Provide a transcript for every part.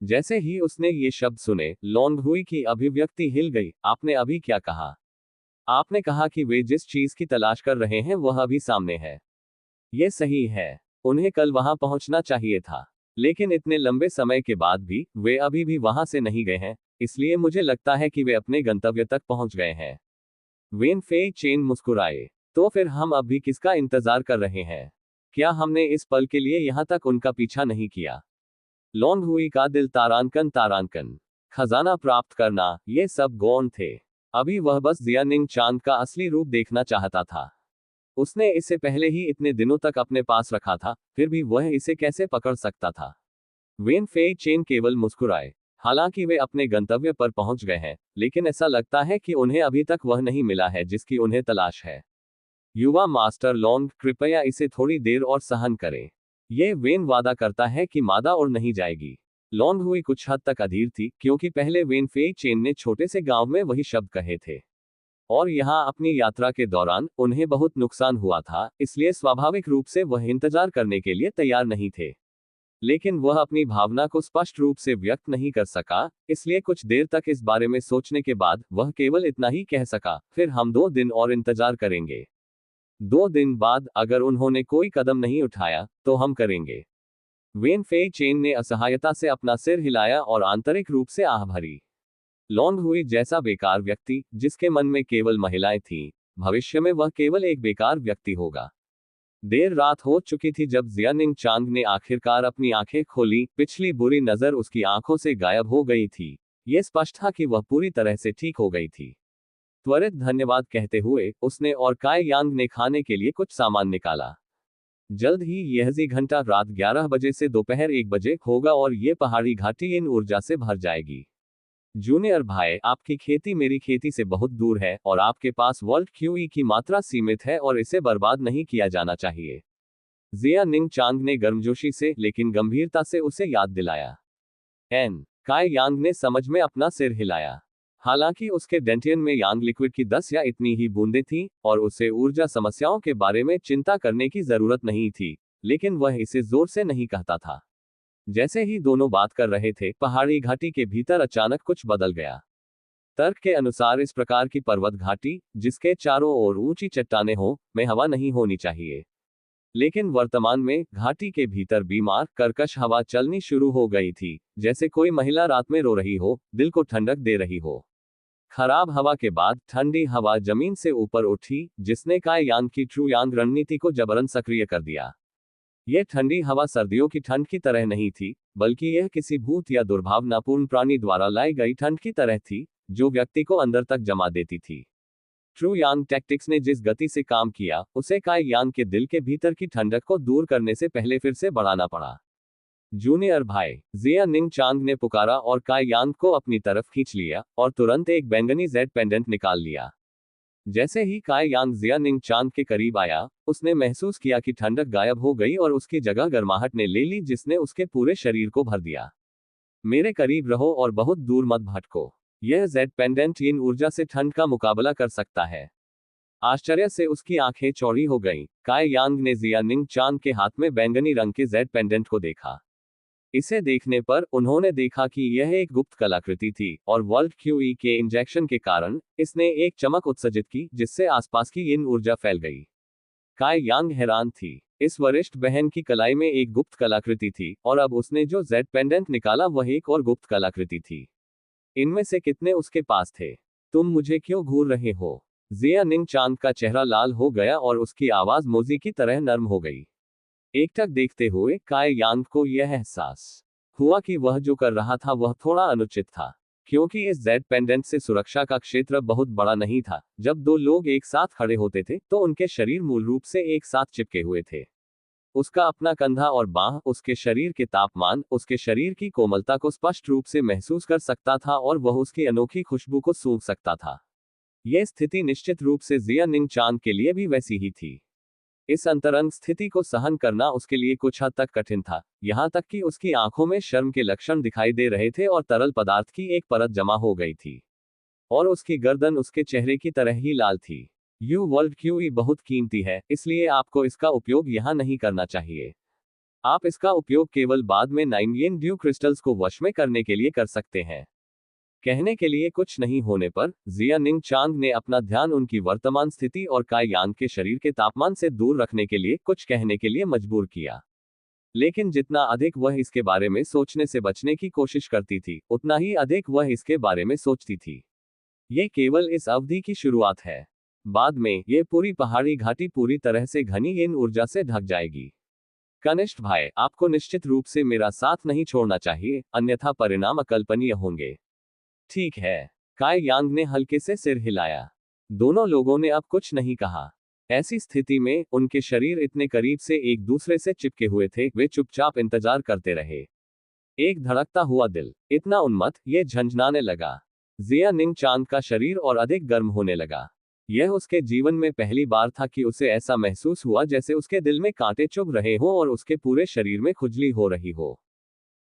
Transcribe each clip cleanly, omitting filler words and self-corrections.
जैसे ही उसने ये शब्द सुने, लॉन्गहुई की अभिव्यक्ति हिल गई। आपने अभी क्या कहा? आपने कहा कि वे जिस चीज की तलाश कर रहे हैं वह अभी सामने है। ये सही है। उन्हें कल वहां पहुंचना चाहिए था। लेकिन इतने लंबे समय के बाद भी वे अभी भी वहां से नहीं गए हैं, इसलिए मुझे लगता है कि वे अपने गंतव्य तक पहुंच गए हैं। वेन फेई चेन मुस्कुराए। तो फिर हम अब भी किसका इंतजार कर रहे हैं? क्या हमने इस पल के लिए यहां तक उनका पीछा नहीं किया? लॉन्गहुई का दिल तारांकन तारांकन। खजाना प्राप्त करना, ये सब गौण थे। अभी वह बस जियानिंग चांद का असली रूप देखना चाहता था। उसने इसे पहले ही इतने दिनों तक अपने पास रखा था, फिर भी वह इसे कैसे पकड़ सकता था? वेन फेई चेन केवल मुस्कुराए। हालांकि वे अपने गंतव्य पर पहुंच गए हैं, लेकिन ऐसा लगता है कि उन्हें अभी तक वह नहीं मिला है जिसकी उन्हें तलाश है। युवा मास्टर लॉन्ग, कृपया इसे थोड़ी देर और सहन करें। यह वेन वादा करता है कि मादा और नहीं जाएगी। लॉन्ग हुई कुछ हद तक अधीर थी, क्योंकि पहले वेन फेई चेन ने छोटे से गांव में वही शब्द कहे थे। और यहाँ अपनी यात्रा के दौरान उन्हें बहुत नुकसान हुआ था, इसलिए स्वाभाविक रूप से वह इंतजार करने के लिए तैयार नहीं थे। लेकिन वह अपनी भावना को स्पष्ट रूप से व्यक्त नहीं कर सका, इसलिए कुछ देर तक इस बारे में सोचने के बाद वह केवल इतना ही कह सका, फिर हम 2 दिन और इंतजार करेंगे। 2 दिन बाद अगर उन्होंने कोई कदम नहीं उठाया, तो हम करेंगे। वेन फेई चेन ने असहायता से अपना सिर हिलाया और आंतरिक रूप से आह भरी। लॉन्ग हुई जैसा बेकार व्यक्ति, जिसके मन में केवल महिलाएं थीं, भविष्य में वह केवल एक बेकार व्यक्ति होगा। देर रात हो चुकी थी जब जियानिंग चांग ने आखिरकार अपनी आंखें खोली। पिछली बुरी नजर उसकी आंखों से गायब हो गई थी। यह स्पष्ट था कि वह पूरी तरह से ठीक हो गई थी। त्वरित धन्यवाद कहते हुए उसने और काय यांग ने खाने के लिए कुछ सामान निकाला। जल्द ही यह घंटा रात 11 बजे से दोपहर 1 बजे होगा और ये पहाड़ी घाटी इन ऊर्जा से भर जाएगी। जूनियर भाई, आपकी खेती मेरी खेती से बहुत दूर है और आपके पास वर्ल्ड क्यूई की मात्रा सीमित है और इसे बर्बाद नहीं किया जाना चाहिए। जिया निंग चांग ने गर्मजोशी से लेकिन गंभीरता से उसे याद दिलाया। एन काय यांग ने समझ में अपना सिर हिलाया। हालांकि उसके डेंटियन में यांग लिक्विड की 10 या इतनी ही बूंदें थीं और उसे ऊर्जा समस्याओं के बारे में चिंता करने की जरूरत नहीं थी, लेकिन वह इसे जोर से नहीं कहता था। जैसे ही दोनों बात कर रहे थे, पहाड़ी घाटी के भीतर अचानक कुछ बदल गया। तर्क के अनुसार इस प्रकार की पर्वत घाटी, जिसके चारों ओर ऊंची चट्टानें हो, में हवा नहीं होनी चाहिए। लेकिन वर्तमान में घाटी के भीतर बीमार कर्कश हवा चलनी शुरू हो गई थी, जैसे कोई महिला रात में रो रही हो, दिल को ठंडक दे रही हो। खराब हवा के बाद ठंडी हवा जमीन से ऊपर उठी, जिसने काय यांग की ट्रू यांग रणनीति को जबरन सक्रिय कर दिया। यह ठंडी हवा सर्दियों की ठंड की तरह नहीं थी, बल्कि यह किसी भूत या दुर्भावनापूर्ण प्राणी द्वारा लाई गई ठंड की तरह थी, जो व्यक्ति को अंदर तक जमा देती थी। ट्रू यांग टैक्टिक्स ने जिस गति से काम किया, उसे काय यांग के दिल के भीतर की ठंडक को दूर करने से पहले फिर से बढ़ाना पड़ा। जूनियर भाई, जिया निंग चांग ने पुकारा और काय यांग को अपनी तरफ खींच लिया और तुरंत एक बैंगनी जेड पेंडेंट निकाल लिया। जैसे ही काय यांग जिया निंग चांग के करीब आया, उसने महसूस किया कि ठंडक गायब हो गई और उसकी जगह गर्माहट ने ले ली, जिसने उसके पूरे शरीर को भर दिया। मेरे करीब रहो और बहुत दूर मत भटको। यह जेड पेंडेंट इन ऊर्जा से ठंड का मुकाबला कर सकता है। आश्चर्य से उसकी आंखें चौड़ी हो गईं। काय यांग ने जिया निंग चांग के हाथ में बैंगनी रंग के जेड पेंडेंट को देखा। इसे देखने पर उन्होंने देखा कि यह एक गुप्त कलाकृति थी और वर्ल्ड क्यूई के इंजेक्शन के कारण इसने एक चमक उत्सर्जित की, जिससे आसपास की इन ऊर्जा फैल गई। काय यांग हैरान थी। इस वरिष्ठ बहन की कलाई में एक गुप्त कलाकृति थी और अब उसने जो जेड पेंडेंट निकाला वह एक और गुप्त कलाकृति थी। इनमें से कितने उसके पास थे? तुम मुझे क्यों घूर रहे हो? जिया निंग चांद का चेहरा लाल हो गया और उसकी आवाज मोजी की तरह नर्म हो गई। एकटक देखते हुए काय यांग को यह एहसास हुआ कि वह जो कर रहा था वह थोड़ा अनुचित था, क्योंकि इस जेड पेंडेंट से सुरक्षा का क्षेत्र बहुत बड़ा नहीं था। जब दो लोग एक साथ खड़े होते थे तो उनके शरीर मूल रूप से एक साथ चिपके हुए थे। उसका अपना कंधा और बांह उसके शरीर के तापमान, उसके शरीर की कोमलता को स्पष्ट रूप से महसूस कर सकता था और वह उसकी अनोखी खुशबू को सूंघ सकता था। यह स्थिति निश्चित रूप से जिया निंग चांद के लिए भी वैसी ही थी। इस अंतरंग स्थिति को सहन करना उसके लिए कुछ हद तक कठिन था, यहां तक कि उसकी आंखों में शर्म के लक्षण दिखाई दे रहे थे और तरल पदार्थ की एक परत जमा हो गई थी। और उसकी गर्दन उसके चेहरे की तरह ही लाल थी। यू वर्ल्ड क्यूई बहुत कीमती है, इसलिए आपको इसका उपयोग यहां नहीं करना चाहिए। आप इसका उपयोग केवल बाद में 9 येन ड्यू क्रिस्टल्स को वश में करने के लिए कर सकते हैं। कहने के लिए कुछ नहीं होने पर जिया निंग चांग ने अपना ध्यान उनकी वर्तमान स्थिति और काई यांग के शरीर के तापमान से दूर रखने के लिए कुछ कहने के लिए मजबूर किया। लेकिन जितना अधिक वह इसके बारे में सोचने से बचने की कोशिश करती थी, उतना ही अधिक वह इसके बारे में सोचती थी। ये केवल इस अवधि की शुरुआत है। बाद में ये पूरी पहाड़ी घाटी पूरी तरह से घनी इन ऊर्जा से ढक जाएगी। कनिष्ठ भाई, आपको निश्चित रूप से मेरा साथ नहीं छोड़ना चाहिए, अन्यथा परिणाम अकल्पनीय होंगे। ठीक है। काई यांग ने हल्के से सिर हिलाया। दोनों लोगों ने अब कुछ नहीं कहा। ऐसी स्थिति में उनके शरीर इतने करीब से एक दूसरे से चिपके हुए थे, वे चुपचाप इंतजार करते रहे। एक धड़कता हुआ दिल, इतना उन्मत्त, ये झंझनाने लगा। जिया निंग चांद का शरीर और अधिक गर्म होने लगा। यह उसके जीवन में पहली बार था कि उसे ऐसा महसूस हुआ जैसे उसके दिल में कांटे चुभ रहे हों और उसके पूरे शरीर में खुजली हो रही हो।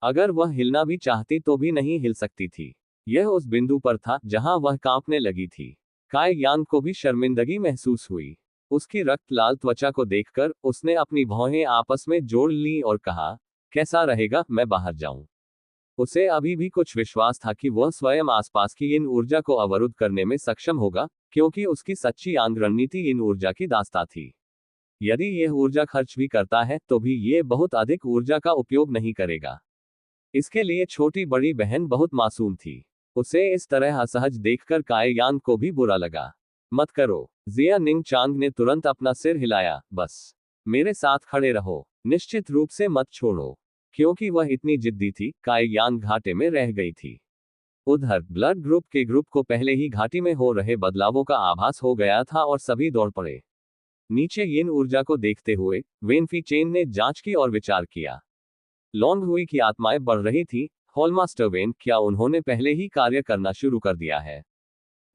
अगर वह हिलना भी चाहती तो भी नहीं हिल सकती थी। यह उस बिंदु पर था जहां वह कांपने लगी थी। काई यांग को भी शर्मिंदगी महसूस हुई। उसकी रक्त लाल त्वचा को देखकर उसने अपनी भौहें आपस में जोड़ ली और कहा, कैसा रहेगा मैं बाहर जाऊं। उसे अभी भी कुछ विश्वास था कि वह स्वयं आसपास की इन ऊर्जा को अवरुद्ध करने में सक्षम होगा, क्योंकि उसकी सच्ची आंग रणनीति इन ऊर्जा की दास्ता थी। यदि यह ऊर्जा खर्च भी करता है तो भी ये बहुत अधिक ऊर्जा का उपयोग नहीं करेगा। इसके लिए छोटी बड़ी बहन बहुत मासूम थी। उसे इस तरह असहज देखकर काई यांग को भी बुरा लगा। मत करो। जिया निंग चांग ने तुरंत अपना सिर हिलाया, बस मेरे साथ खड़े रहो, निश्चित रूप से मत छोड़ो। क्योंकि वह इतनी जिद्दी थी, काई यांग घाटे में रह गई थी। उधर ब्लड ग्रुप के ग्रुप को पहले ही घाटी में हो रहे बदलावों का आभास हो गया था और सभी दौड़ पड़े। नीचे यिन ऊर्जा को देखते हुए वेनफी चेन ने जांच की और विचार किया। लॉन्ग हुई की आत्माएं बढ़ रही थी। हॉलमास्टर वेन, क्या उन्होंने पहले ही कार्य करना शुरू कर दिया है?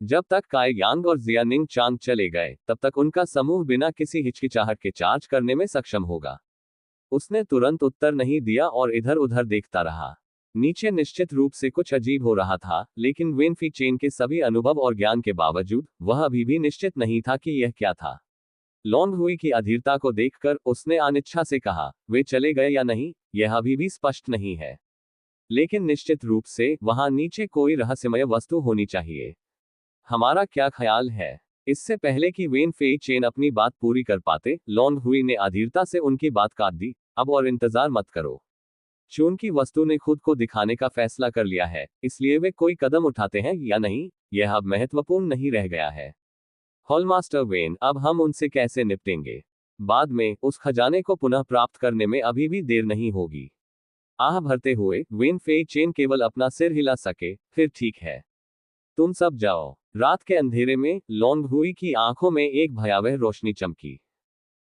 जब तक काई यांग और जिया निंग चांग चले गए, तब तक उनका समूह बिना किसी हिचकिचाहट के चार्ज करने में सक्षम होगा। उसने तुरंत उत्तर नहीं दिया और इधर उधर देखता रहा। नीचे निश्चित रूप से कुछ अजीब हो रहा था, लेकिन वेनफी चेन के सभी अनुभव और ज्ञान के बावजूद वह अभी भी निश्चित नहीं था कि यह क्या था। लॉन्ग हुई की अधीरता को देखकर उसने अनिच्छा से कहा, वे चले गए या नहीं, यह अभी भी स्पष्ट नहीं है। लेकिन निश्चित रूप से वहां नीचे कोई रहस्यमय वस्तु होनी चाहिए। हमारा क्या ख्याल है? इससे पहले कि वेन फेई चेन अपनी बात पूरी कर पाते, लॉन्ग हुई ने अधीरता से उनकी बात काट दी। अब और इंतजार मत करो। चूंकि वस्तु ने खुद को दिखाने का फैसला कर लिया है, इसलिए वे कोई कदम उठाते हैं या नहीं, यह अब महत्वपूर्ण नहीं रह गया है। हॉलमास्टर वेन, अब हम उनसे कैसे निपटेंगे? बाद में उस खजाने को पुनः प्राप्त करने में अभी भी देर नहीं होगी। आह भरते हुए वेन फेई चेन केवल अपना सिर हिला सके। फिर ठीक है, तुम सब जाओ। रात के अंधेरे में लॉन्ग हुई की आंखों में एक भयावह रोशनी चमकी।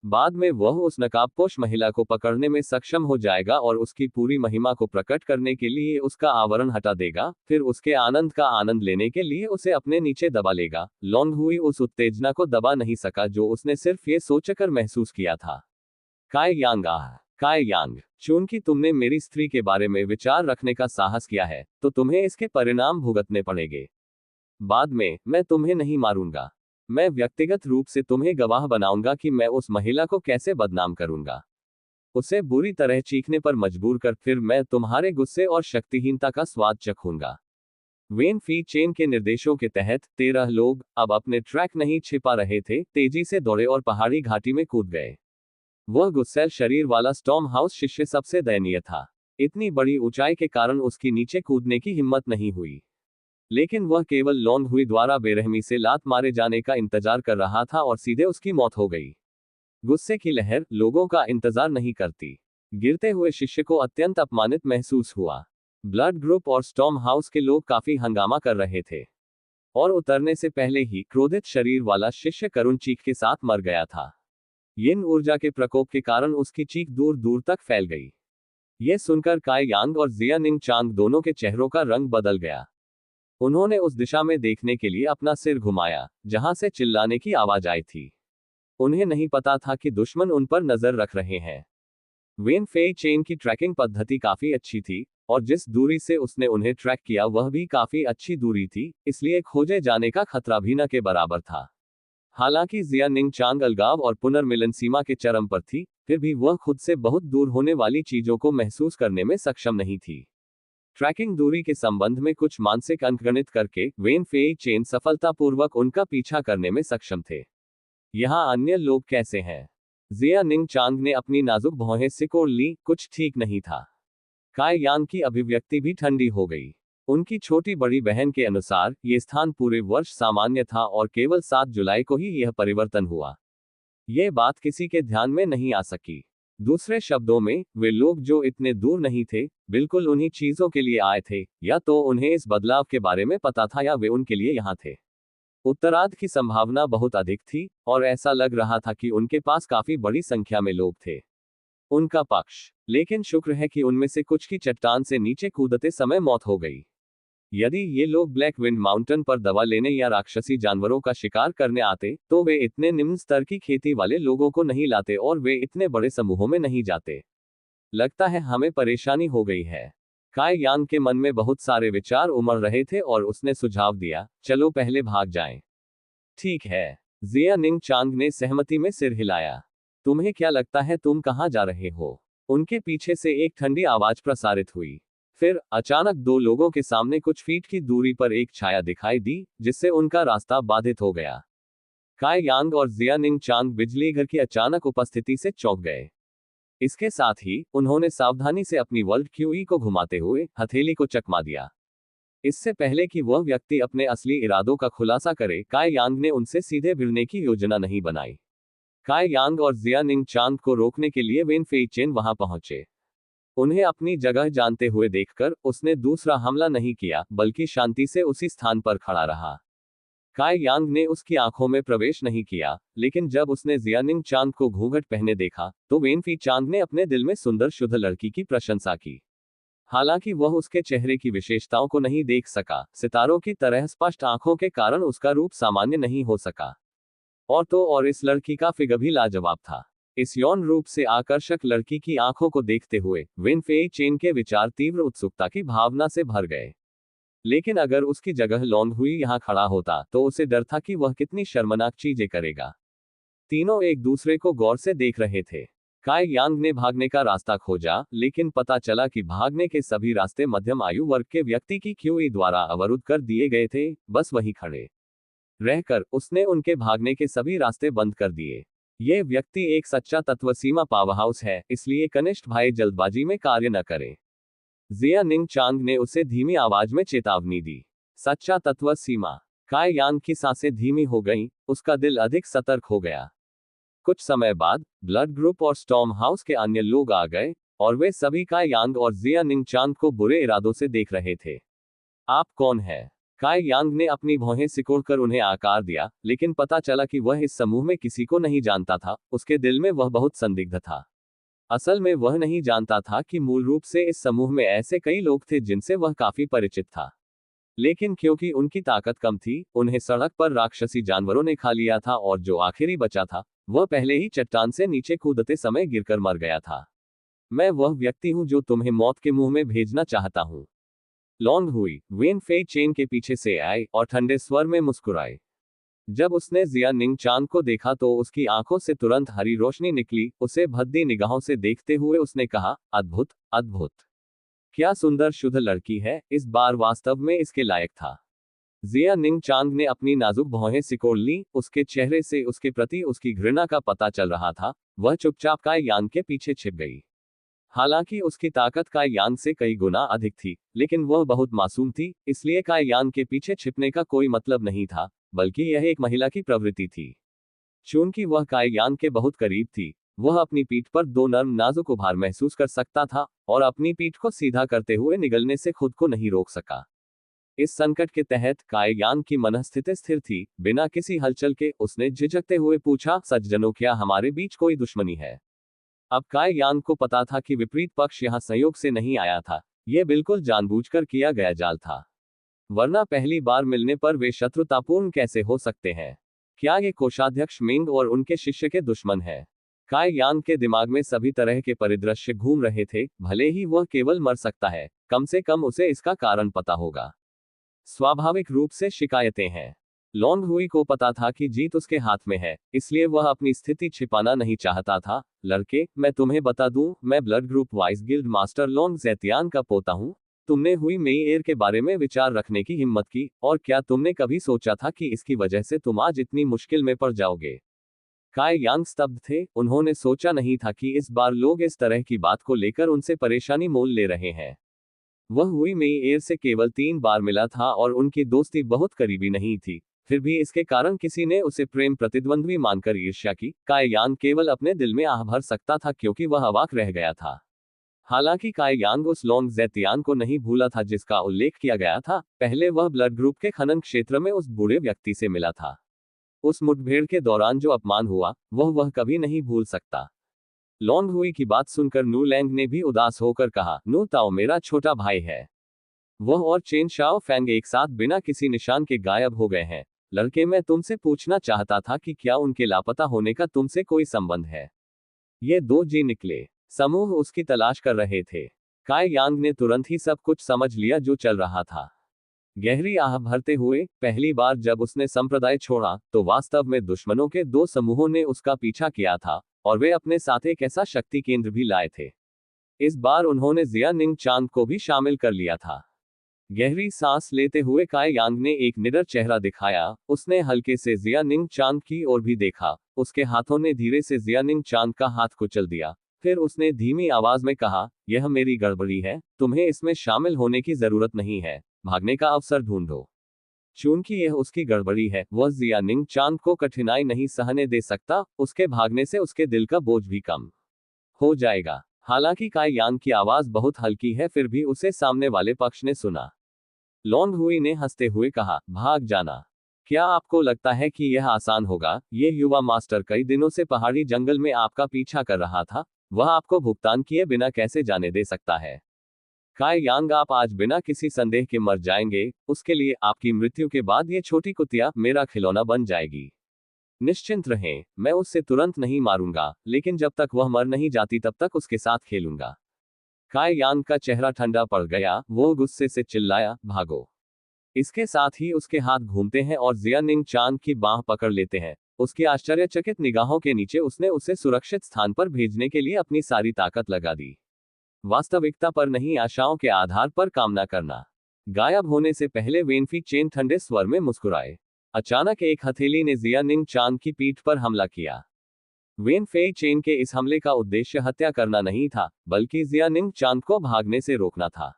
बाद में वह उस नकाबपोश महिला को पकड़ने में सक्षम हो जाएगा और उसकी पूरी महिमा को प्रकट करने के लिए उसका आवरण हटा देगा, फिर उसके आनंद का आनंद लेने के लिए उसे अपने नीचे दबा लेगा। लॉन्ग हुई उस उत्तेजना को दबा नहीं सका जो उसने सिर्फ ये सोचकर महसूस किया था। काई यांग, काई यांग, चूंकि तुमने मेरी स्त्री के बारे में विचार रखने का साहस किया है, तो तुम्हें इसके परिणाम भुगतने पड़ेंगे। बाद में मैं तुम्हें नहीं मारूंगा। मैं व्यक्तिगत रूप से तुम्हें गवाह बनाऊंगा कि मैं उस महिला को कैसे बदनाम करूंगा, उसे बुरी तरह चीखने पर मजबूर कर, फिर मैं तुम्हारे गुस्से और शक्तिहीनता का स्वाद चखूंगा। वेन फी चेन के निर्देशों के तहत 13 लोग अब अपने ट्रैक नहीं छिपा रहे थे, तेजी से दौड़े और पहाड़ी घाटी में कूद गए। वह गुस्सैल शरीर वाला स्टॉर्म हाउस शिष्य सबसे दयनीय था। इतनी बड़ी ऊंचाई के कारण उसकी नीचे कूदने की हिम्मत नहीं हुई। लेकिन वह केवल लॉन्ग हुई द्वारा बेरहमी से लात मारे जाने का इंतजार कर रहा था और सीधे उसकी मौत हो गई। गुस्से की लहर लोगों का इंतजार नहीं करती। गिरते हुए शिष्य को अत्यंत अपमानित महसूस हुआ। ब्लड ग्रुप और स्टॉर्म हाउस के लोग काफी हंगामा कर रहे थे और उतरने से पहले ही क्रोधित शरीर वाला शिष्य करुण चीख के साथ मर गया था। यिन ऊर्जा के प्रकोप के कारण उसकी चीख दूर दूर तक फैल गई। यह सुनकर काई यांग और जिया निंग चांग दोनों के चेहरों का रंग बदल गया। उन्होंने उस दिशा में देखने के लिए अपना सिर घुमाया जहां से चिल्लाने की आवाज आई थी। उन्हें नहीं पता था कि दुश्मन उन पर नजर रख रहे हैं। वेन फेई चेन की ट्रैकिंग पद्धति काफी अच्छी थी और जिस दूरी से उसने उन्हें ट्रैक किया वह भी काफी अच्छी दूरी थी, इसलिए खोजे जाने का खतरा भी न के बराबर था। हालांकि जिया निंग चांग अलगाव और पुनर्मिलन सीमा के चरम पर थी, फिर भी वह खुद से बहुत दूर होने वाली चीजों को महसूस करने में सक्षम नहीं थी। ट्रैकिंग दूरी के संबंध में कुछ मानसिक अंकगणित करके वेन फेई चेन सफलतापूर्वक उनका पीछा करने में सक्षम थे। यहाँ अन्य लोग कैसे हैं? जिया निंग चांग ने अपनी नाजुक भौहें सिकोड़ ली, कुछ ठीक नहीं था। काय यान की अभिव्यक्ति भी ठंडी हो गई। उनकी छोटी बड़ी बहन के अनुसार ये स्थान पूरे वर्ष सामान्य था और केवल 7 जुलाई को ही यह परिवर्तन हुआ। यह बात किसी के ध्यान में नहीं आ सकी। दूसरे शब्दों में, वे लोग जो इतने दूर नहीं थे, बिल्कुल उन्हीं चीजों के लिए आए थे, या तो उन्हें इस बदलाव के बारे में पता था या वे उनके लिए यहाँ थे। उत्तरार्ध की संभावना बहुत अधिक थी, और ऐसा लग रहा था कि उनके पास काफी बड़ी संख्या में लोग थे। उनका पक्ष। लेकिन शुक्र है कि उनमें से कुछ की चट्टान से नीचे कूदते समय मौत हो गई। यदि ये लोग ब्लैक विंड माउंटेन पर दवा लेने या राक्षसी जानवरों का शिकार करने आते, तो वे इतने निम्न स्तर की खेती वाले लोगों को नहीं लाते और वे इतने बड़े समूहों में नहीं जाते। लगता है हमें परेशानी हो गई है। काय यान के मन में बहुत सारे विचार उमड़ रहे थे और उसने सुझाव दिया, चलो पहले भाग जाएं। ठीक है। जिया निंग चांग ने सहमति में सिर हिलाया। तुम्हें क्या लगता है, तुम कहाँ जा रहे हो? उनके पीछे से एक ठंडी आवाज प्रसारित हुई। फिर अचानक 2 लोगों के सामने कुछ फीट की दूरी पर एक छाया दिखाई दी, जिससे उनका रास्ता बाधित हो गया। काय यांग और जिया निंग चांग बिजली घर की अचानक उपस्थिति से चौंक गए। इसके साथ ही उन्होंने सावधानी से अपनी वर्ल्ड क्यूई को घुमाते हुए हथेली को चकमा दिया। इससे पहले कि वह व्यक्ति अपने असली इरादों का खुलासा करे, काय यांग ने उनसे सीधे भिड़ने की योजना नहीं बनाई। काय यांग और जिया निंग चांग को रोकने के लिए वेन फेई चेन वहां पहुंचे। उन्हें अपनी जगह जानते हुए देखकर उसने दूसरा हमला नहीं किया, बल्कि शांति से उसी स्थान पर खड़ा रहा। काय यांग ने उसकी आंखों में प्रवेश नहीं किया, लेकिन जब उसने जियानिंग चांग को घूंघट पहने देखा, तो वेनफी चांग ने अपने दिल में सुंदर शुद्ध लड़की की प्रशंसा की। हालांकि वह उसके चेहरे की विशेषताओं को नहीं देख सका, सितारों की तरह स्पष्ट आंखों के कारण उसका रूप सामान्य नहीं हो सका। और तो और इस लड़की का फिगर भी लाजवाब था। इस यौन रूप से आकर्षक लड़की की आंखों को देखते हुए वेन फेई चेन के विचार तीव्र उत्सुकता की भावना से भर गए। लेकिन अगर उसकी जगह लॉन्ग हुई यहाँ खड़ा होता, तो उसे डर था कि वह कितनी शर्मनाक चीजें करेगा। तीनों एक दूसरे को गौर से देख रहे थे। काय यांग ने भागने का रास्ता खोजा, लेकिन पता चला कि भागने के सभी रास्ते मध्यम आयु वर्ग के व्यक्ति की क्यूई द्वारा अवरुद्ध कर दिए गए थे। बस वही खड़े रहकर उसने उनके भागने के सभी रास्ते बंद कर दिए। यह व्यक्ति एक सच्चा तत्वसीमा पावरहाउस है, इसलिए कनिष्ठ भाई जल्दबाजी में कार्य न करें। जिया निंग चांग ने उसे धीमी आवाज में चेतावनी दी। सच्चा तत्व सीमा। काय यांग की सांसें धीमी हो गईं, उसका दिल अधिक सतर्क हो गया। कुछ समय बाद ब्लड ग्रुप और स्टॉर्म हाउस के अन्य लोग आ गए, और वे सभी काय यांग और जिया निंग चांग को बुरे इरादों से देख रहे थे। आप कौन हैं? काय यांग ने अपनी भौहें सिकोड़कर उन्हें आकार दिया, लेकिन पता चला कि वह इस समूह में किसी को नहीं जानता था। उसके दिल में वह बहुत संदिग्ध था। असल में वह नहीं जानता था कि मूल रूप से इस समूह में ऐसे कई लोग थे जिनसे वह काफी परिचित था। लेकिन क्योंकि उनकी ताकत कम थी, उन्हें सड़क पर राक्षसी जानवरों ने खा लिया था, और जो आखिरी बचा था, वह पहले ही चट्टान से नीचे कूदते समय गिरकर मर गया था। मैं वह व्यक्ति हूं जो तुम्हें मौत के मुंह में भेजना चाहता हूं। लॉन्ग हुई वेन फेई चेन के पीछे से आई और ठंडे स्वर में मुस्कुराई। जब उसने जिया निंग चांग को देखा तो उसकी आंखों से तुरंत हरी रोशनी निकली। उसे भद्दी निगाहों से देखते हुए उसने कहा, अद्भुत, अद्भुत। क्या सुंदर शुद्ध लड़की है, इस बार वास्तव में इसके लायक था। जिया निंग चांग ने अपनी नाजुक भौहें सिकोड़ ली। उसके चेहरे से उसके प्रति उसकी घृणा का पता चल रहा था। वह चुपचाप काय यांग के पीछे छिप गई। हालांकि उसकी ताकत काय यांग से कई गुना अधिक थी, लेकिन वह बहुत मासूम थी, इसलिए काय यांग के पीछे छिपने का कोई मतलब नहीं था, बल्कि यह एक महिला की प्रवृत्ति थी। चूंकि वह काय यांग के बहुत करीब थी, वह अपनी पीठ पर 2 नर्म नाजुक उभार महसूस कर सकता था, और अपनी पीठ को सीधा करते हुए निगलने से खुद को नहीं रोक सका। इस संकट के तहत काय यांग की मनस्थिति स्थिर थी। बिना किसी हलचल के उसने झिझकते हुए पूछा, सज्जनों, क्या हमारे बीच कोई दुश्मनी है? अब काय यांग को पता था कि विपरीत पक्ष यहाँ संयोग से नहीं आया था, यह बिल्कुल जानबूझकर किया गया जाल था। वरना पहली बार मिलने पर वे शत्रुतापूर्ण कैसे हो सकते हैं? क्या ये कोषाध्यक्ष मिंग और उनके शिष्य के दुश्मन हैं? काय यांग के दिमाग में सभी तरह के परिदृश्य घूम रहे थे। भले ही वह केवल मर सकता है, कम से कम उसे इसका कारण पता होगा। स्वाभाविक रूप से शिकायतें हैं। लॉन्ग हुई को पता था कि जीत उसके हाथ में है, इसलिए वह अपनी स्थिति छिपाना नहीं चाहता था। लड़के, मैं तुम्हें बता दूं, मैं blood group wise guild master Long Zetian का पोता हूं। तुमने हुई मेई एयर के बारे में विचार रखने की हिम्मत की, और क्या तुमने कभी सोचा था कि इसकी वजह से तुम आज इतनी मुश्किल में पड़ जाओगे? काय यांग स्तब्ध थे, उन्होंने सोचा नहीं था कि इस बार लोग इस तरह की बात को लेकर उनसे परेशानी मोल ले रहे हैं। वह हुई मेई एयर से केवल 3 बार मिला था और उनकी दोस्ती बहुत करीबी नहीं थी। फिर भी इसके कारण किसी ने उसे प्रेम प्रतिद्वंद्वी मानकर ईर्ष्या की। काय यांग केवल अपने दिल में आह भर सकता था क्योंकि वह अवाक रह गया था। हालांकि काय यांग उस लॉन्ग ज़ेतियान को नहीं भूला था जिसका उल्लेख किया गया था। पहले वह ब्लड ग्रुप के खनन क्षेत्र में उस बूढ़े व्यक्ति से मिला था। उस मुठभेड़ के दौरान जो अपमान हुआ, वह कभी नहीं भूल सकता। लॉन्ग हुई की बात सुनकर नू लैंग ने भी उदास होकर कहा, नू ताओ मेरा छोटा भाई है। वह और चेन शाओ फैंग एक साथ बिना किसी निशान के गायब हो गए हैं। लड़के, मैं तुमसे पूछना चाहता था कि क्या उनके लापता होने का तुमसे कोई संबंध है? ये दो जी निकले समूह उसकी तलाश कर रहे थे। काय यांग ने तुरंत ही सब कुछ समझ लिया जो चल रहा था। गहरी आह भरते हुए, पहली बार जब उसने संप्रदाय छोड़ा, तो वास्तव में दुश्मनों के दो समूहों ने उसका पीछा किया था, और वे अपने साथ एक ऐसा शक्ति केंद्र भी लाए थे। इस बार उन्होंने जिया निंग चांद को भी शामिल कर लिया था। गहरी सांस लेते हुए काय यांग ने एक निडर चेहरा दिखाया। उसने हल्के से जिया निंग चांद की ओर भी देखा। उसके हाथों ने धीरे से जिया निंग चांद का हाथ कुचल दिया। फिर उसने धीमी आवाज में कहा, यह मेरी गड़बड़ी है, तुम्हें इसमें शामिल होने की जरूरत नहीं है, भागने का अवसर ढूंढो। चूंकि यह उसकी गड़बड़ी है, वह जिया निंग चांद को कठिनाई नहीं सहने दे सकता। उसके भागने से उसके दिल का बोझ भी कम हो जाएगा। हालांकि काय यांग की आवाज बहुत हल्की है, फिर भी उसे सामने वाले पक्ष ने सुना। लॉन्ग हुई ने हंसते हुए कहा, भाग जाना। क्या आपको लगता है कि यह आसान होगा? ये युवा मास्टर कई दिनों से पहाड़ी जंगल में आपका पीछा कर रहा था। वह आपको भुगतान किए बिना कैसे जाने दे सकता है? काय यांग, आप आज बिना किसी संदेह के मर जाएंगे। उसके लिए आपकी मृत्यु के बाद ये छोटी कुतिया मेरा खिलौना बन जाएगी। निश्चिंत रहें, मैं उससे तुरंत नहीं मारूंगा, लेकिन जब तक वह मर नहीं जाती तब तक उसके साथ खेलूंगा। काय यांग का चेहरा ठंडा पड़ गया। वो गुस्से से चिल्लाया, भागो। इसके साथ ही उसके हाथ घूमते हैं और जिया निंग चांद की बांह पकड़ लेते हैं। उसकी आश्चर्यचकित निगाहों के नीचे उसने उसे सुरक्षित स्थान पर भेजने के लिए अपनी सारी ताकत लगा दी। वास्तविकता पर नहीं, आशाओं के आधार पर कामना करना। गायब होने से पहले वेनफी चेन ठंडे स्वर में मुस्कुराए। अचानक एक हथेली ने जिया निंग चांद की पीठ पर हमला किया। वेन फेई चेन के इस हमले का उद्देश्य हत्या करना नहीं था, बल्कि जिया निंग चांद को भागने से रोकना था।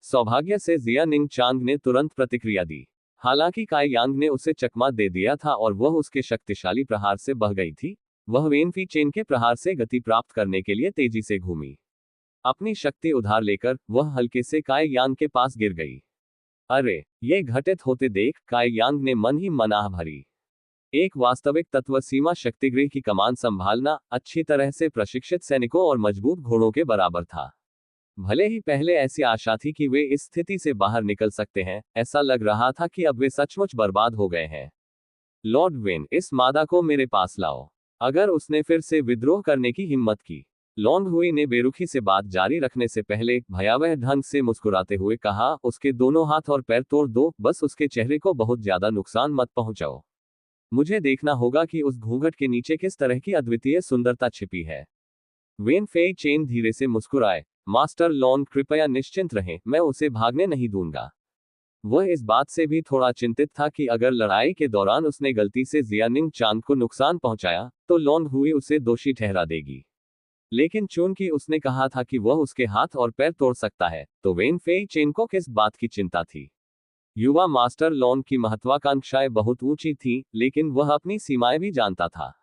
सौभाग्य से जिया निंग चांद ने तुरंत प्रतिक्रिया दी। हालांकि काय यांग ने उसे चकमा दे दिया था और वह उसके शक्तिशाली प्रहार से बह गई थी। वह वेन फी चेन के प्रहार से गति प्राप्त करने के लिए तेजी से घूमी। अपनी शक्ति उधार लेकर वह हल्के से काय यांग के पास गिर गई। अरे, ये घटित होते देख काय यांग ने मन ही मन आह भरी। एक वास्तविक तत्व सीमा शक्तिगृह की कमान संभालना अच्छी तरह से प्रशिक्षित सैनिकों और मजबूत घोड़ों के बराबर था। भले ही पहले ऐसी आशा थी कि वे इस स्थिति से बाहर निकल सकते हैं, ऐसा लग रहा था कि अब वे सचमुच बर्बाद हो गए हैं। लॉर्ड वेन, इस मादा को मेरे पास लाओ। अगर उसने फिर से विद्रोह करने की हिम्मत की। लॉन्ग हुई ने बेरुखी से बात जारी रखने से पहले भयावह ढंग से मुस्कुराते हुए कहा, उसके दोनों हाथ और पैर तोड़ दो, बस उसके चेहरे को बहुत ज्यादा नुकसान मत पहुंचाओ। मुझे देखना होगा कि उस घूंघट के नीचे किस तरह की अद्वितीय सुंदरता छिपी है। वेन फेई चेन धीरे से मुस्कुराए। मास्टर लॉन्ग, कृपया निश्चिंत रहें, मैं उसे भागने नहीं दूंगा। वह इस बात से भी थोड़ा चिंतित था कि अगर लड़ाई के दौरान उसने गलती से जिया निंग चांद को नुकसान पहुंचाया, तो लॉन्ग हुई उसे दोषी ठहरा देगी। लेकिन चूंकि उसने कहा था कि वह उसके हाथ और पैर तोड़ सकता है, तो वेन फेई चेन को किस बात की चिंता थी? युवा मास्टर लॉन्ग की महत्वाकांक्षाएं बहुत ऊंची थीं, लेकिन वह अपनी सीमाएं भी जानता था।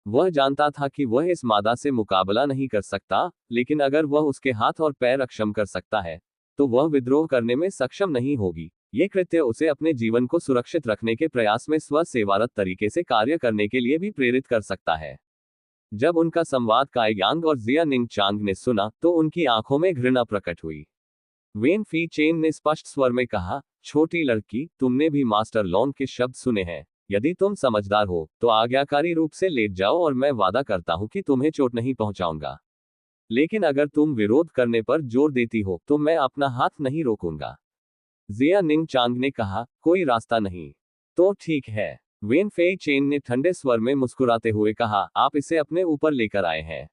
वह जानता था कि वह इस मादा से मुकाबला नहीं कर सकता, लेकिन अगर वह उसके हाथ और पैर अक्षम कर सकता है, तो वह विद्रोह करने में सक्षम नहीं होगी। ये कृत्य उसे अपने जीवन को सुरक्षित रखने के प्रयास में स्व-सेवारत तरीके से कार्य करने के लिए भी प्रेरित कर सकता है। जब उनका संवाद काय यांग और जिया निंग चांग ने सुना, तो उनकी आंखों में घृणा प्रकट हुई। वेन फी चेन ने स्पष्ट स्वर में कहा, छोटी लड़की, तुमने भी मास्टर लॉन्ग के शब्द सुने हैं। यदि तुम समझदार हो, तो आज्ञाकारी रूप से लेट जाओ और मैं वादा करता हूं कि तुम्हें चोट नहीं पहुंचाऊंगा। लेकिन अगर तुम विरोध करने पर जोर देती हो, तो मैं अपना हाथ नहीं रोकूंगा। जिया निंग चांग ने कहा, कोई रास्ता नहीं। तो ठीक है, वेन फेई चेन ने ठंडे स्वर में मुस्कुराते हुए कहा, आप इसे अपने ऊपर लेकर आए हैं।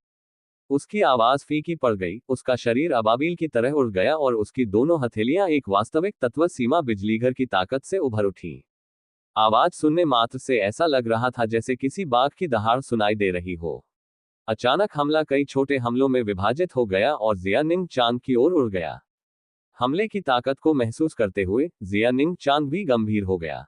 उसकी आवाज फीकी पड़ गई, उसका शरीर अबाबिल की तरह उड़ गया और उसकी दोनों हथेलियां एक वास्तविक तत्व सीमा बिजलीघर की ताकत से उभर उठी। आवाज सुनने मात्र से ऐसा लग रहा था जैसे किसी बाघ की दहाड़ सुनाई दे रही हो। अचानक हमला कई छोटे हमलों में विभाजित हो गया और जियानिंग चांग की ओर उड़ गया। हमले की ताकत को महसूस करते हुए जियानिंग चांग भी गंभीर हो गया।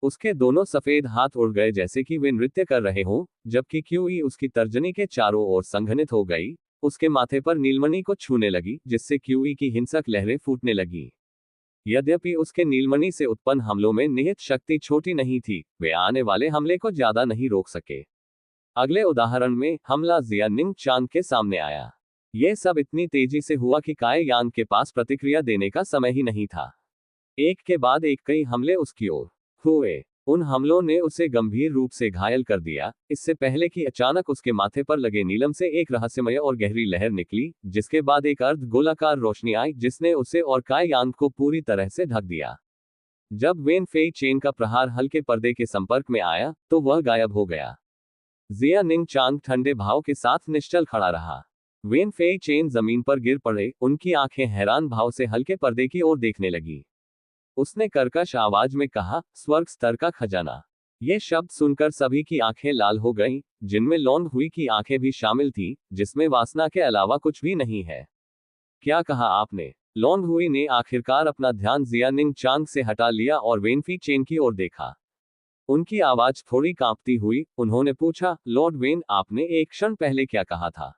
उसके दोनों सफेद हाथ उड़ गए जैसे कि वे नृत्य कर रहे हों, जबकि क्यूई उसकी तर्जनी के चारों ओर संघनित हो गई। उसके माथे पर नीलमणि को छूने लगी, जिससे क्यूई की हिंसक लहरें फूटने लगी। यद्यपि उसके नीलमणि से उत्पन्न हमलों में निहित शक्ति छोटी नहीं थी, वे आने वाले हमले को ज्यादा नहीं रोक सके। अगले उदाहरण में हमला जियानिंग चांग के सामने आया। यह सब इतनी तेजी से हुआ कि काई यांग के पास प्रतिक्रिया देने का समय ही नहीं था। एक के बाद एक कई हमले उसकी ओर हुए। उन हमलों ने उसे गंभीर रूप से घायल कर दिया, इससे पहले कि अचानक उसके माथे पर लगे नीलम से एक रहस्यमय और गहरी लहर निकली, जिसके बाद एक अर्ध गोलाकार रोशनी आई जिसने उसे और काई यांग को पूरी तरह से ढक दिया। जब वेन फेई चेन का प्रहार हल्के पर्दे के संपर्क में आया, तो वह गायब हो गया। जियानिंग चांग ठंडे भाव के साथ निश्चल खड़ा रहा। वेन फेई चेन जमीन पर गिर पड़े, उनकी आंखें हैरान भाव से हल्के पर्दे की ओर देखने लगी। उसने कर्कश आवाज में कहा, स्वर्ग स्तर का खजाना। ये शब्द सुनकर सभी की आंखें लाल हो गईं, जिनमें लौंग हुई की आंखें भी शामिल थीं, जिसमें वासना के अलावा कुछ भी नहीं है। क्या कहा आपने? लौंग हुई ने आखिरकार अपना ध्यान जियानिंग चांग से हटा लिया और वेनफी चेन की ओर देखा। उनकी आवाज थोड़ी कांपती हुई, उन्होंने पूछा, लॉर्ड वेन, आपने एक क्षण पहले क्या कहा था?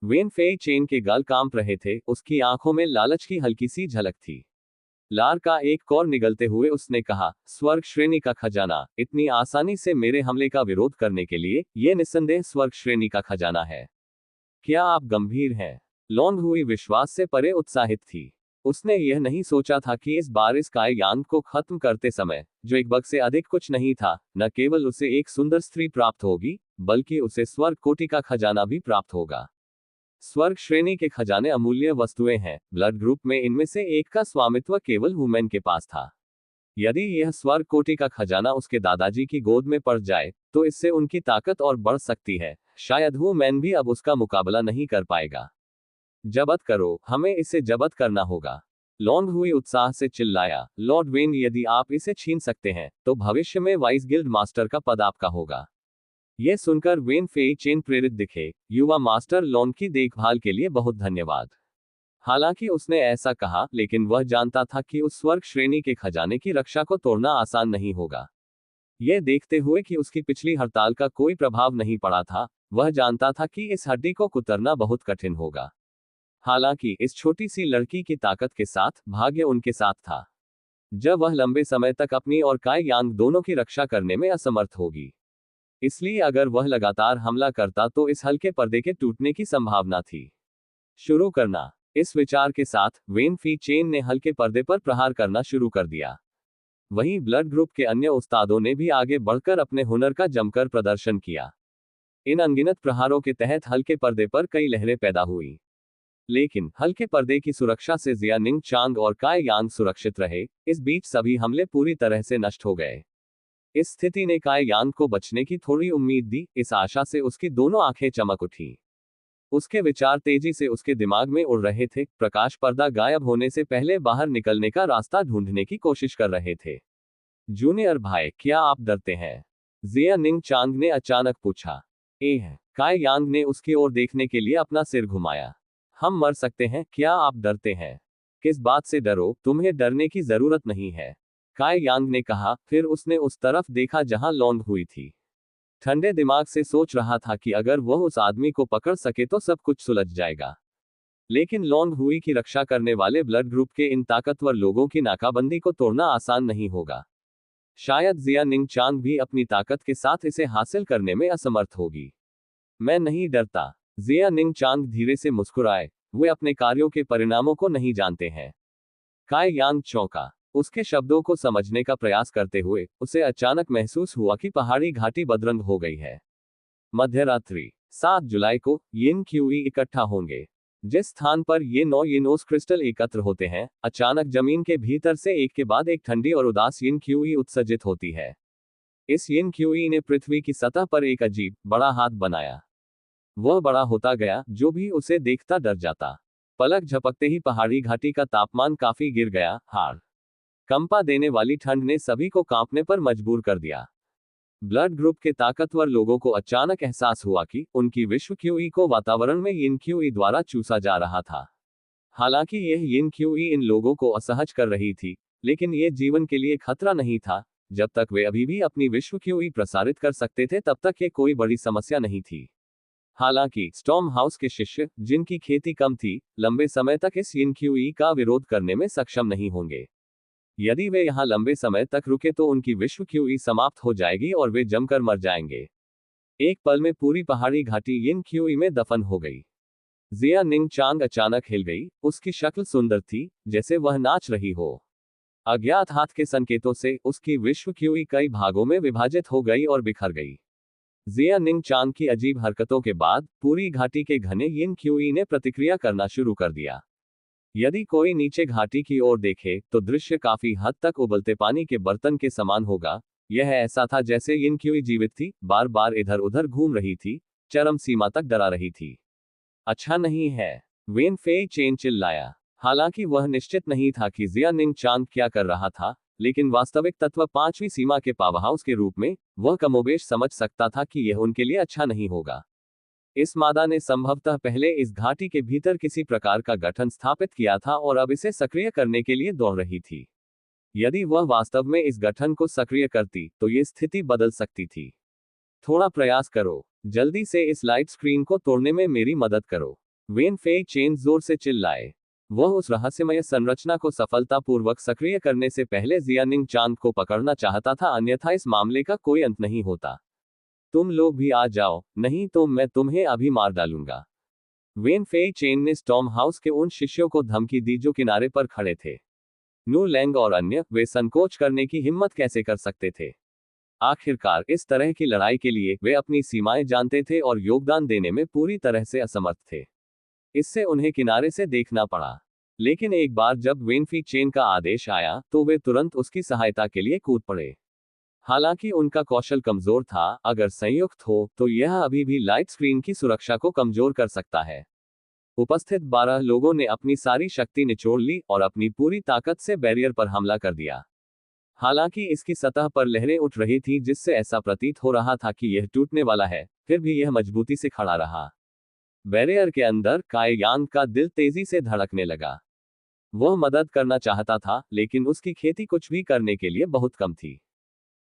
वेन फेई चेन के गाल कांप रहे थे, उसकी आंखों में लालच की हल्की सी झलक थी। लार का एक कौर निगलते हुए उसने कहा, स्वर्ग श्रेणी का खजाना, इतनी आसानी से मेरे हमले का विरोध करने के लिए, यह निस्संदेह स्वर्ग श्रेणी का खजाना है। क्या आप गंभीर हैं? लौंग हुई विश्वास से परे उत्साहित थी। उसने यह नहीं सोचा था कि इस बार इस काई यांग को खत्म करते समय, जो एक बग से अधिक कुछ नहीं था, न केवल उसे एक सुंदर स्त्री प्राप्त होगी, बल्कि उसे स्वर्ग कोटि का खजाना भी प्राप्त होगा। स्वर्ग श्रेणी के खजाने अमूल्य वस्तुएं हैं, ब्लड ग्रुप में इनमें से एक का स्वामित्व केवल वुमेन के पास था। यदि यह स्वर्ग कोटि का खजाना उसके दादाजी की गोद में पड़ जाए, तो इससे उनकी ताकत और बढ़ सकती है। शायद वुमेन भी अब उसका मुकाबला नहीं कर पाएगा। जब्त करो, हमें इसे जब्त करना होगा। लौंग हुई उत्साह से चिल्लाया, लॉर्ड वेन, यदि आप इसे छीन सकते हैं, तो भविष्य में वाइस गिल्ड मास्टर का पद आपका होगा। यह सुनकर वेन फेई चेन प्रेरित दिखे, युवा मास्टर लॉन्ग की देखभाल के लिए बहुत धन्यवाद। हालांकि उसने ऐसा कहा, लेकिन वह जानता था कि उस स्वर्ग श्रेणी के खजाने की रक्षा को तोड़ना आसान नहीं होगा। यह देखते हुए कि उसकी पिछली हड़ताल का कोई प्रभाव नहीं पड़ा था, वह जानता था कि इस हड्डी को कुतरना बहुत कठिन होगा। हालांकि इस छोटी सी लड़की की ताकत के साथ भाग्य उनके साथ था। जब वह लंबे समय तक अपनी और काई यांग दोनों की रक्षा करने में असमर्थ होगी, इसलिए अगर वह लगातार हमला करता तो इस हल्के पर्दे के टूटने की संभावना थी। शुरू करना। इस विचार के साथ वेन फी चेन ने हल्के पर्दे पर प्रहार करना शुरू कर दिया। वहीं ब्लड ग्रुप के अन्य उस्तादों ने भी आगे बढ़कर अपने हुनर का जमकर प्रदर्शन किया। इन अनगिनत प्रहारों के तहत हल्के पर्दे पर कई लहरें पैदा हुई, लेकिन हल्के पर्दे की सुरक्षा से जियानिंग चांग और काई यांग सुरक्षित रहे। इस बीच सभी हमले पूरी तरह से नष्ट हो गए। इस स्थिति ने काई यांग को बचने की थोड़ी उम्मीद दी। इस आशा से उसकी दोनों आंखें चमक उठी। उसके विचार तेजी से उसके दिमाग में उड़ रहे थे, प्रकाश पर्दा गायब होने से पहले बाहर निकलने का रास्ता ढूंढने की कोशिश कर रहे थे। जूनियर भाई, क्या आप डरते हैं? जियानिंग चांग ने अचानक पूछा। काई यांग ने उसकी ओर देखने के लिए अपना सिर घुमाया। हम मर सकते हैं, क्या आप डरते हैं? किस बात से डरो, तुम्हें डरने की जरूरत नहीं है, काई यांग ने कहा। फिर उसने उस तरफ देखा जहां लौंग हुई थी। ठंडे दिमाग से सोच रहा था कि अगर वह उस आदमी को पकड़ सके तो सब कुछ सुलझ जाएगा। लेकिन लौंग हुई की रक्षा करने वाले ब्लड ग्रुप के इन ताकतवर लोगों की नाकाबंदी को तोड़ना आसान नहीं होगा। शायद जियानिंग चांग भी अपनी ताकत के साथ इसे हासिल करने में असमर्थ होगी। मैं नहीं डरता। जियानिंग चांग धीरे से मुस्कुराए, वे अपने कार्यों के परिणामों को नहीं जानते हैं। काई यांग चौंका। उसके शब्दों को समझने का प्रयास करते हुए उसे अचानक महसूस हुआ कि पहाड़ी घाटी बदरंग हो गई है। मध्यरात्रि 7 जुलाई को यिन क्यूई इकट्ठा होंगे। जिस स्थान पर ये 9 यिनोस क्रिस्टल एकत्र होते हैं, अचानक जमीन के भीतर से एक के बाद एक ठंडी और उदास यिन क्यूई उत्सर्जित होती है। इस यिन क्यूई ने पृथ्वी की सतह पर एक अजीब बड़ा हाथ बनाया। वह बड़ा होता गया, जो भी उसे देखता डर जाता। पलक झपकते ही पहाड़ी घाटी का तापमान काफी गिर गया। हार कंपा देने वाली ठंड ने सभी को कांपने पर मजबूर कर दिया। ब्लड ग्रुप के ताकतवर लोगों को अचानक एहसास हुआ कि उनकी विश्व क्यूई को वातावरण में यिन क्यूई द्वारा चूसा जा रहा था। हालांकि यह यिन क्यूई इन लोगों को असहज कर रही थी, लेकिन यह जीवन के लिए खतरा नहीं था। जब तक वे अभी भी अपनी विश्व क्यूई प्रसारित कर सकते थे, तब तक ये कोई बड़ी समस्या नहीं थी। हालांकि स्टॉर्म हाउस के शिष्य, जिनकी खेती कम थी, लंबे समय तक इस यिन क्यूई का विरोध करने में सक्षम नहीं होंगे। यदि वे यहाँ लंबे समय तक रुके तो उनकी विश्व क्यूई समाप्त हो जाएगी और वे जमकर मर जाएंगे। एक पल में पूरी पहाड़ी घाटी यिन क्यूई में दफन हो गई। जिया निंग चांग अचानक हिल गई। उसकी शक्ल सुंदर थी, जैसे वह नाच रही हो। अज्ञात हाथ के संकेतों से उसकी विश्व क्यूई कई भागों में विभाजित हो गई और बिखर गई। जिया निंग चांग की अजीब हरकतों के बाद पूरी घाटी के घने यिन क्यूई ने प्रतिक्रिया करना शुरू कर दिया। यदि कोई नीचे घाटी की ओर देखे तो दृश्य काफी हद तक उबलते पानी के बर्तन के समान होगा। यह ऐसा था जैसे यिन क्यूई जीवित थी, बार बार इधर उधर घूम रही थी, चरम सीमा तक डरा रही थी। अच्छा नहीं है, वेन फेई चेन चिल्लाया। हालांकि वह निश्चित नहीं था कि जिया निंग चांग क्या कर रहा था, लेकिन वास्तविक तत्व पांचवी सीमा के पावरहाउस के रूप में वह कमोबेश समझ सकता था कि यह उनके लिए अच्छा नहीं होगा। इस मादा ने संभवतः पहले इस घाटी के भीतर किसी प्रकार का गठन स्थापित किया था और अब इसे सक्रिय करने के लिए दौड़ रही थी। यदि वह वास्तव में इस गठन को सक्रिय करती तो ये स्थिति बदल सकती थी। थोड़ा प्रयास करो, जल्दी से इस लाइट स्क्रीन को तोड़ने में मेरी मदद करो, वेन फेई चेन जोर से चिल्लाए। वह उस रहस्यमय संरचना को सफलतापूर्वक सक्रिय करने से पहले जिया निंग चांग को पकड़ना चाहता था, अन्यथा इस मामले का कोई अंत नहीं होता। तुम लोग भी आ जाओ, नहीं तो मैं तुम्हें अभी मार डालूंगा। वेन फेई चेन ने स्टॉर्म हाउस के उन शिष्यों को धमकी दी जो किनारे पर खड़े थे। नू लैंग और अन्य, वे संकोच करने की हिम्मत कैसे कर सकते थे? आखिरकार इस तरह की लड़ाई के लिए वे अपनी सीमाएं जानते थे और योगदान देने में पूरी तरह से असमर्थ थे। इससे उन्हें किनारे से देखना पड़ा। लेकिन एक बार जब वेन फी चेन का आदेश आया तो वे तुरंत उसकी सहायता के लिए कूद पड़े। हालांकि उनका कौशल कमजोर था, अगर संयुक्त हो तो यह अभी भी लाइट स्क्रीन की सुरक्षा को कमजोर कर सकता है। उपस्थित 12 लोगों ने अपनी सारी शक्ति निचोड़ ली और अपनी पूरी ताकत से बैरियर पर हमला कर दिया। हालांकि इसकी सतह पर लहरें उठ रही थी, जिससे ऐसा प्रतीत हो रहा था कि यह टूटने वाला है, फिर भी यह मजबूती से खड़ा रहा। बैरियर के अंदर काई यांग का दिल तेजी से धड़कने लगा। वह मदद करना चाहता था, लेकिन उसकी खेती कुछ भी करने के लिए बहुत कम थी।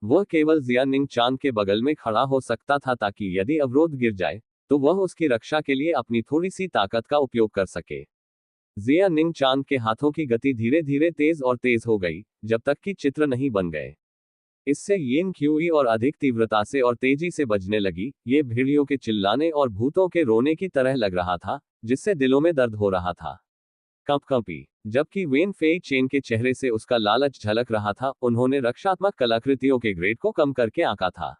वह केवल जिया निंग चांग के बगल में खड़ा हो सकता था ताकि यदि अवरोध गिर जाए तो वह उसकी रक्षा के लिए अपनी थोड़ी सी ताकत का उपयोग कर सके। जिया निंग चांग के हाथों की गति धीरे धीरे तेज और तेज हो गई, जब तक कि चित्र नहीं बन गए। इससे यिन क्यूई और अधिक तीव्रता से और तेजी से बजने लगी। ये भेड़ियों के चिल्लाने और भूतों के रोने की तरह लग रहा था, जिससे दिलों में दर्द हो रहा था। कंपी। जबकि वेन फेई चेन के चेहरे से उसका लालच झलक रहा था, उन्होंने रक्षात्मक कलाकृतियों के ग्रेड को कम करके आंका था।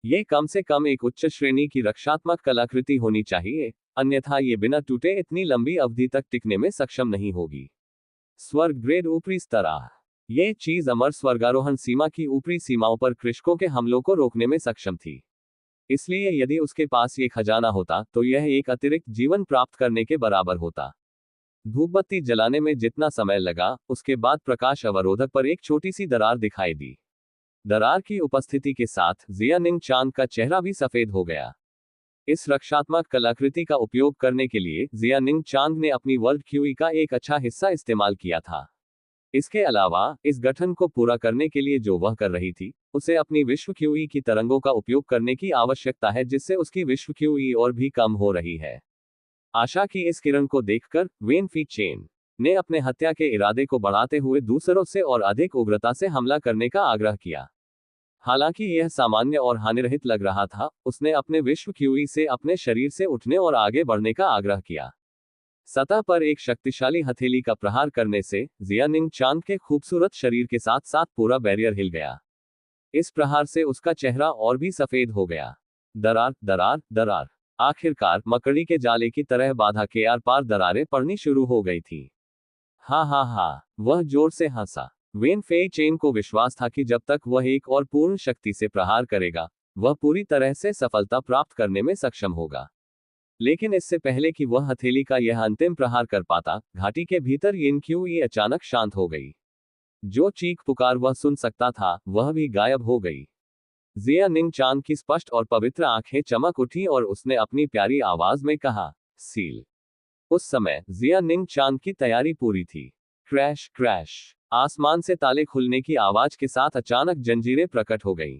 ये कम से कम एक उच्च श्रेणी की रक्षात्मक कलाकृति होनी चाहिए, अन्यथा ये बिना टूटे इतनी लंबी अवधि तक टिकने में सक्षम नहीं होगी। स्वर्ग ग्रेड ऊपरी स्तर। ये चीज अमर स्वर्गारोहण सीमा की ऊपरी सीमाओं पर कृषकों के हमलों को रोकने में सक्षम थी। इसलिए यदि उसके पास ये खजाना होता तो यह एक अतिरिक्त जीवन प्राप्त करने के बराबर होता। धूपबत्ती जलाने में जितना समय लगा, उसके बाद प्रकाश अवरोधक पर एक छोटी सी दरार दिखाई दी। दरार की उपस्थिति के साथ जिया निंग चांग का चेहरा भी सफेद हो गया। इस रक्षात्मक कलाकृति का उपयोग करने के लिए जिया निंग चांग ने अपनी वर्ल्ड क्यूई का एक अच्छा हिस्सा इस्तेमाल किया था। इसके अलावा इस गठन को पूरा करने के लिए जो वह कर रही थी, उसे अपनी विश्व क्यूई की तरंगों का उपयोग करने की आवश्यकता है, जिससे उसकी विश्व क्यूई और भी कम हो रही है। आशा की इस किरण को देखकर वेन फी चेन ने अपने हत्या के इरादे को बढ़ाते हुए दूसरों से और अधिक उग्रता से हमला करने का आग्रह किया। हालांकि यह सामान्य और हानिरहित लग रहा था, उसने अपने विश्व क्यूई से अपने शरीर से उठने और आगे बढ़ने का आग्रह किया। सतह पर एक शक्तिशाली हथेली का प्रहार करने से जिया निंग चांग के खूबसूरत शरीर के साथ साथ पूरा बैरियर हिल गया। इस प्रहार से उसका चेहरा और भी सफेद हो गया। दरार, दरार, दरार। आखिरकार मकड़ी के जाले की तरह बाधा के आर पार दरारें पड़नी शुरू हो गई थी। हा हा हा, वह जोर से हंसा। वेन फेई चेन को विश्वास था कि जब तक वह एक और पूर्ण शक्ति से प्रहार करेगा, वह पूरी तरह से सफलता प्राप्त करने में सक्षम होगा। लेकिन इससे पहले कि वह हथेली का यह अंतिम प्रहार कर पाता, घाटी के भीतर यिन क्यूई अचानक शांत हो गई। जो चीख पुकार वह सुन सकता था, वह भी गायब हो गई। जिया निंग चांद की स्पष्ट और पवित्र आंखें चमक उठी और उसने अपनी प्यारी आवाज में कहा, सील। उस समय जिया निंग चांद की तैयारी पूरी थी। क्रैश क्रैश, आसमान से ताले खुलने की आवाज के साथ अचानक जंजीरें प्रकट हो गईं।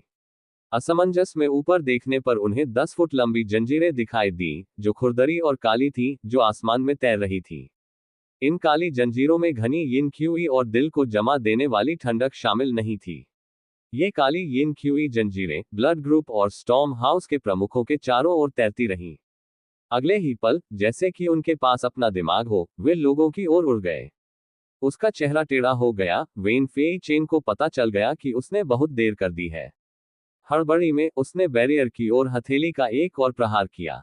असमंजस में ऊपर देखने पर उन्हें 10 फुट लंबी जंजीरें दिखाई दी, जो खुरदरी और काली थीं, जो आसमान में तैर रही थीं। इन काली जंजीरों में घनी यिन क्यूई और दिल को जमा देने वाली ठंडक शामिल नहीं थी। ये काली यिन क्यूई जंजीरें ब्लड ग्रुप और स्टॉर्म हाउस के प्रमुखों के चारों ओर तैरती रहीं। अगले ही पल, जैसे कि उनके पास अपना दिमाग हो, वे लोगों की ओर उड़ गए। उसका चेहरा टेढ़ा हो गया। वेन फेई चेन को पता चल गया कि उसने बहुत देर कर दी है। हड़बड़ी में उसने बैरियर की ओर हथेली का एक और प्रहार किया।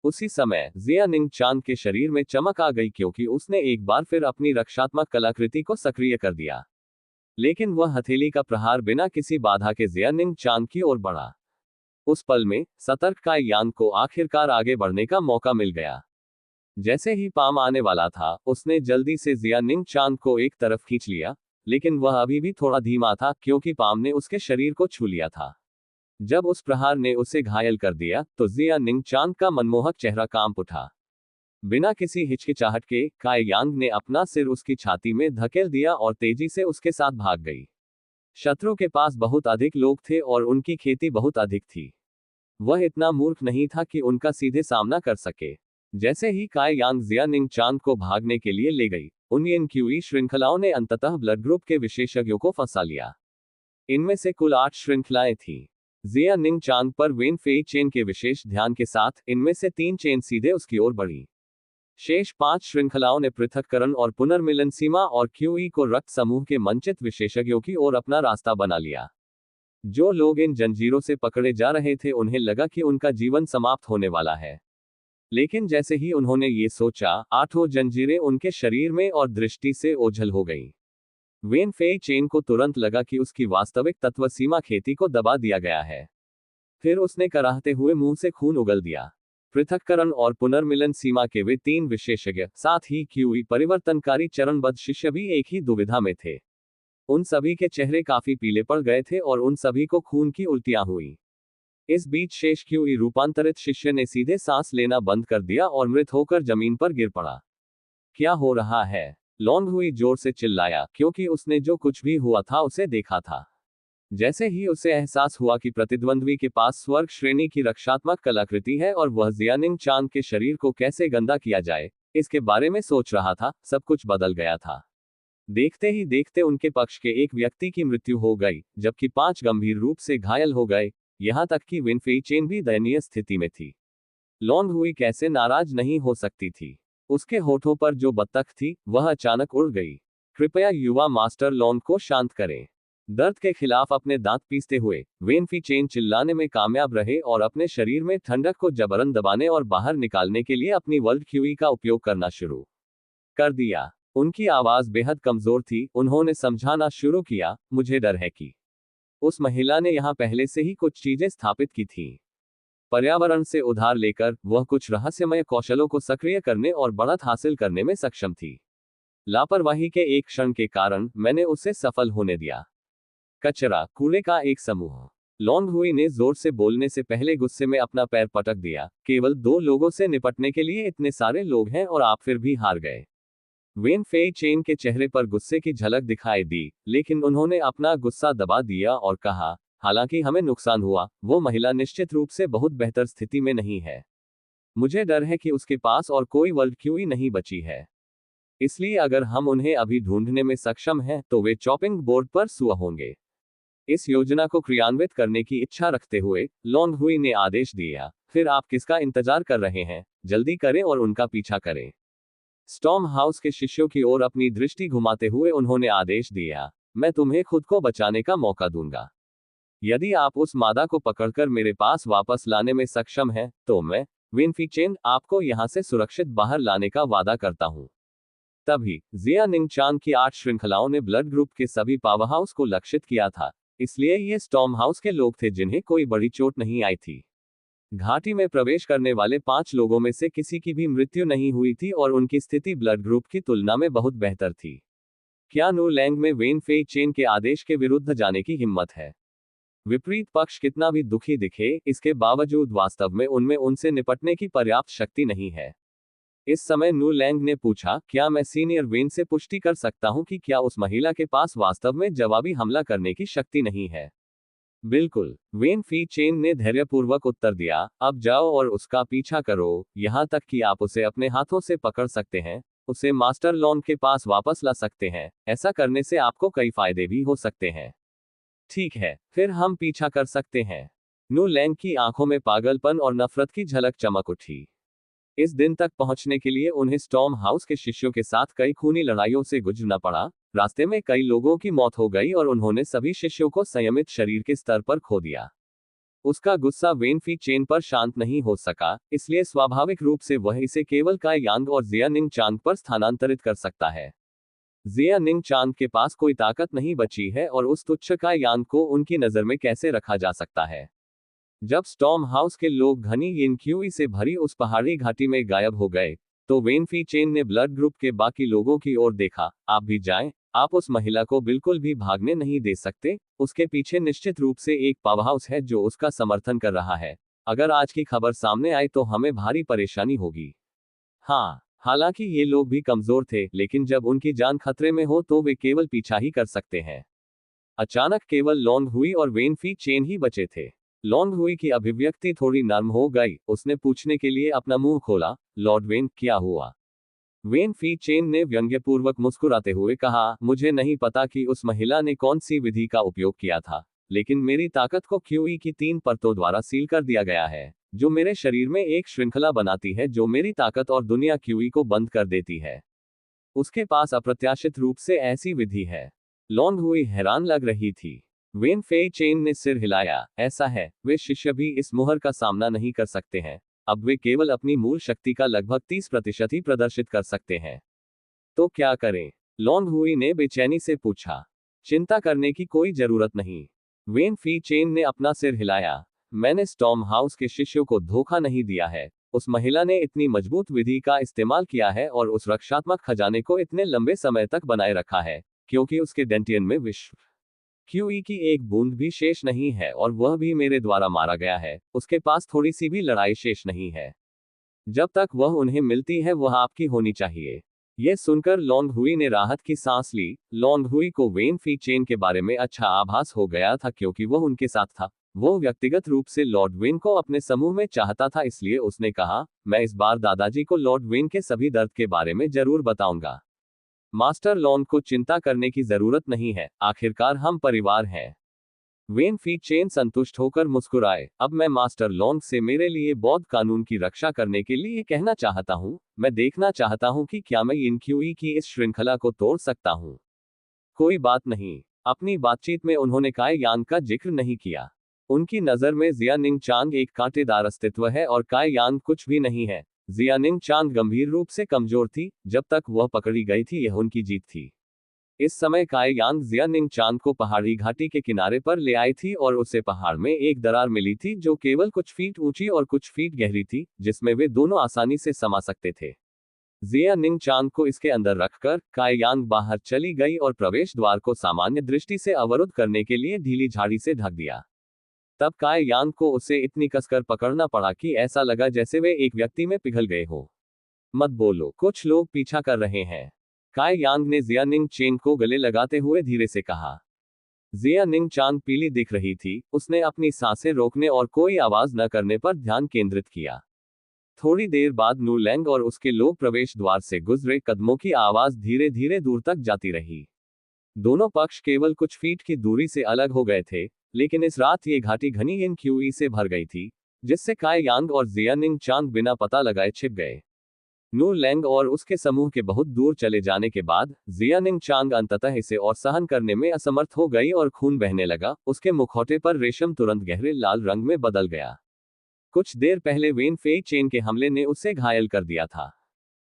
उसी समय जिया निंग चांद के शरीर में चमक आ गई, क्योंकि उसने एक बार फिर अपनी रक्षात्मक कलाकृति को सक्रिय कर दिया। लेकिन वह हथेली का प्रहार बिना किसी बाधा के जिया निंग चांद की ओर बढ़ा। उस पल में सतर्क काई यांग को आखिरकार आगे बढ़ने का मौका मिल गया। जैसे ही पाम आने वाला था, उसने जल्दी से जिया निंग चांद को एक तरफ खींच लिया, लेकिन वह अभी भी थोड़ा धीमा था, क्योंकि पाम ने उसके शरीर को छू लिया था। जब उस प्रहार ने उसे घायल कर दिया, तो जिया निंग चांद का मनमोहक चेहरा कांप उठा। बिना किसी हिचकिचाहट के काई यांग ने अपना सिर उसकी छाती में धकेल दिया और तेजी से उसके साथ भाग गई। शत्रु के पास बहुत अधिक लोग थे और उनकी खेती बहुत अधिक थी। वह इतना मूर्ख नहीं था कि उनका सीधे सामना कर सके। जैसे ही काई यांग जिया निंग चांद को भागने के लिए ले गई, उन यिन क्यूई श्रृंखलाओं ने अंततः ब्लड ग्रुप के विशेषज्ञों को फंसा लिया। इनमें से कुल 8 श्रृंखलाएं थीं। जिया निंग चांद पर वेन फेई चेन के विशेष ध्यान के साथ इनमें से 3 चेन सीधे उसकी ओर बढ़ी। शेष 5 श्रृंखलाओं ने पृथक्करण और पुनर्मिलन सीमा और क्यूई को रक्त समूह के मंचित विशेषज्ञों की ओर अपना रास्ता बना लिया। जो लोग इन जंजीरों से पकड़े जा रहे थे, उन्हें लगा कि उनका जीवन समाप्त होने वाला है। लेकिन जैसे ही उन्होंने ये सोचा, 8 जंजीरें उनके शरीर में और दृष्टि से ओझल हो गईं। वेन फेई चेन को तुरंत लगा कि उसकी वास्तविक तत्व सीमा खेती को दबा दिया गया है। फिर उसने कराहते हुए मुंह से खून उगल दिया। पृथक्करण और पुनर्मिलन सीमा के वे 3 विशेषज्ञ, साथ ही क्यूई परिवर्तनकारी चरणबद्ध शिष्य भी एक ही दुविधा में थे। उन सभी के चेहरे काफी पीले पड़ गए थे और उन सभी को खून की उल्टियां हुई। इस बीच शेष क्यूई रूपांतरित शिष्य ने सीधे सांस लेना बंद कर दिया और मृत होकर जमीन पर गिर पड़ा। क्या हो रहा है? लॉन्ग हुई जोर से चिल्लाया, क्योंकि उसने जो कुछ भी हुआ था उसे देखा था। जैसे ही उसे एहसास हुआ कि प्रतिद्वंद्वी के पास स्वर्ग श्रेणी की रक्षात्मक कलाकृति है और वह जिया निंग चांद के शरीर को कैसे गंदा किया जाए, इसके बारे में सोच रहा था, सब कुछ बदल गया था। देखते ही देखते उनके पक्ष के एक व्यक्ति की मृत्यु हो गई, जबकि 5 गंभीर रूप से घायल हो गए। यहां तक कि वेन फेई चेन भी दयनीय स्थिति में थी। लॉन्ग हुई कैसे नाराज नहीं हो सकती थी। उसके होठों पर जो बत्तख थी, वह अचानक उड़ गई। कृपया युवा मास्टर लॉन्ग को शांत करें। दर्द के खिलाफ अपने दांत पीसते हुए वेन फी चेन चिल्लाने में कामयाब रहे और अपने शरीर में ठंडक को जबरन दबाने और बाहर निकालने के लिए अपनी वर्ल्ड क्यूई का उपयोग करना शुरू कर दिया। उनकी आवाज बेहद कमजोर थी। उन्होंने समझाना शुरू किया, मुझे डर है कि उस महिला ने यहां पहले से ही कुछ चीजें स्थापित की थीं। पर्यावरण से उधार लेकर वह कुछ रहस्यमय कौशलों को सक्रिय करने और बढ़त हासिल करने में सक्षम थी। लापरवाही के एक क्षण के कारण मैंने उसे सफल होने दिया। कचरा, कूड़े का एक समूह। लॉन्ग हुई ने जोर से बोलने से पहले गुस्से में अपना पैर पटक दिया। केवल 2 लोगों से निपटने के लिए इतने सारे लोग हैं और आप फिर भी हार गए। वेन फेई चेन के चेहरे पर गुस्से की झलक दिखाई दी, लेकिन उन्होंने अपना गुस्सा दबा दिया और कहा, हालांकि हमें नुकसान हुआ, वो महिला निश्चित रूप से बहुत बेहतर स्थिति में नहीं है। मुझे डर है कि उसके पास और कोई वर्ल्ड क्यूई नहीं बची है। इसलिए अगर हम उन्हें अभी ढूंढने में सक्षम हैं, तो वे चॉपिंग बोर्ड पर सुआ होंगे। इस योजना को क्रियान्वित करने की इच्छा रखते हुए लॉन्ग हुई ने आदेश दिया, फिर आप किसका इंतजार कर रहे हैं? जल्दी करें और उनका पीछा करें। स्टॉर्म हाउस के शिष्यों की ओर अपनी दृष्टि घुमाते हुए उन्होंने आदेश दिया, मैं तुम्हें खुद को बचाने का मौका दूंगा। यदि आप उस मादा को पकड़कर मेरे पास वापस लाने में सक्षम हैं, तो मैं वेन फी चेन, आपको यहाँ से सुरक्षित बाहर लाने का वादा करता हूँ। तभी जिया निंगचांग की 8 श्रृंखलाओं ने ब्लड ग्रुप के सभी पावर हाउस को लक्षित किया था, इसलिए ये स्टॉर्म हाउस के लोग थे जिन्हें कोई बड़ी चोट नहीं आई थी। घाटी में प्रवेश करने वाले 5 लोगों में से किसी की भी मृत्यु नहीं हुई थी और उनकी स्थिति ब्लड ग्रुप की तुलना में बहुत बेहतर थी। क्या नु लैंग में वेन फेई चेन के आदेश के विरुद्ध जाने की हिम्मत है? विपरीत पक्ष कितना भी दुखी दिखे, इसके बावजूद वास्तव में उनमें उनसे निपटने की पर्याप्त शक्ति नहीं है। इस समय नु लैंग ने पूछा, क्या मैं सीनियर वेन से पुष्टि कर सकता हूं कि क्या उस महिला के पास वास्तव में जवाबी हमला करने की शक्ति नहीं है? बिल्कुल, वेन फी चेन ने धैर्यपूर्वक उत्तर दिया, अब जाओ और उसका पीछा करो, यहां तक कि आप उसे अपने हाथों से पकड़ सकते हैं, उसे मास्टर लॉन के पास वापस ला सकते हैं, ऐसा करने से आपको कई फायदे भी हो सकते हैं। ठीक है, फिर हम पीछा कर सकते हैं। नु लैंग की आंखों में पागलपन और नफरत की झलक चमक उठी। इस दिन तक पहुंचने के लिए उन्हें स्टॉर्म हाउस के शिष्यों के साथ कई खूनी लड़ाइयों से गुजरना पड़ा, रास्ते में कई लोगों की मौत हो गई और उन्होंने सभी शिष्यों को संयमित शरीर के स्तर पर खो दिया। उसका गुस्सा वेन फी चेन पर शांत नहीं हो सका, इसलिए स्वाभाविक रूप से वह इसे केवल काई यांग और जिया निंग चांग पर स्थानांतरित कर सकता है। जिया निंग चांग के पास कोई ताकत नहीं बची है और उस तुच्छ काई यांग को उनकी नजर में कैसे रखा जा सकता है? जब स्टॉर्म हाउस के लोग घनी यिनक्यूई से भरी उस पहाड़ी घाटी में गायब हो गए, तो वेन फी चेन ने ब्लड ग्रुप के बाकी लोगों की ओर देखा, आप भी जाएं, आप उस महिला को बिल्कुल भी भागने नहीं दे सकते, उसके पीछे निश्चित रूप से एक पावर हाउस है जो उसका समर्थन कर रहा है। अगर आज की खबर सामने आई तो हमें भारी परेशानी होगी। हाँ, हालांकि ये लोग भी कमजोर थे, लेकिन जब उनकी जान खतरे में हो तो वे केवल पीछा ही कर सकते हैं। अचानक केवल लॉन्ग हुई और वेन फी चेन ही बचे थे। लॉन्ग हुई की अभिव्यक्ति थोड़ी नर्म हो गई, उसने पूछने के लिए अपना मुंह खोला, लॉर्ड वेन, क्या हुआ? वेन फी चेन ने व्यंग्यपूर्वक मुस्कुराते हुए कहा, मुझे नहीं पता कि उस महिला ने कौन सी विधि का उपयोग किया था, लेकिन मेरी ताकत को क्यूई की 3 परतों द्वारा सील कर दिया गया है, जो मेरे शरीर में एक श्रृंखला बनाती है जो मेरी ताकत और दुनिया क्यूई को बंद कर देती है। उसके पास अप्रत्याशित रूप से ऐसी विधि है। लॉन्ग हुई हैरान लग रही थी। वेन फेई चेन ने सिर हिलाया, ऐसा है, वे शिष्य भी इस मुहर का सामना नहीं कर सकते हैं, अब वे केवल अपनी मूल शक्ति का लगभग 30% ही प्रदर्शित कर सकते हैं। तो क्या करें? लॉन्ग हुई ने बेचैनी से पूछा। चिंता करने की कोई जरूरत नहीं। वेन फी चेन ने अपना सिर हिलाया, मैंने स्टॉर्म हाउस के शिष्यों को धोखा नहीं दिया है, उस महिला ने इतनी मजबूत विधि का इस्तेमाल किया है और उस रक्षात्मक खजाने को इतने लंबे समय तक बनाए रखा है, क्योंकि उसके डेंटियन में विश्व क्यूई की एक बूंद भी शेष नहीं है और वह भी मेरे द्वारा मारा गया है, उसके पास थोड़ी सी भी लड़ाई शेष नहीं है। जब तक वह उन्हें मिलती है वह आपकी होनी चाहिए। यह सुनकर लॉन्ग हुई ने राहत की सांस ली। लॉन्ग हुई को वेन फी चेन के बारे में अच्छा आभास हो गया था क्योंकि वह उनके साथ था। वो व्यक्तिगत रूप से लॉर्ड वेन को अपने समूह में चाहता था, इसलिए उसने कहा, मैं इस बार दादाजी को लॉर्ड वेन के सभी दर्द के बारे में जरूर बताऊंगा। मास्टर लॉन्ग को चिंता करने की जरूरत नहीं है, आखिरकार हम परिवार हैं। वेन फी चेन संतुष्ट होकर मुस्कुराए, अब मैं मास्टर लॉन्ग से मेरे लिए बौद्ध कानून की रक्षा करने के लिए कहना चाहता हूं, मैं देखना चाहता हूं कि क्या मैं यिनक्यूई की इस श्रृंखला को तोड़ सकता हूं। कोई बात नहीं। अपनी बातचीत में उन्होंने काई यांग का जिक्र नहीं किया। उनकी नजर में जिया निंग चांग एक कांटेदार अस्तित्व है और काई यांग कुछ भी नहीं है। जिया निंग चांग गंभीर रूप से कमजोर थी, जब तक वह पकड़ी गई थी यह उनकी जीत थी। इस समय काई यांग जिया निंग चांग को पहाड़ी घाटी के किनारे पर ले आई थी और उसे पहाड़ में एक दरार मिली थी जो केवल कुछ फीट ऊंची और कुछ फीट गहरी थी, जिसमें वे दोनों आसानी से समा सकते थे। जिया निंग चांग को इसके अंदर रखकर काई यांग बाहर चली गई और प्रवेश द्वार को सामान्य दृष्टि से अवरुद्ध करने के लिए ढीली झाड़ी से ढक दिया। तब काई यांग को उसे इतनी कसकर पकड़ना पड़ा कि ऐसा लगा जैसे वे एक व्यक्ति में पिघल गए हो। मत बोलो, कुछ लोग पीछा कर रहे हैं, काई यांग ने जिया निंग चेंग को गले लगाते हुए धीरे से कहा। जिया निंग चांग पीली दिख रही थी, उसने अपनी सांसें रोकने और कोई आवाज न करने पर ध्यान केंद्रित किया। थोड़ी देर बाद नु लैंग और उसके लोग प्रवेश द्वार से गुजरे, कदमों की आवाज धीरे धीरे दूर तक जाती रही। दोनों पक्ष केवल कुछ फीट की दूरी से अलग हो गए थे, लेकिन इस रात ये घाटी घनी यिनक्यूई से भर गई थी, जिससे काई यांग और जिया निंग चांग बिना पता लगाए छिप गए। नु लैंग और उसके समूह के बहुत दूर चले जाने के बाद जिया निंग चांग अंततः इसे और सहन करने में असमर्थ हो गई और खून बहने लगा। उसके मुखौटे पर रेशम तुरंत गहरे लाल रंग में बदल गया। कुछ देर पहले वेन फेई चेन के हमले ने उसे घायल कर दिया था।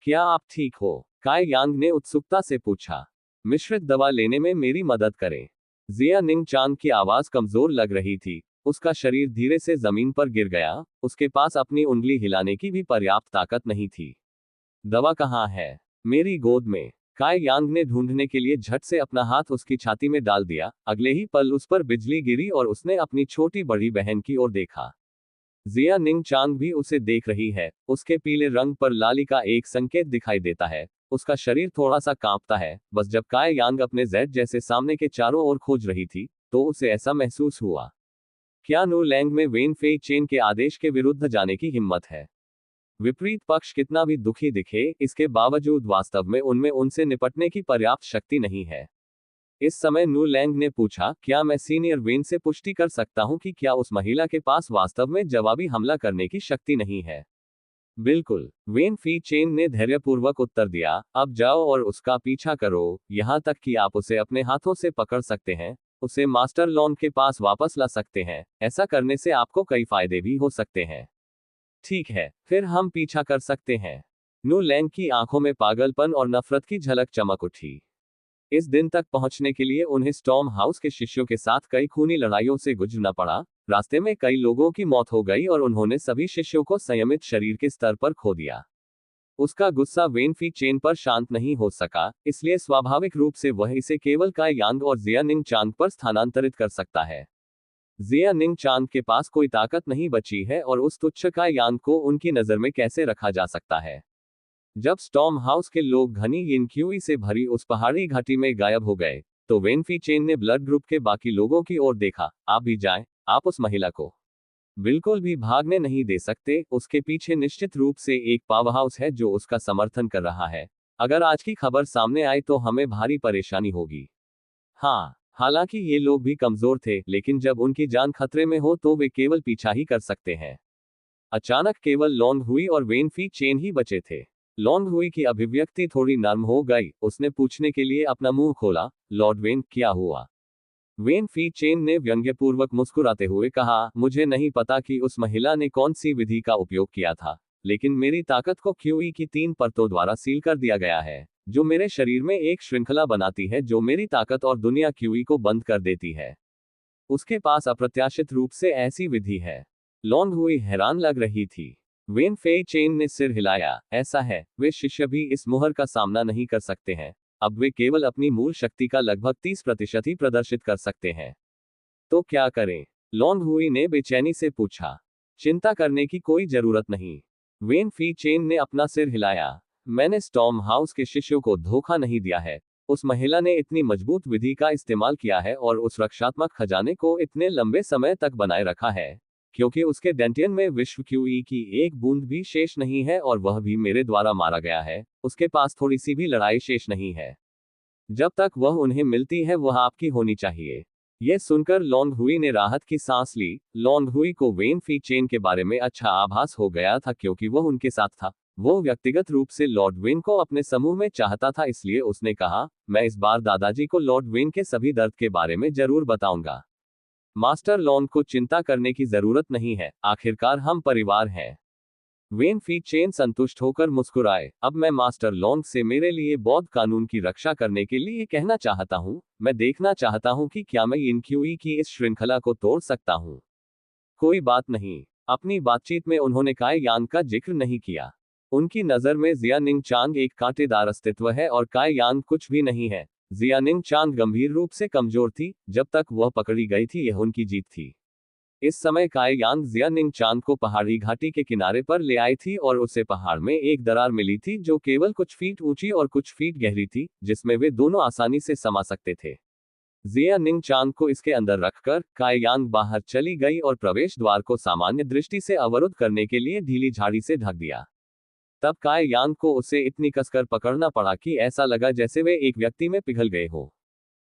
क्या आप ठीक हो? काई यांग ने उत्सुकता से पूछा। मिश्रित दवा लेने में मेरी मदद करें। जिया निंग चांग की आवाज कमजोर लग रही थी। उसका शरीर धीरे से जमीन पर गिर गया। उसके पास अपनी उंगली हिलाने की भी पर्याप्त ताकत नहीं थी। दवा कहाँ है? मेरी गोद में। काई यांग ने ढूंढने के लिए झट से अपना हाथ उसकी छाती में डाल दिया। अगले ही पल उस पर बिजली गिरी और उसने अपनी छोटी बड़ी बहन की ओर देखा। जिया निंग चांग भी उसे देख रही है। उसके पीले रंग पर लाली का एक संकेत दिखाई देता है। उसका शरीर थोड़ा सा कांपता है। बस जब काई यांग अपने जेड जैसे सामने के चारों ओर खोज रही थी तो उसे ऐसा महसूस हुआ। क्या नू लैंग में वेन फेई चेन के आदेश के विरुद्ध जाने की हिम्मत है? विपरीत पक्ष कितना भी दुखी दिखे, इसके बावजूद वास्तव में उनमें उनसे निपटने की पर्याप्त शक्ति नहीं है। इस समय नू लैंग ने पूछा, क्या मैं सीनियर वेन से पुष्टि कर सकता हूं कि क्या उस महिला के पास वास्तव में जवाबी हमला करने की शक्ति नहीं है? बिल्कुल, वेन फी चेन ने धैर्यपूर्वक उत्तर दिया। अब जाओ और उसका पीछा करो, यहां तक कि आप उसे अपने हाथों से पकड़ सकते हैं, उसे मास्टर लॉन के पास वापस ला सकते हैं। ऐसा करने से आपको कई फायदे भी हो सकते हैं। ठीक है, फिर हम पीछा कर सकते हैं। नू लैंग की आंखों में पागलपन और नफरत की झलक चमक उठी। इस दिन तक पहुंचने के लिए उन्हें स्टॉर्म हाउस के शिष्यों के साथ कई खूनी लड़ाइयों से गुजरना पड़ा। रास्ते में कई लोगों की मौत हो गई और उन्होंने सभी शिष्यों को संयमित शरीर के स्तर पर खो दिया। उसका गुस्सा वेन फी चेन पर शांत नहीं हो सका, इसलिए स्वाभाविक रूप से वह इसे केवल काई यांग और जिया निंग चांग पर स्थानांतरित कर सकता है। जिया निंग चांग के पास कोई ताकत नहीं बची है और उस तुच्छ काई यांग को उनकी नजर में कैसे रखा जा सकता है? जब स्टॉर्म हाउस के लोग घनी यिनक्यूई से भरी उस पहाड़ी घाटी में गायब हो गए तो वेन फी चेन ने ब्लड ग्रुप के बाकी लोगों की ओर देखा। आप भी जाएं, आप उस महिला को बिल्कुल भी भागने नहीं दे सकते। उसके पीछे निश्चित रूप से एक पावर हाउस है जो उसका समर्थन कर रहा है। अगर आज की खबर सामने आई तो हमें भारी परेशानी होगी। हाँ, हालांकि ये लोग भी कमजोर थे, लेकिन जब उनकी जान खतरे में हो तो वे केवल पीछा ही कर सकते हैं। अचानक केवल लॉन्ग हुई और वेन फी चेन ही बचे थे। लॉन्ग हुई की अभिव्यक्ति थोड़ी नर्म हो गई। उसने पूछने के लिए अपना मुंह खोला, लॉर्ड वेन, क्या हुआ? वेन फी चेन ने व्यंग्यपूर्वक मुस्कुराते हुए कहा, मुझे नहीं पता कि उस महिला ने कौन सी विधि का उपयोग किया था, लेकिन मेरी ताकत को क्यूई की 3 परतों द्वारा सील कर दिया गया है, जो मेरे शरीर में एक श्रृंखला बनाती है जो मेरी ताकत और दुनिया क्यूई को बंद कर देती है। उसके पास अप्रत्याशित रूप से ऐसी विधि है। लॉन्ग हुई हैरान लग रही थी। वेन फेई चेन ने सिर हिलाया। ऐसा है, वे शिष्य भी इस मुहर का सामना नहीं कर सकते हैं। अब वे केवल अपनी मूल शक्ति का लगभग 30% ही प्रदर्शित कर सकते हैं। तो क्या करें? लॉन्ग हुई ने बेचैनी से पूछा। चिंता करने की कोई जरूरत नहीं। वेन फी चेन ने अपना सिर हिलाया। मैंने स्टॉर्म हाउस के शिष्यों को धोखा नहीं दिया है। उस महिला ने इतनी मजबूत विधि का इस्तेमाल किया है और उस रक्षात्मक खजाने को इतने लंबे समय तक बनाए रखा है, क्योंकि उसके डेंटियन में विश्व क्यूई की एक बूंद भी शेष नहीं है और वह भी मेरे द्वारा मारा गया है। उसके पास थोड़ी सी भी लड़ाई शेष नहीं है। जब तक वह उन्हें मिलती है वह आपकी होनी चाहिए। यह सुनकर लॉन्ग हुई ने राहत की सांस ली। लॉन्ग हुई को वेन फी चेन के बारे में अच्छा आभास हो गया था क्योंकि वह उनके साथ था। वो व्यक्तिगत रूप से लॉर्ड वेन को अपने समूह में चाहता था, इसलिए उसने कहा, मैं इस बार दादाजी को लॉर्ड वेन के सभी दर्द के बारे में जरूर बताऊंगा। मास्टर लॉन्ग को चिंता करने की जरूरत नहीं है, आखिरकार हम परिवार हैं। वेन फी चेन संतुष्ट होकर मुस्कुराए। अब मैं मास्टर लॉन्ग से मेरे लिए बौद्ध कानून की रक्षा करने के लिए कहना चाहता हूं। मैं देखना चाहता हूं कि क्या मैं यिनक्यूई की इस श्रृंखला को तोड़ सकता हूं। कोई बात नहीं। अपनी बातचीत में उन्होंने काई यांग का जिक्र नहीं किया। उनकी नजर में जिया निंग चांग एक कांटेदार अस्तित्व है और काई यांग कुछ भी नहीं है। जिया निंग चांग गंभीर रूप से कमजोर थी। जब तक वह पकड़ी गई थी यह उनकी जीत थी। इस समय काई यांग जिया निंग चांग को पहाड़ी घाटी के किनारे पर ले आई थी और उसे पहाड़ में एक दरार मिली थी जो केवल कुछ फीट ऊंची और कुछ फीट गहरी थी, जिसमें वे दोनों आसानी से समा सकते थे। जिया निंग चांग को इसके अंदर रखकर काई यांग बाहर चली गई और प्रवेश द्वार को सामान्य दृष्टि से अवरुद्ध करने के लिए ढीली झाड़ी से ढक दिया। तब काई यांग को उसे इतनी कसकर पकड़ना पड़ा कि ऐसा लगा जैसे वे एक व्यक्ति में पिघल गए हो।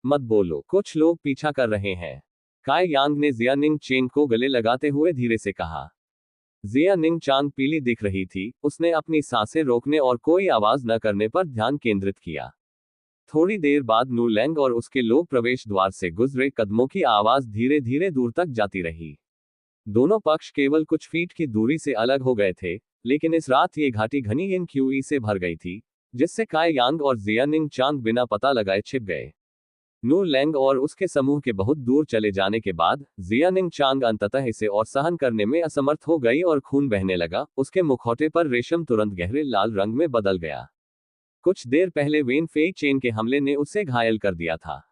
मत बोलो, कुछ लोग पीछा कर रहे हैं। काई यांग ने जिया निंग चेन को गले लगाते हुए धीरे से कहा। जिया निंग चांग पीली दिख रही थी। उसने अपनी सांसें रोकने और कोई आवाज न करने पर ध्यान केंद्रित किया। थोड़ी देर बाद नू लैंग और उसके लोग प्रवेश द्वार से गुजरे। कदमों की आवाज धीरे धीरे दूर तक जाती रही। दोनों पक्ष केवल कुछ फीट की दूरी से अलग हो गए थे, लेकिन इस रात ये घाटी घनी इन क्यूई से भर गई थी, जिससे काय यांग और जियानिंग चांग बिना पता लगाए छिप गए। नू लेंग और उसके समूह के बहुत दूर चले जाने के बाद जियानिंग चांग अंततः इसे और सहन करने में असमर्थ हो गई और खून बहने लगा। उसके मुखौटे पर रेशम तुरंत गहरे लाल रंग में बदल गया। कुछ देर पहले वेन फेई चेन के हमले ने उसे घायल कर दिया था।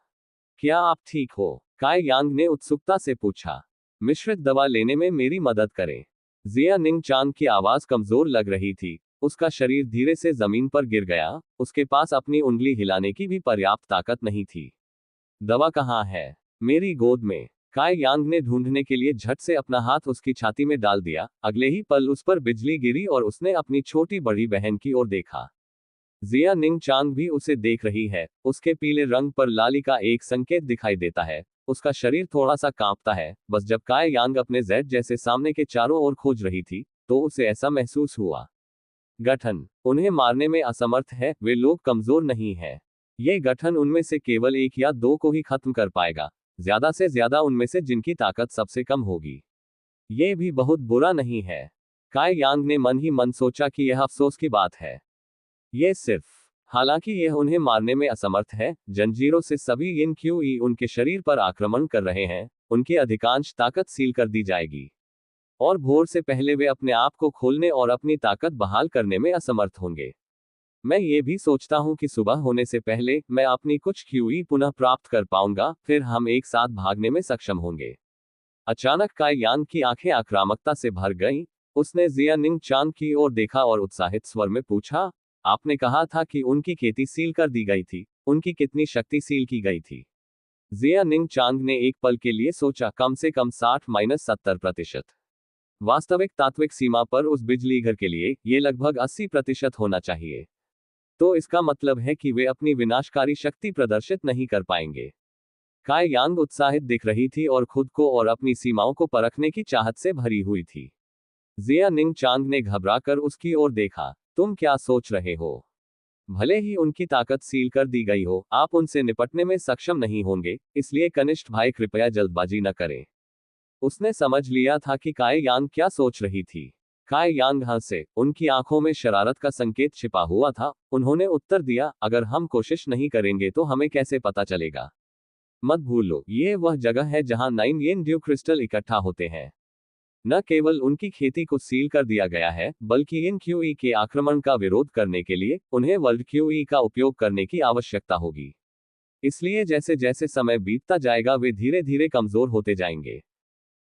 क्या आप ठीक हो? काय यांग ने उत्सुकता से पूछा। मिश्रित दवा लेने में मेरी मदद करें। जियानिंग चांग की आवाज कमजोर लग रही थी। उसका शरीर धीरे से जमीन पर गिर गया। उसके पास अपनी उंगली हिलाने की भी पर्याप्त ताकत नहीं थी। दवा कहाँ है? मेरी गोद में। काय यांग ने ढूंढने के लिए झट से अपना हाथ उसकी छाती में डाल दिया। अगले ही पल उस पर बिजली गिरी और उसने अपनी छोटी बड़ी बहन की ओर देखा। जियानिंग चांग भी उसे देख रही है। उसके पीले रंग पर लाली का एक संकेत दिखाई देता है। उसका शरीर थोड़ा सा कांपता है। बस जब काय यांग अपने जेड जैसे सामने के चारों ओर खोज रही थी, तो उसे ऐसा महसूस हुआ। गठन उन्हें मारने में असमर्थ है। वे लोग कमजोर नहीं है। ये गठन उनमें से केवल एक या दो को ही खत्म कर पाएगा, ज्यादा से ज्यादा उनमें से जिनकी ताकत सबसे कम होगी। ये भी बहुत बुरा नहीं है। काय यांग ने मन ही मन सोचा कि यह अफसोस की बात है। ये सिर्फ, हालांकि यह उन्हें मारने में असमर्थ है। जंजीरों से सभी इन क्यूई उनके शरीर पर आक्रमण कर रहे हैं। उनकी अधिकांश ताकत सील कर दी जाएगी, और भोर से पहले वे अपने आप को खोलने और अपनी ताकत बहाल करने में असमर्थ होंगे। मैं ये भी सोचता हूं कि सुबह होने से पहले मैं अपनी कुछ क्यूई पुनः प्राप्त कर पाऊंगा, फिर हम एक साथ भागने में सक्षम होंगे। अचानक काय यांग की आंखें आक्रामकता से भर गईं। उसने जियानिंग चांग की ओर देखा और उत्साहित स्वर में पूछा, आपने कहा था कि उनकी खेती सील कर दी गई थी। उनकी कितनी शक्ति सील की गई थी? जियानिंग चांग ने एक पल के लिए सोचा। कम से कम 60-70%। वास्तविक तात्विक सीमा पर उस बिजली घर के लिए यह लगभग 80% होना चाहिए। तो इसका मतलब है कि वे अपनी विनाशकारी शक्ति प्रदर्शित नहीं कर पाएंगे। काय यांग उत्साहित दिख रही थी और खुद को और अपनी सीमाओं को परखने की चाहत से भरी हुई थी। जियानिंग चांग ने घबराकर उसकी ओर देखा। तुम क्या सोच रहे हो? भले ही उनकी ताकत सील कर दी गई हो, आप उनसे निपटने में सक्षम नहीं होंगे, इसलिए कनिष्ठ भाई कृपया जल्दबाजी न करें। उसने समझ लिया था कि काय यांग क्या सोच रही थी। काय यांग हंसे। उनकी आंखों में शरारत का संकेत छिपा हुआ था। उन्होंने उत्तर दिया, अगर हम कोशिश नहीं करेंगे तो हमें कैसे पता चलेगा? मत भूलो, ये वह जगह है जहां 9 येन ड्यू क्रिस्टल इकट्ठा होते हैं। न केवल उनकी खेती को सील कर दिया गया है, बल्कि इन क्यूई के आक्रमण का विरोध करने के लिए उन्हें वर्ल्ड क्यूई का उपयोग करने की आवश्यकता होगी। इसलिए जैसे जैसे समय बीतता जाएगा वे धीरे धीरे कमजोर होते जाएंगे,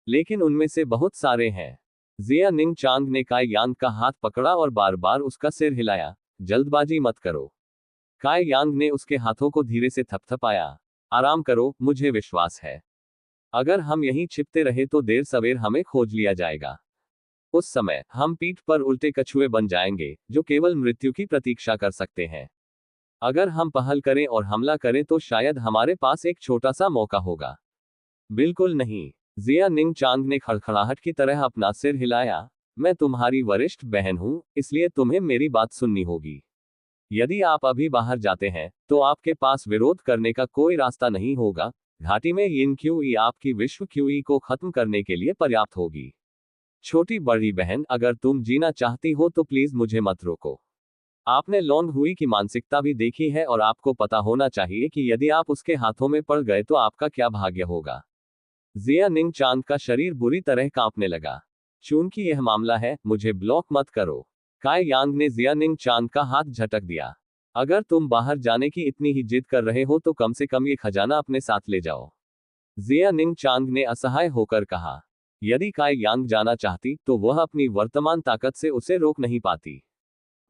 लेकिन उनमें से बहुत सारे हैं। जियानिंग चांग ने काय यांग का हाथ पकड़ा और बार बार उसका सिर हिलाया। जल्दबाजी मत करो। काय यांग ने उसके हाथों को धीरे से थपथपाया। आराम करो, मुझे विश्वास है। अगर हम यहीं छिपते रहे तो देर सवेर हमें खोज लिया जाएगा। उस समय हम पीठ पर उल्टे कछुए बन जाएंगे, जो केवल मृत्यु की प्रतीक्षा कर सकते हैं। अगर हम पहल करें और हमला करें तो शायद हमारे पास एक छोटा सा मौका होगा। बिल्कुल नहीं। जियानिंग चांग ने खड़खड़ाहट की तरह अपना सिर हिलाया। मैं तुम्हारी वरिष्ठ बहन हूं, इसलिए तुम्हें मेरी बात सुननी होगी। यदि आप अभी बाहर जाते हैं, तो आपके पास विरोध करने का कोई रास्ता नहीं होगा। घाटी में यिन क्यूई आपकी विश्व क्यूई को खत्म करने के लिए पर्याप्त होगी। छोटी बड़ी बहन, अगर तुम जीना चाहती हो तो प्लीज मुझे मत रोको। आपने लॉन्ग हुई की मानसिकता भी देखी है और आपको पता होना चाहिए कि यदि आप उसके हाथों में पड़ गए तो आपका क्या भाग्य होगा। जियानिंग चांग का शरीर बुरी तरह कांपने लगा। चूंकि यह मामला है, मुझे ब्लॉक मत करो। काय यांग ने जियानिंग चांग का हाथ झटक दिया। अगर तुम बाहर जाने की इतनी ही जिद कर रहे हो तो कम से कम ये खजाना अपने साथ ले जाओ। जियानिंग चांग ने असहाय होकर कहा। यदि काय यांग जाना चाहती तो वह अपनी वर्तमान ताकत से उसे रोक नहीं पाती।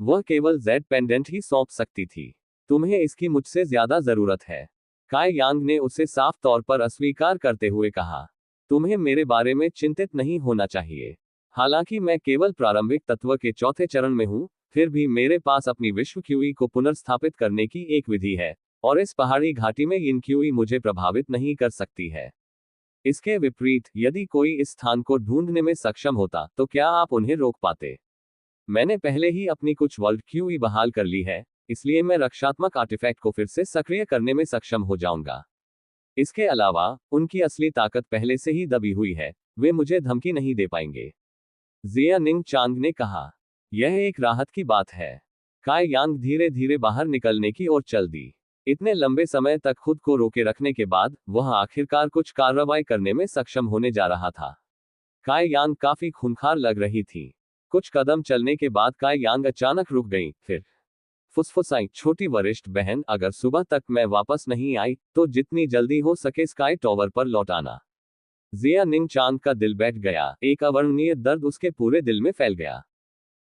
वह केवल जेड पेंडेंट ही सौंप सकती थी। तुम्हें इसकी मुझसे ज्यादा जरूरत है। काय यांग ने उसे साफ तौर पर अस्वीकार करते हुए कहा। तुम्हें मेरे बारे में चिंतित नहीं होना चाहिए। हालांकि मैं केवल प्रारंभिक तत्व के चौथे चरण में हूं, फिर भी मेरे पास अपनी विश्व क्यूई को पुनर्स्थापित करने की एक विधि है, और इस पहाड़ी घाटी में इन क्यूई मुझे प्रभावित नहीं कर सकती है। इसके विपरीत, यदि कोई इस स्थान को ढूंढने में सक्षम होता तो क्या आप उन्हें रोक पाते? मैंने पहले ही अपनी कुछ वर्ल्ड क्यूई बहाल कर ली है, इसलिए मैं रक्षात्मक आर्टिफैक्ट को फिर से सक्रिय करने में सक्षम हो जाऊंगा। इसके अलावा, उनकी असली ताकत पहले से ही दबी हुई है। वे मुझे धमकी नहीं दे पाएंगे। जिया निंग चांग ने कहा। यह एक राहत की बात है। काय यांग धीरे धीरे बाहर निकलने की ओर चल दी। इतने लंबे समय तक खुद को रोके रखने के बाद वह आखिरकार कुछ कार्रवाई करने में सक्षम होने जा रहा था। काय यांग काफी खूंखार लग रही थी। कुछ कदम चलने के बाद काय यांग अचानक रुक गई, फिर फुसफुसाई, छोटी वरिष्ठ बहन, अगर सुबह तक मैं वापस नहीं आई तो जितनी जल्दी हो सके स्काई टॉवर पर लौट आना। जिया निंग चांग का दिल बैठ गया, एक अवर्णनीय दर्द उसके पूरे दिल में फैल गया।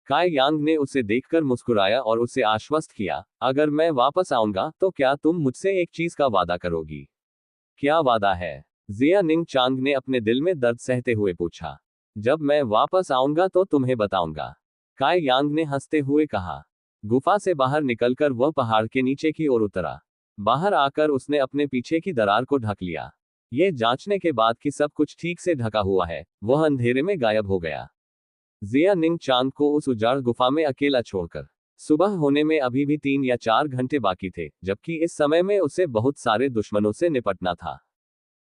काय यांग ने उसे देखकर मुस्कुराया और उसे आश्वस्त किया, अगर मैं वापस आऊंगा तो क्या तुम मुझसे एक चीज का वादा करोगी? क्या वादा है? जिया निंग चांग ने अपने दिल में दर्द सहते हुए पूछा। जब मैं वापस आऊंगा तो तुम्हें बताऊंगा, काय यांग ने हंसते हुए कहा। गुफा से बाहर निकलकर वह पहाड़ के नीचे की ओर उतरा। बाहर आकर उसने अपने पीछे की दरार को ढक लिया। ये जांचने के बाद कि सब कुछ ठीक से ढका हुआ है, वह अंधेरे में गायब हो गया। जिया निंग चांग को उस उजाड़ गुफा में अकेला छोड़कर सुबह होने में अभी भी 3 या 4 घंटे बाकी थे, जबकि इस समय में उसे बहुत सारे दुश्मनों से निपटना था।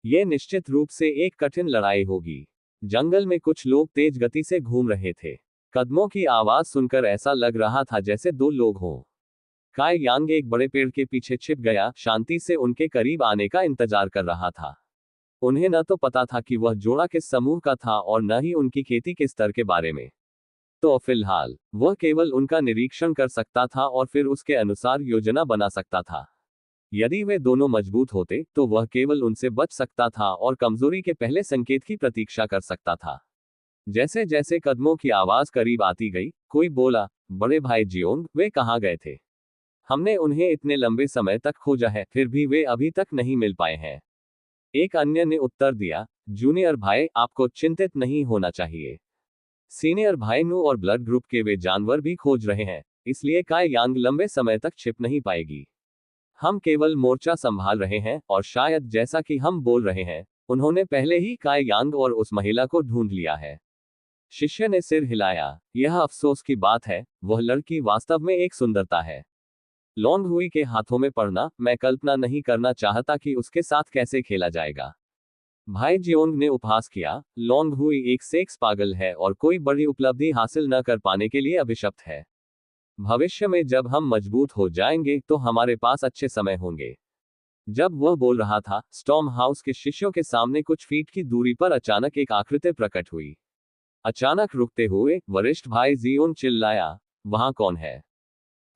यह निश्चित रूप से एक कठिन लड़ाई होगी। जंगल में कुछ लोग तेज गति से घूम रहे थे। कदमों की आवाज सुनकर ऐसा लग रहा था जैसे 2 लोग हों। काय यांग एक बड़े पेड़ के पीछे छिप गया, शांति से उनके करीब आने का इंतजार कर रहा था। उन्हें न तो पता था कि वह जोड़ा किस समूह का था और न ही उनकी खेती के स्तर के बारे में। तो फिलहाल वह केवल उनका निरीक्षण कर सकता था और फिर उसके अनुसार योजना बना सकता था। यदि वे दोनों मजबूत होते तो वह केवल उनसे बच सकता था और कमजोरी के पहले संकेत की प्रतीक्षा कर सकता था। जैसे जैसे कदमों की आवाज करीब आती गई, कोई बोला, बड़े भाई जियोंग, वे कहाँ गए थे? हमने उन्हें इतने लंबे समय तक खोजा है, फिर भी वे अभी तक नहीं मिल पाए हैं। एक अन्य ने उत्तर दिया, जूनियर भाई, आपको चिंतित नहीं होना चाहिए। सीनियर भाई नू और ब्लड ग्रुप के वे जानवर भी खोज रहे हैं, इसलिए काय यांग लंबे समय तक छिप नहीं पाएगी। हम केवल मोर्चा संभाल रहे हैं और शायद जैसा कि हम बोल रहे हैं, उन्होंने पहले ही काय यांग और उस महिला को ढूंढ लिया है। शिष्य ने सिर हिलाया। यह अफसोस की बात है, वह लड़की वास्तव में एक सुंदरता है। लॉन्ग हुई के हाथों में पड़ना, मैं कल्पना नहीं करना चाहता कि उसके साथ कैसे खेला जाएगा। भाई जियोंग ने उपहास किया, लॉन्ग हुई एक सेक्स पागल है और कोई बड़ी उपलब्धि हासिल न कर पाने के लिए अभिशप्त है। भविष्य में जब हम मजबूत हो जाएंगे तो हमारे पास अच्छे समय होंगे। जब वह बोल रहा था, स्टॉर्म हाउस के शिष्यों के सामने कुछ फीट की दूरी पर अचानक एक आकृति प्रकट हुई। अचानक रुकते हुए वरिष्ठ भाई जियोंग चिल्लाया, वहां कौन है?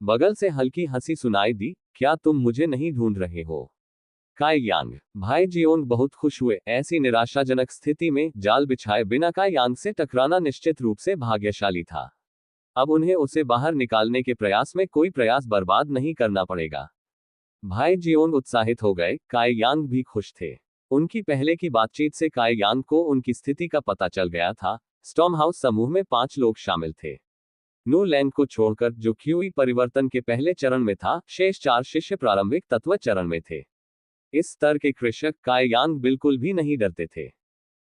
बगल से हल्की हंसी सुनाई दी, क्या तुम मुझे नहीं ढूंढ रहे हो? काय यांग। भाई जियोंग बहुत खुश हुए। ऐसी निराशाजनक स्थिति में जाल बिछाए बिना काय यांग से टकराना निश्चित रूप से भाग्यशाली था। अब उन्हें उसे बाहर निकालने के प्रयास में कोई प्रयास बर्बाद नहीं करना पड़ेगा। भाई जियोंग उत्साहित हो गए, काय यांग भी खुश थे। उनकी पहले की बातचीत से काय यांग को उनकी स्थिति का पता चल गया था। स्टॉर्म हाउस समूह में 5 लोग शामिल थे। न्यू लैंड को छोड़कर, जो क्यूई परिवर्तन के पहले चरण में था, शेष 4 शिष्य प्रारंभिक तत्व चरण में थे। इस स्तर के कृषक काय यांग बिल्कुल भी नहीं डरते थे।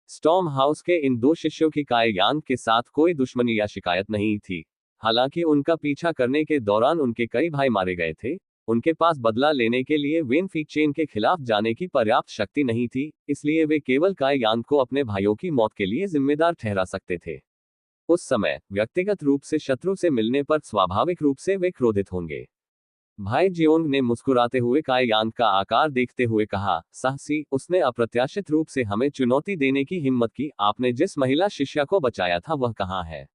स्टॉर्म हाउस के इन 2 शिष्यों की काय यांग के साथ कोई दुश्मनी या शिकायत नहीं थी। हालांकि उनका पीछा करने के दौरान उनके कई भाई मारे गए थे, उनके पास बदला लेने के लिए वेन फी चेन के खिलाफ जाने की पर्याप्त शक्ति नहीं थी, इसलिए वे केवल काय यांग को अपने भाइयों की मौत के लिए जिम्मेदार ठहरा सकते थे। उस समय व्यक्तिगत रूप से शत्रु से मिलने पर स्वाभाविक रूप से वे क्रोधित होंगे। भाई जियोंग ने मुस्कुराते हुए काय यांग का आकार देखते हुए कहा, साहसी, उसने अप्रत्याशित रूप से हमें चुनौती देने की हिम्मत की। आपने जिस महिला शिष्या को बचाया था वह कहाँ है?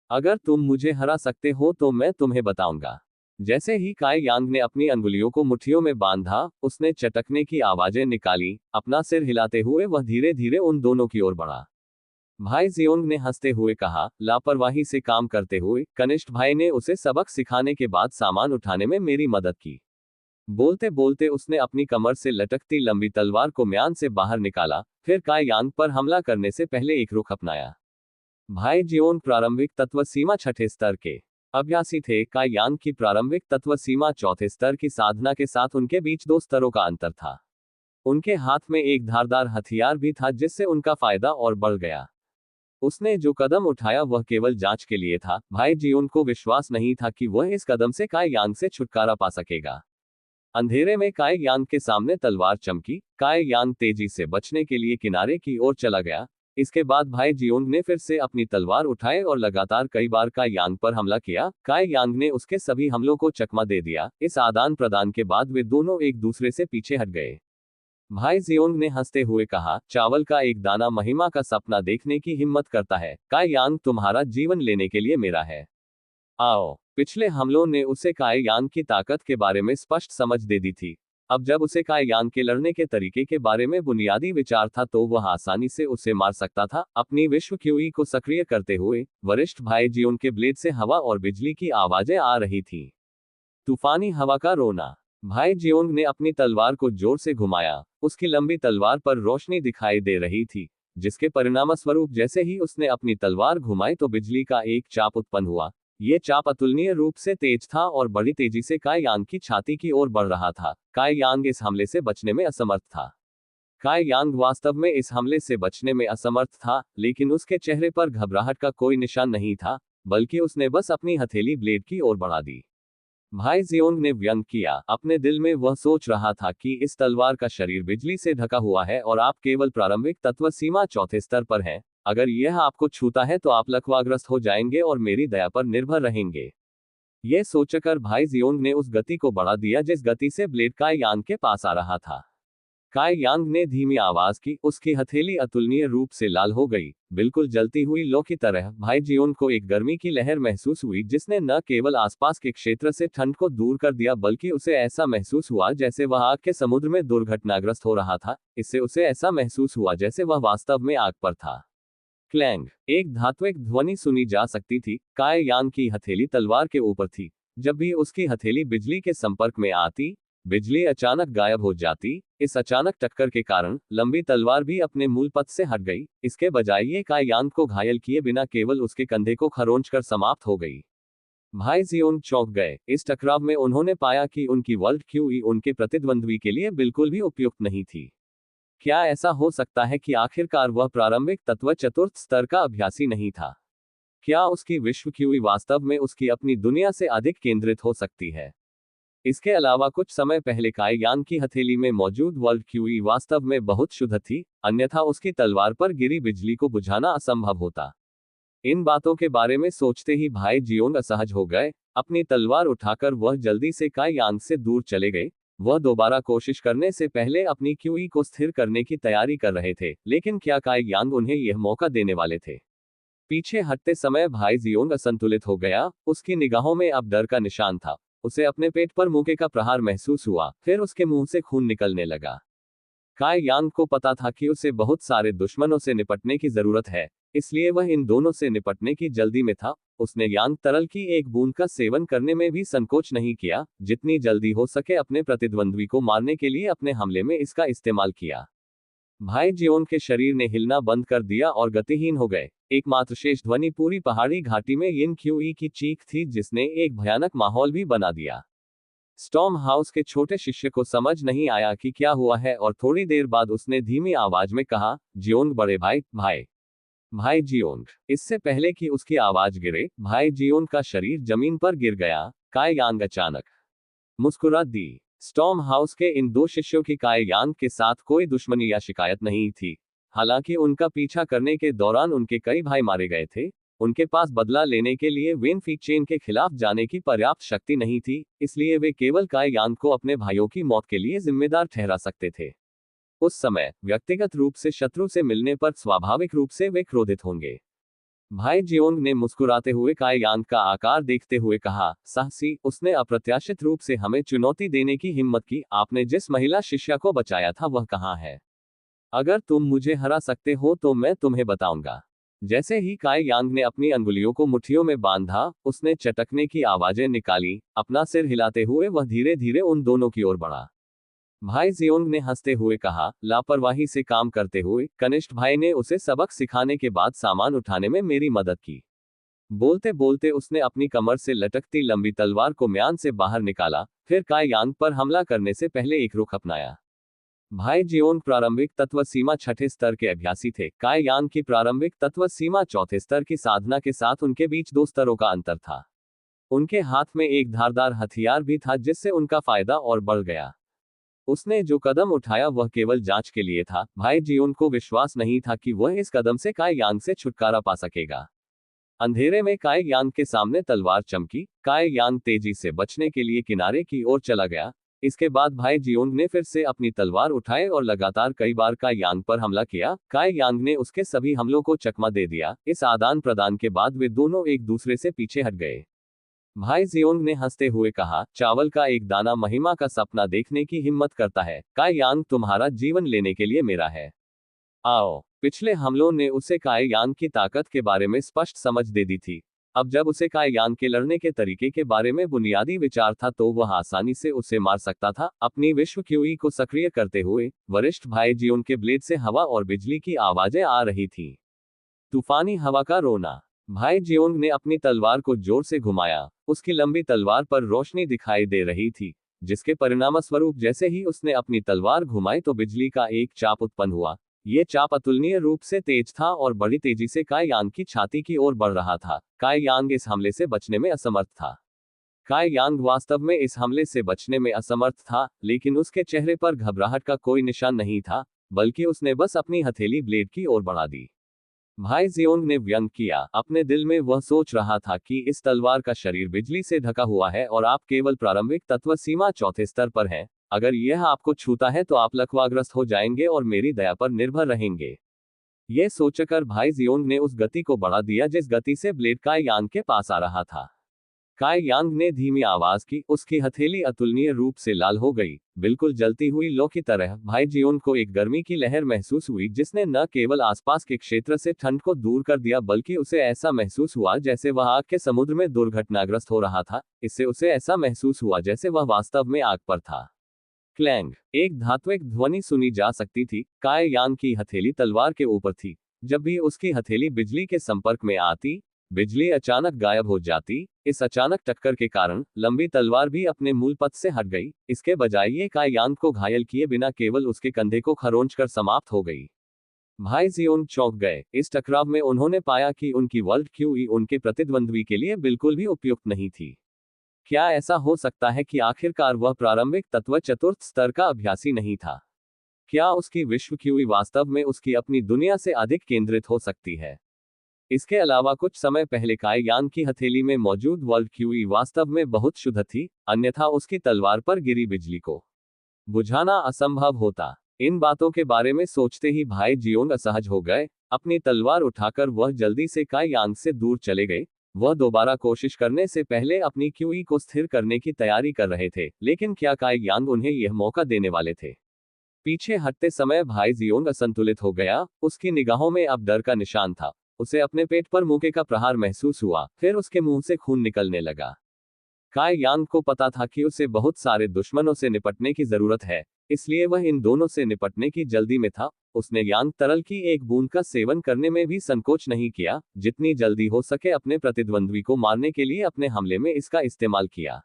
अगर तुम मुझे हरा सकते हो तो मैं तुम्हें बताऊंगा। जैसे ही काय यांग ने अपनी अंगुलियों को मुट्ठियों में बांधा, उसने चटकने की आवाजें निकाली। अपना सिर हिलाते हुए वह धीरे धीरे उन दोनों की ओर बढ़ा। भाई जियोंग ने हंसते हुए कहा, लापरवाही से काम करते हुए कनिष्ठ भाई ने उसे सबक सिखाने के बाद सामान उठाने में मेरी मदद की। बोलते बोलते उसने अपनी कमर से लटकती लंबी तलवार को म्यान से बाहर निकाला, फिर काय यांग पर हमला करने से पहले एक रुख अपनाया। भाई जियोंग प्रारंभिक तत्व सीमा 6ठे स्तर के अभ्यासी थे। काय यांग की प्रारंभिक तत्व सीमा 4थे स्तर की साधना के साथ उनके बीच 2 स्तरों का अंतर था। उनके हाथ में एक धारदार हथियार भी था, जिससे उनका फायदा और बढ़ गया। उसने जो कदम उठाया वह केवल जांच के लिए था। भाई जियोंग को विश्वास नहीं था कि वह इस कदम से काय यांग से छुटकारा पा सकेगा। अंधेरे में काय यांग के सामने तलवार चमकी। काय यांग तेजी से बचने के लिए किनारे की ओर चला गया। इसके बाद भाई जियोंग ने फिर से अपनी तलवार उठाए और लगातार कई बार काई यांग पर हमला किया। काई यांग ने उसके सभी हमलों को चकमा दे दिया। इस आदान प्रदान के बाद वे दोनों एक दूसरे से पीछे हट गए। भाई जियोंग ने हंसते हुए कहा, चावल का एक दाना महिमा का सपना देखने की हिम्मत करता है। काई यांग तुम्हारा जीवन लेने के लिए मेरा है। आओ। पिछले हमलों ने उसे काई यांग की ताकत के बारे में स्पष्ट समझ दे दी थी। अब जब उसे काई यांग के लड़ने के तरीके के बारे में बुनियादी विचार था तो वह आसानी से उसे मार सकता था। अपनी विश्व क्यूई को सक्रिय करते हुए वरिष्ठ भाई जियोंग के ब्लेड से हवा और बिजली की आवाजें आ रही थी। तूफानी हवा का रोना। भाई जियोंग ने अपनी तलवार को जोर से घुमाया। उसकी लंबी तलवार पर रोशनी दिखाई दे रही थी, जिसके परिणामस्वरूप जैसे ही उसने अपनी तलवार घुमाई तो बिजली का एक चाप उत्पन्न हुआ। ये चाप अतुलनीय रूप से तेज था और बड़ी तेजी से काई यांग की छाती की ओर बढ़ रहा था। काई यांग इस हमले से बचने में असमर्थ था। काई यांग वास्तव में इस हमले से बचने में असमर्थ था, लेकिन उसके चेहरे पर घबराहट का कोई निशान नहीं था, बल्कि उसने बस अपनी हथेली ब्लेड की ओर बढ़ा दी। भाई जियोंग ने व्यंग किया। अपने दिल में वह सोच रहा था कि इस तलवार का शरीर बिजली से ढका हुआ है और आप केवल प्रारंभिक तत्व सीमा चौथे स्तर पर हैं। अगर यह आपको छूता है तो आप लकवाग्रस्त हो जाएंगे और मेरी दया पर निर्भर रहेंगे। यह सोचकर भाई जियोंग ने उस गति को बढ़ा दिया जिस गति से ब्लेड काई यांग के पास आ रहा था। काई यांग ने धीमी आवाज की। उसकी हथेली अतुलनीय रूप से लाल हो गई, बिल्कुल जलती हुई लौ की तरह। भाई जियोंग को एक गर्मी की लहर महसूस हुई जिसने न केवल आसपास के क्षेत्र से ठंड को दूर कर दिया बल्कि उसे ऐसा महसूस हुआ जैसे वह आग के समुद्र में दुर्घटनाग्रस्त हो रहा था। इससे उसे ऐसा महसूस हुआ जैसे वह वास्तव में आग पर था। क्लैंग। एक धात्विक ध्वनि सुनी जा सकती थी। काई यांग की हथेली तलवार के ऊपर थी। जब भी उसकी हथेली बिजली के संपर्क में आती, बिजली अचानक गायब हो जाती। इस अचानक टक्कर के कारण लंबी तलवार भी अपने मूल पथ से हट गई। इसके बजाय ये काई यांग को घायल किए बिना केवल उसके कंधे को खरोंचकर समाप्त हो गई। भाई जियोंग चौंक गए। इस टकराव में उन्होंने पाया कि उनकी वर्ल्ड क्यूई उनके प्रतिद्वंद्वी के लिए बिल्कुल भी उपयुक्त नहीं थी। क्या ऐसा हो सकता है कि आखिरकार वह प्रारंभिक तत्व चतुर्थ स्तर का अभ्यासी नहीं था? क्या उसकी विश्व क्यूई वास्तव में उसकी अपनी दुनिया से अधिक केंद्रित हो सकती है? इसके अलावा कुछ समय पहले काई यांग की हथेली में मौजूद वर्ल्ड क्यूई वास्तव में बहुत शुद्ध थी, अन्यथा उसकी तलवार पर गिरी बिजली को बुझाना असंभव होता। इन बातों के बारे में सोचते ही भाई जियोंग असहज हो गए। अपनी तलवार उठाकर वह जल्दी से काई यांग से दूर चले गए। वह दोबारा कोशिश करने से पहले अपनी क्यूई को स्थिर करने की तैयारी कर रहे थे, लेकिन क्या काई यांग उन्हें यह मौका देने वाले थे? पीछे हटते समय भाई जियोंग असंतुलित हो गया। उसकी निगाहों में अब डर का निशान था। उसे अपने पेट पर मुक्के का प्रहार महसूस हुआ, फिर उसके मुंह से खून निकलने लगा। काई यांग को पता था कि उसे बहुत सारे दुश्मनों से निपटने की जरूरत है, इसलिए वह इन दोनों से निपटने की जल्दी में था। उसने यांग तरल की एक बूंद का सेवन करने में भी संकोच नहीं किया। जितनी जल्दी हो सके अपने प्रतिद्वंद्वी को मारने के लिए अपने हमले में इसका इस्तेमाल किया। भाई जियोंग के शरीर ने हिलना बंद कर दिया और गतिहीन हो गए। एकमात्र शेष ध्वनि पूरी पहाड़ी घाटी में यिन क्यूई की चीख थी जिसने एक भयानक माहौल भी बना दिया। स्टॉर्म हाउस के छोटे शिष्य को समझ नहीं आया कि क्या हुआ है और थोड़ी देर बाद उसने धीमी आवाज में कहा, जियोंग बड़े भाई, भाई। भाई जियोंग। इससे पहले कि उसकी आवाज गिरे, भाई जियोंग का शरीर जमीन पर गिर गया। काई यांग अचानक मुस्कुरा दी। स्टॉर्म हाउस के इन दो शिष्यों की काई यांग के साथ कोई दुश्मनी या शिकायत नहीं थी। हालांकि उनका पीछा करने के दौरान उनके कई भाई मारे गए थे, उनके पास बदला लेने के लिए वेन फीचेन के खिलाफ जाने की पर्याप्त शक्ति नहीं थी, इसलिए वे केवल काई यांग को अपने भाइयों की मौत के लिए जिम्मेदार ठहरा सकते थे। उस समय व्यक्तिगत रूप से शत्रु से मिलने पर स्वाभाविक रूप से वे क्रोधित होंगे। भाई जियोंग ने मुस्कुराते हुए काई यांग का आकार देखते हुए कहा, साहसी, उसने अप्रत्याशित रूप से हमें चुनौती देने की हिम्मत की। आपने जिस महिला शिष्या को बचाया था वह कहाँ है? अगर तुम मुझे हरा सकते हो तो मैं तुम्हें बताऊंगा। जैसे ही काई यांग ने अपनी अंगुलियों को मुट्ठियों में बांधा, उसने चटकने की आवाजें निकाली। अपना सिर हिलाते हुए वह धीरे धीरे उन दोनों की ओर बढ़ा। भाई जियोंग ने हंसते हुए कहा, लापरवाही से काम करते हुए कनिष्ठ भाई ने उसे सबक सिखाने के बाद सामान उठाने में मेरी मदद की। बोलते बोलते उसने अपनी कमर से लटकती लंबी तलवार को म्यान से बाहर निकाला, फिर काई यांग पर हमला करने से पहले एक रुख अपनाया। भाई जियोंग प्रारंभिक तत्व सीमा छठे स्तर के अभ्यासी थे। काई यांग की प्रारंभिक तत्व सीमा चौथे स्तर की साधना के साथ उनके बीच 2 स्तरों का अंतर था। उनके हाथ में एक धारदार हथियार भी था जिससे उनका फायदा और बढ़ गया। उसने जो कदम उठाया वह केवल जांच के लिए था। भाई जियोन को विश्वास नहीं था कि वह इस कदम से काई यांग से छुटकारा पा सकेगा। अंधेरे में काई यांग के सामने तलवार चमकी। काई यांग तेजी से बचने के लिए किनारे की ओर चला गया। इसके बाद भाई जियोंग ने फिर से अपनी तलवार उठाए और लगातार कई बार काई यांग पर हमला किया। काई यांग ने उसके सभी हमलों को चकमा दे दिया। इस आदान प्रदान के बाद वे दोनों एक दूसरे से पीछे हट गए। भाई जियोंग ने हंसते हुए कहा, चावल का एक दाना महिमा का सपना देखने की हिम्मत करता है। काई यांग तुम्हारा जीवन लेने के लिए मेरा है। आओ। पिछले हमलों ने उसे काई यांग की ताकत के बारे में स्पष्ट समझ दे दी थी। अब जब उसे काई यांग के लड़ने के तरीके के बारे में बुनियादी विचार था तो वह आसानी से उसे मार सकता था। अपनी विश्व क्यूई को सक्रिय करते हुए वरिष्ठ भाई जियोन के ब्लेड से हवा और बिजली की आवाजें आ रही थी। तूफानी हवा का रोना। भाई जियोंग ने अपनी तलवार को जोर से घुमाया। उसकी लंबी तलवार पर रोशनी दिखाई दे रही थी, जिसके परिणामस्वरूप जैसे ही उसने अपनी तलवार घुमाई तो बिजली का एक चाप उत्पन्न हुआ। ये चाप अतुलनीय रूप से तेज था और बड़ी तेजी से काई यांग की छाती की ओर बढ़ रहा था। काई यांग इस हमले से बचने में असमर्थ था। काई यांग वास्तव में इस हमले से बचने में असमर्थ था, लेकिन उसके चेहरे पर घबराहट का कोई निशान नहीं था, बल्कि उसने बस अपनी हथेली ब्लेड की ओर बढ़ा दी। भाई जियोंग ने व्यंग किया। अपने दिल में वह सोच रहा था कि इस तलवार का शरीर बिजली से ढका हुआ है और आप केवल प्रारंभिक तत्व सीमा चौथे स्तर पर हैं। अगर यह आपको छूता है तो आप लकवाग्रस्त हो जाएंगे और मेरी दया पर निर्भर रहेंगे। यह सोचकर भाई जियोंग ने उस गति को बढ़ा दिया जिस गति से ब्लेड काई यांग के पास आ रहा था। काई यांग ने धीमी आवाज की। उसकी हथेली अतुलनीय रूप से लाल हो गई, बिल्कुल जलती हुई लौ की तरह। भाई जियोन को एक गर्मी की लहर महसूस हुई जिसने न केवल आसपास के क्षेत्र से ठंड को दूर कर दिया बल्कि उसे ऐसा महसूस हुआ जैसे वह आग के समुद्र में दुर्घटनाग्रस्त हो रहा था। इससे उसे ऐसा महसूस हुआ जैसे वह वास्तव में आग पर था। क्लैंग। एक धात्विक ध्वनि सुनी जा सकती थी। काई यांग की हथेली तलवार के ऊपर थी। जब भी उसकी हथेली बिजली के संपर्क में आती, बिजली अचानक गायब हो जाती। इस अचानक टक्कर के कारण लंबी तलवार भी अपने मूल पथ से हट गई। इसके बजाय ये काई यांग को घायल किए बिना केवल उसके कंधे को खरोंचकर समाप्त हो गई। भाई जियोंग चौंक गए। इस टकराव में उन्होंने पाया कि उनकी वर्ल्ड क्यूई उनके प्रतिद्वंद्वी के लिए बिल्कुल भी उपयुक्त नहीं थी। क्या ऐसा हो सकता है कि आखिरकार वह प्रारंभिक तत्व चतुर्थ स्तर का अभ्यासी नहीं था? क्या उसकी विश्व क्यूई वास्तव में उसकी अपनी दुनिया से अधिक केंद्रित हो सकती है? इसके अलावा कुछ समय पहले काई यांग की हथेली में मौजूद वर्ल्ड क्यूई वास्तव में बहुत शुद्ध थी, अन्यथा उसकी तलवार पर गिरी बिजली को बुझाना असंभव होता। इन बातों के बारे में सोचते ही भाई जियोंग असहज हो गए। अपनी तलवार उठाकर वह जल्दी से काई यांग से दूर चले गए। वह दोबारा कोशिश करने से पहले अपनी क्यूई को स्थिर करने की तैयारी कर रहे थे, लेकिन क्या काई यांग उन्हें यह मौका देने वाले थे? पीछे हटते समय भाई जियोंग असंतुलित हो गया। उसकी निगाहों में अब डर का निशान था। उसे अपने पेट पर मुक्के का प्रहार महसूस हुआ, फिर उसके मुंह से खून निकलने लगा। काई यांग को पता था कि उसे बहुत सारे दुश्मनों से निपटने की जरूरत है, इसलिए वह इन दोनों से निपटने की जल्दी में था। उसने यांग तरल की एक बूंद का सेवन करने में भी संकोच नहीं किया। जितनी जल्दी हो सके अपने प्रतिद्वंद्वी को मारने के लिए अपने हमले में इसका इस्तेमाल किया।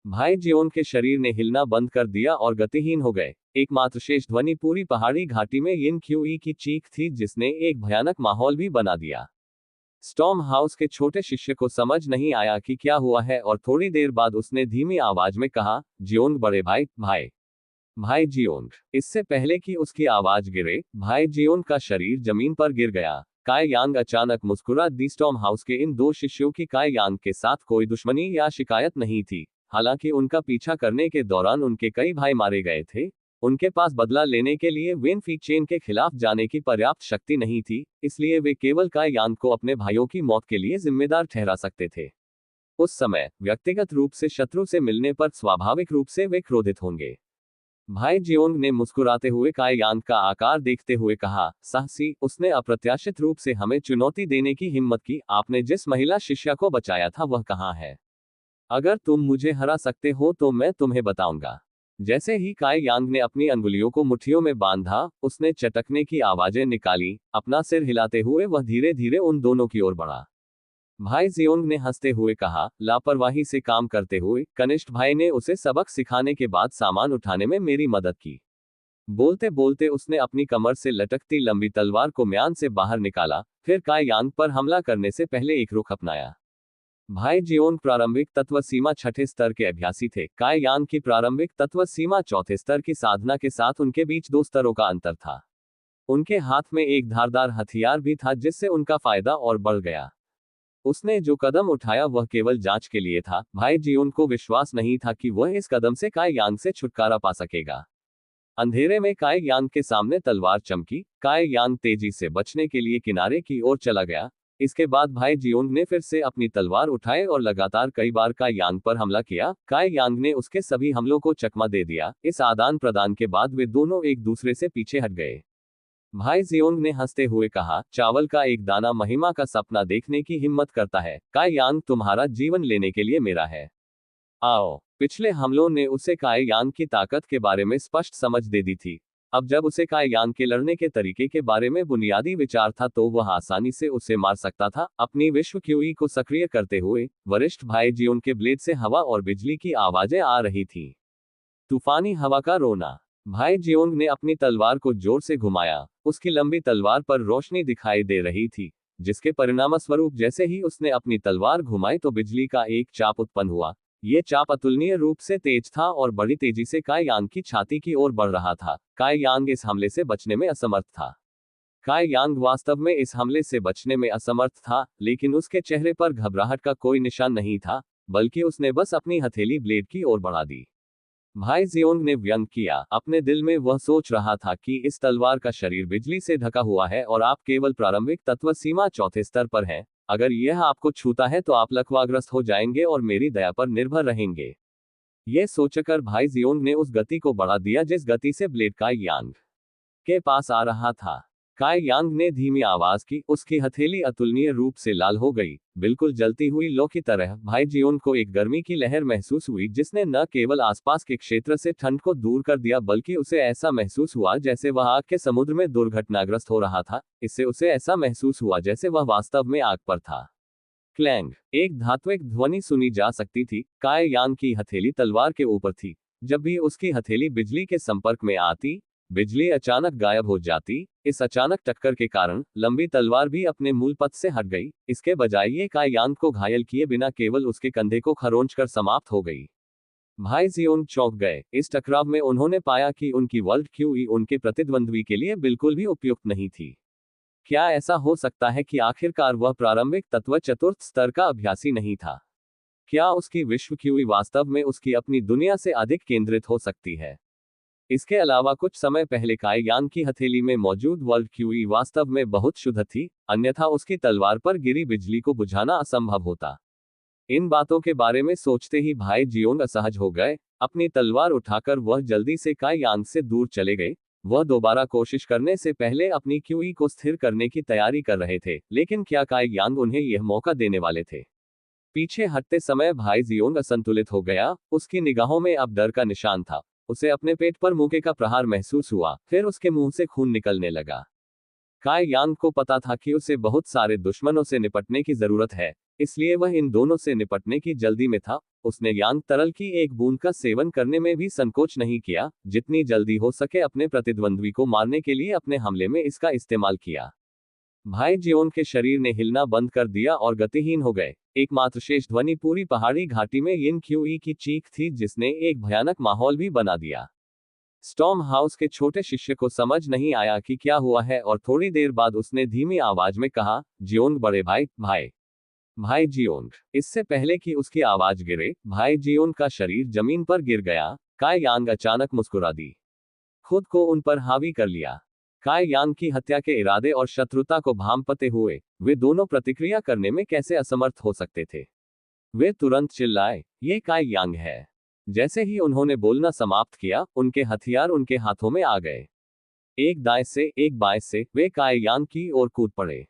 भाई जियोंग के शरीर ने हिलना बंद कर दिया और गतिहीन हो गए। एकमात्र शेष ध्वनि पूरी पहाड़ी घाटी में यिन क्यूई की चीख थी जिसने एक भयानक माहौल भी बना दिया। स्टॉर्म हाउस के छोटे शिष्य को समझ नहीं आया कि क्या हुआ है और थोड़ी देर बाद उसने धीमी आवाज में कहा, जियोंग बड़े भाई, भाई। भाई जियोंग। इससे पहले कि उसकी आवाज गिरे, भाई जियोंग का शरीर जमीन पर गिर गया। काई यांग अचानक मुस्कुरा दी। स्टॉर्म हाउस के इन दो शिष्यों की काई यांग के साथ कोई दुश्मनी या शिकायत नहीं थी। हालांकि उनका पीछा करने के दौरान उनके कई भाई मारे गए थे, उनके पास बदला लेने के लिए वेन फी चेन के खिलाफ जाने की पर्याप्त शक्ति नहीं थी, इसलिए वे केवल काई यांग को अपने भाइयों की मौत के लिए जिम्मेदार ठहरा सकते थे। उस समय व्यक्तिगत रूप से शत्रु से मिलने पर स्वाभाविक रूप से वे क्रोधित होंगे। भाई जियोंग ने मुस्कुराते हुए काई यांग का आकार देखते हुए कहा, साहसी, उसने अप्रत्याशित रूप से हमें चुनौती देने की हिम्मत की। आपने जिस महिला शिष्या को बचाया था वह कहाँ है? अगर तुम मुझे हरा सकते हो तो मैं तुम्हें बताऊंगा। जैसे ही काई यांग ने अपनी अंगुलियों को मुट्ठियों में बांधा, उसने चटकने की आवाजें निकाली। अपना सिर हिलाते हुए वह धीरे धीरे उन दोनों की ओर बढ़ा। भाई जियोंग ने हंसते हुए कहा, लापरवाही से काम करते हुए कनिष्ठ भाई ने उसे सबक सिखाने के बाद सामान उठाने में मेरी मदद की। बोलते बोलते उसने अपनी कमर से लटकती लंबी तलवार को म्यान से बाहर निकाला, फिर काई यांग पर हमला करने से पहले एक रुख अपनाया। भाई जियोंग प्रारंभिक तत्व सीमा छठे स्तर के अभ्यासी थे। काय यांग की प्रारंभिक तत्व सीमा चौथे स्तर की साधना के साथ उनके बीच 2 स्तरों का अंतर था। उनके हाथ में एक धारदार हथियार भी था जिससे उनका फायदा और बढ़ गया। उसने जो कदम उठाया वह केवल जांच के लिए था। भाई जियोंग को विश्वास नहीं था कि वह इस कदम से काय यांग से छुटकारा पा सकेगा। अंधेरे में काय यांग के सामने तलवार चमकी। काय यांग तेजी से बचने के लिए किनारे की ओर चला गया। इसके बाद भाई जियोंग ने फिर से अपनी तलवार उठाए और लगातार कई बार काय यांग पर हमला किया। काय यांग ने उसके सभी हमलों को चकमा दे दिया। इस आदान प्रदान के बाद वे दोनों एक दूसरे से पीछे हट गए। भाई जियोंग ने हंसते हुए कहा, चावल का एक दाना महिमा का सपना देखने की हिम्मत करता है। काय यांग तुम्हारा जीवन लेने के लिए मेरा है। आओ। पिछले हमलों ने उसे काय यांग की ताकत के बारे में स्पष्ट समझ दे दी थी। अब जब उसे काय यांग के लड़ने के तरीके के बारे में बुनियादी विचार था तो वह आसानी से उसे मार सकता था। अपनी विश्व क्यूई को सक्रिय करते हुए वरिष्ठ भाई जियोंग के ब्लेड से हवा और बिजली की आवाजें आ रही थी। तूफानी हवा का रोना। भाई जियोंग ने अपनी तलवार को जोर से घुमाया। उसकी लंबी तलवार पर रोशनी दिखाई दे रही थी, जिसके परिणामस्वरूप जैसे ही उसने अपनी तलवार घुमाई तो बिजली का एक चाप उत्पन्न हुआ। यह चाप अतुलनीय रूप से तेज था और बड़ी तेजी से काय यांग की छाती की ओर बढ़ रहा था। काय यांग इस हमले से बचने में असमर्थ था। काय यांग वास्तव में इस हमले से बचने में असमर्थ था, लेकिन उसके चेहरे पर घबराहट का कोई निशान नहीं था, बल्कि उसने बस अपनी हथेली ब्लेड की ओर बढ़ा दी। भाई जियोंग ने व्यंग किया। अपने दिल में वह सोच रहा था कि इस तलवार का शरीर बिजली से ढका हुआ है और आप केवल प्रारंभिक तत्व सीमा चौथे स्तर पर हैं। अगर यह आपको छूता है तो आप लकवाग्रस्त हो जाएंगे और मेरी दया पर निर्भर रहेंगे। यह सोचकर भाई जियोंग ने उस गति को बढ़ा दिया जिस गति से ब्लेड काय यांग के पास आ रहा था। काय यांग ने धीमी आवाज की। उसकी हथेली अतुलनीय रूप से लाल हो गई, बिल्कुल जलती हुई लौ की तरह। भाई जियोंग को एक गर्मी की लहर महसूस हुई जिसने न केवल आसपास के क्षेत्र से ठंड को दूर कर दिया बल्कि उसे ऐसा महसूस हुआ जैसे वह आग के समुद्र में दुर्घटनाग्रस्त हो रहा था। इससे उसे ऐसा महसूस हुआ जैसे वह वास्तव में आग पर था। क्लैंग। एक धात्विक ध्वनि सुनी जा सकती थी। काय यांग की हथेली तलवार के ऊपर थी। जब भी उसकी हथेली बिजली के संपर्क में आती, बिजली अचानक गायब हो जाती। इस अचानक टक्कर के कारण लंबी तलवार भी अपने मूल पथ से हट गई। इसके बजाय ये काय यांग को घायल किए बिना केवल उसके कंधे को खरोंचकर समाप्त हो गई। भाई जियोंग चौंक गए। इस टकराव में उन्होंने पाया कि उनकी वर्ल्ड क्यूई उनके प्रतिद्वंद्वी के लिए बिल्कुल भी उपयुक्त नहीं थी। क्या ऐसा हो सकता है कि आखिरकार वह प्रारंभिक तत्व चतुर्थ स्तर का अभ्यासी नहीं था? क्या उसकी विश्व क्यूई वास्तव में उसकी अपनी दुनिया से अधिक केंद्रित हो सकती है? इसके अलावा कुछ समय पहले काय यांग की हथेली में मौजूद वर्ल्ड क्यूई वास्तव में बहुत शुद्ध थी, अन्यथा उसकी तलवार पर गिरी बिजली को बुझाना असंभव होता। इन बातों के बारे में सोचते ही भाई जियोंग असहज हो गए। अपनी तलवार उठाकर वह जल्दी से काय यांग से दूर चले गए। वह दोबारा कोशिश करने से पहले अपनी क्यूई को स्थिर करने की तैयारी कर रहे थे, लेकिन क्या काय यांग उन्हें यह मौका देने वाले थे? पीछे हटते समय भाई जियोंग असंतुलित हो गया। उसकी निगाहों में अब डर का निशान था। उसे अपने पेट पर मुक्के का प्रहार महसूस हुआ, फिर उसके मुंह से खून निकलने लगा। काय यांग को पता था कि उसे बहुत सारे दुश्मनों से निपटने की जरूरत है, इसलिए वह इन दोनों से निपटने की जल्दी में था। उसने यांग तरल की एक बूंद का सेवन करने में भी संकोच नहीं किया। जितनी जल्दी हो सके अपने प्रतिद्वंद्वी को मारने के लिए अपने हमले में इसका इस्तेमाल किया। भाई जियोंग के शरीर ने हिलना बंद कर दिया और गतिहीन हो गए। एकमात्र शेष ध्वनि पूरी पहाड़ी घाटी में यिन क्यूई की चीख थी जिसने एक भयानक माहौल भी बना दिया। स्टॉर्म हाउस के छोटे शिष्य को समझ नहीं आया कि क्या हुआ है और थोड़ी देर बाद उसने धीमी आवाज में कहा, जियोंग बड़े भाई, भाई। भाई जियोंग। इससे पहले कि उसकी आवाज गिरे, भाई जियोंग का शरीर जमीन पर गिर गया। काय यांग अचानक मुस्कुरा दी। खुद को उन पर हावी कर लिया। काय यांग की हत्या के इरादे और शत्रुता को भांपते हुए वे दोनों प्रतिक्रिया करने में कैसे असमर्थ हो सकते थे? वे तुरंत चिल्लाए, ये काय यांग है। जैसे ही उन्होंने बोलना समाप्त किया, उनके हथियार उनके हाथों में आ गए। एक दाएं से एक बाएं से वे काय यांग की ओर कूद पड़े।